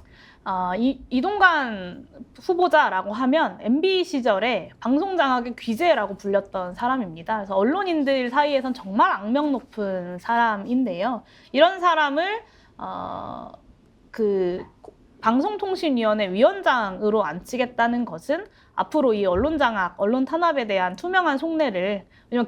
이동관 후보자라고 하면 MB 시절에 방송 장악의 귀재라고 불렸던 사람입니다. 그래서 언론인들 사이에선 정말 악명 높은 사람인데요. 이런 사람을 그 방송통신위원회 위원장으로 앉히겠다는 것은 앞으로 이 언론 장악, 언론 탄압에 대한 투명한 속내를, 왜냐면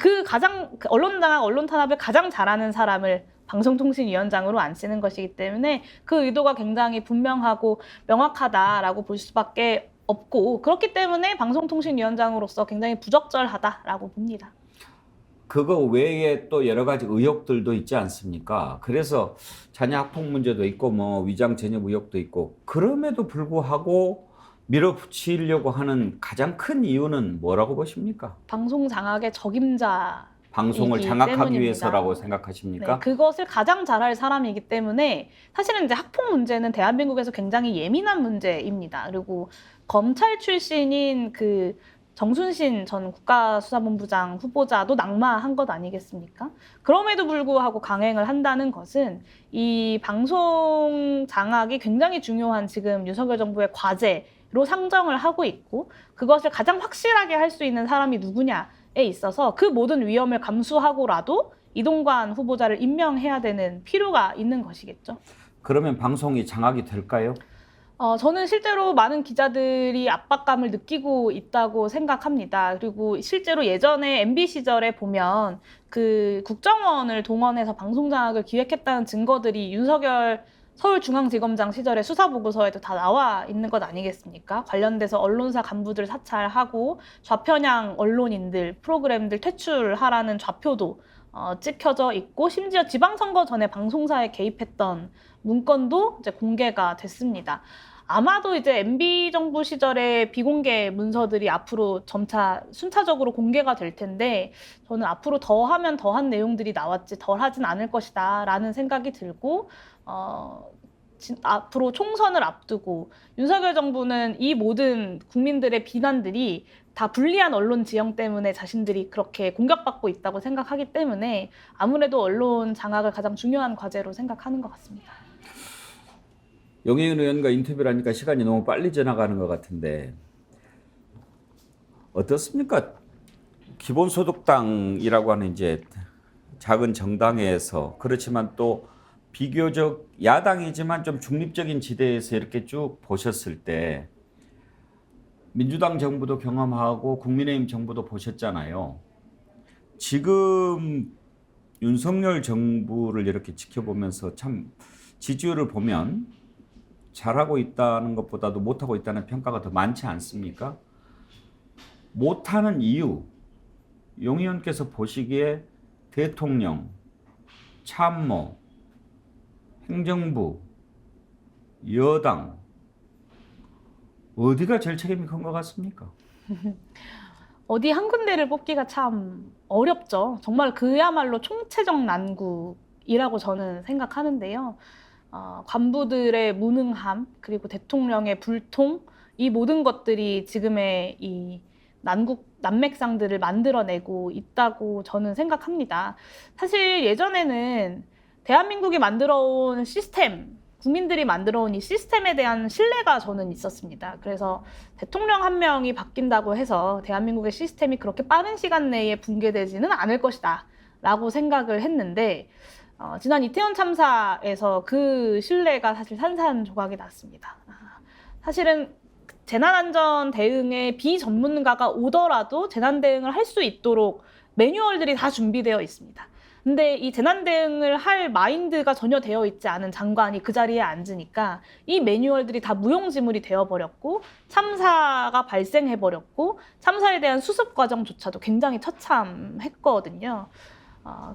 언론 장악, 언론 탄압을 가장 잘하는 사람을 방송통신위원장으로 앉히는 것이기 때문에 그 의도가 굉장히 분명하고 명확하다라고 볼 수밖에 없고, 그렇기 때문에 방송통신위원장으로서 굉장히 부적절하다라고 봅니다.
그거 외에 또 여러 가지 의혹들도 있지 않습니까? 그래서 자녀 학폭 문제도 있고 뭐 위장 전엽 의혹도 있고, 그럼에도 불구하고 밀어붙이려고 하는 가장 큰 이유는 뭐라고 보십니까?
방송 장악의 적임자.
방송을 장악하기
때문입니다.
위해서라고 생각하십니까?
네, 그것을 가장 잘할 사람이기 때문에 사실은 이제 학폭 문제는 대한민국에서 굉장히 예민한 문제입니다. 그리고 검찰 출신인 그 정순신 전 국가수사본부장 후보자도 낙마한 것 아니겠습니까? 그럼에도 불구하고 강행을 한다는 것은 이 방송 장악이 굉장히 중요한 지금 윤석열 정부의 과제로 상정을 하고 있고, 그것을 가장 확실하게 할 수 있는 사람이 누구냐에 있어서 그 모든 위험을 감수하고라도 이동관 후보자를 임명해야 되는 필요가 있는 것이겠죠.
그러면 방송이 장악이 될까요?
저는 실제로 많은 기자들이 압박감을 느끼고 있다고 생각합니다. 그리고 실제로 예전에 MB 시절에 보면 그 국정원을 동원해서 방송 장악을 기획했다는 증거들이 윤석열 서울중앙지검장 시절의 수사보고서에도 다 나와 있는 것 아니겠습니까? 관련돼서 언론사 간부들 사찰하고 좌편향 언론인들, 프로그램들 퇴출하라는 좌표도 찍혀져 있고, 심지어 지방선거 전에 방송사에 개입했던 문건도 이제 공개가 됐습니다. 아마도 이제 MB 정부 시절의 비공개 문서들이 앞으로 점차 순차적으로 공개가 될 텐데, 저는 앞으로 더 하면 더한 내용들이 나왔지 덜 하진 않을 것이다 라는 생각이 들고, 앞으로 총선을 앞두고 윤석열 정부는 이 모든 국민들의 비난들이 다 불리한 언론 지형 때문에 자신들이 그렇게 공격받고 있다고 생각하기 때문에 아무래도 언론 장악을 가장 중요한 과제로 생각하는 것 같습니다.
용혜인 의원과 인터뷰를 하니까 시간이 너무 빨리 지나가는 것 같은데 어떻습니까? 기본소득당이라고 하는 이제 작은 정당에서, 그렇지만 또 비교적 야당이지만 좀 중립적인 지대에서 이렇게 쭉 보셨을 때 민주당 정부도 경험하고 국민의힘 정부도 보셨잖아요. 지금 윤석열 정부를 이렇게 지켜보면서 참 지지율을 보면 잘하고 있다는 것보다도 못하고 있다는 평가가 더 많지 않습니까? 못하는 이유, 용 의원께서 보시기에 대통령, 참모, 행정부, 여당, 어디가 제일 책임이 큰 것 같습니까?
어디 한 군데를 뽑기가 참 어렵죠. 정말 그야말로 총체적 난국이라고 저는 생각하는데요. 간부들의 무능함, 그리고 대통령의 불통, 이 모든 것들이 지금의 이 난맥상들을 만들어내고 있다고 저는 생각합니다. 사실 예전에는 대한민국이 만들어온 시스템, 국민들이 만들어온 이 시스템에 대한 신뢰가 저는 있었습니다. 그래서 대통령 한 명이 바뀐다고 해서 대한민국의 시스템이 그렇게 빠른 시간 내에 붕괴되지는 않을 것이다 라고 생각을 했는데, 지난 이태원 참사에서 그 신뢰가 사실 산산조각이 났습니다. 사실은 재난안전 대응에 비전문가가 오더라도 재난 대응을 할 수 있도록 매뉴얼들이 다 준비되어 있습니다. 근데 이 재난 대응을 할 마인드가 전혀 되어 있지 않은 장관이 그 자리에 앉으니까 이 매뉴얼들이 다 무용지물이 되어버렸고 참사가 발생해버렸고 참사에 대한 수습 과정조차도 굉장히 처참했거든요.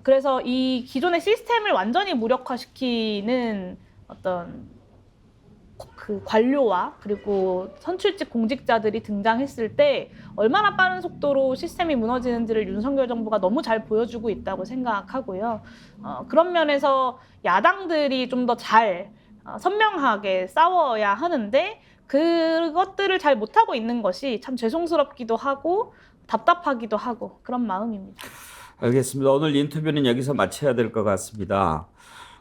그래서 이 기존의 시스템을 완전히 무력화시키는 어떤 그 관료와 그리고 선출직 공직자들이 등장했을 때 얼마나 빠른 속도로 시스템이 무너지는지를 윤석열 정부가 너무 잘 보여주고 있다고 생각하고요. 그런 면에서 야당들이 좀 더 잘 선명하게 싸워야 하는데 그것들을 잘 못하고 있는 것이 참 죄송스럽기도 하고 답답하기도 하고 그런 마음입니다.
알겠습니다. 오늘 인터뷰는 여기서 마쳐야 될 것 같습니다.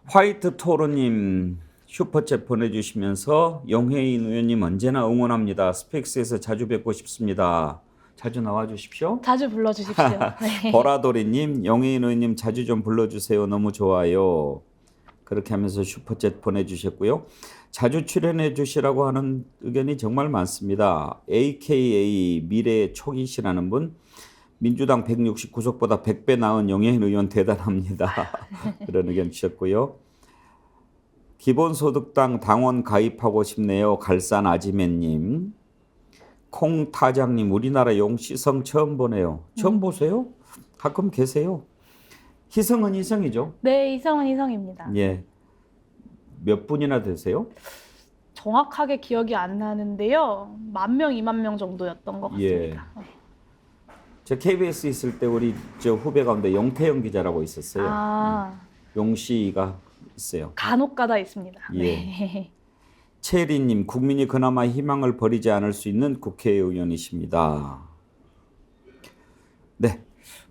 화이트 토로님 슈퍼챗 보내주시면서 영혜인 의원님 언제나 응원합니다. 스펙스에서 자주 뵙고 싶습니다. 자주 나와주십시오.
자주 불러주십시오. 네.
보라도리님, 영혜인 의원님 자주 좀 불러주세요. 너무 좋아요. 그렇게 하면서 슈퍼챗 보내주셨고요. 자주 출연해 주시라고 하는 의견이 정말 많습니다. AKA 미래의 초기시라는 분, 민주당 169석보다 100배 나은 영혜인 의원 대단합니다. 그런 의견 주셨고요. 기본소득당 당원 가입하고 싶네요. 갈산 아지매님. 콩타장님, 우리나라 용시성 처음 보네요. 처음 보세요? 가끔 계세요? 희성은 희성이죠?
네, 이성은 이성입니다.
예. 몇 분이나 되세요?
정확하게 기억이 안 나는데요. 10,000명, 20,000명 정도였던 것 같습니다.
예. 저 KBS 있을 때 우리 저 후배 가운데 용태영 기자라고 있었어요. 용씨가 있어요.
간혹가다 있습니다.
예.
네.
최리님, 국민이 그나마 희망을 버리지 않을 수 있는 국회의원이십니다. 네,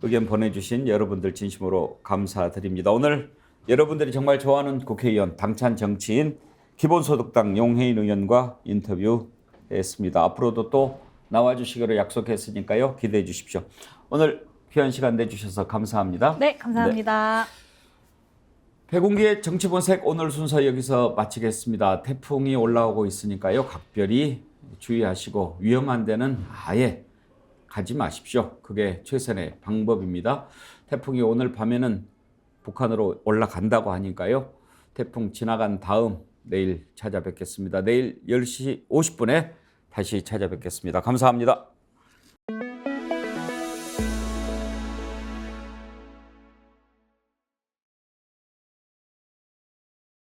의견 보내주신 여러분들 진심으로 감사드립니다. 오늘 여러분들이 정말 좋아하는 국회의원, 당찬 정치인 기본소득당 용혜인 의원과 인터뷰했습니다. 앞으로도 또 나와주시기로 약속했으니까요. 기대해 주십시오. 오늘 귀한 시간 내주셔서 감사합니다.
네, 감사합니다.
백운기의 정치본색 오늘 순서 여기서 마치겠습니다. 태풍이 올라오고 있으니까요. 각별히 주의하시고 위험한 데는 아예 가지 마십시오. 그게 최선의 방법입니다. 태풍이 오늘 밤에는 북한으로 올라간다고 하니까요. 태풍 지나간 다음 내일 찾아뵙겠습니다. 내일 10시 50분에 다시 찾아뵙겠습니다. 감사합니다.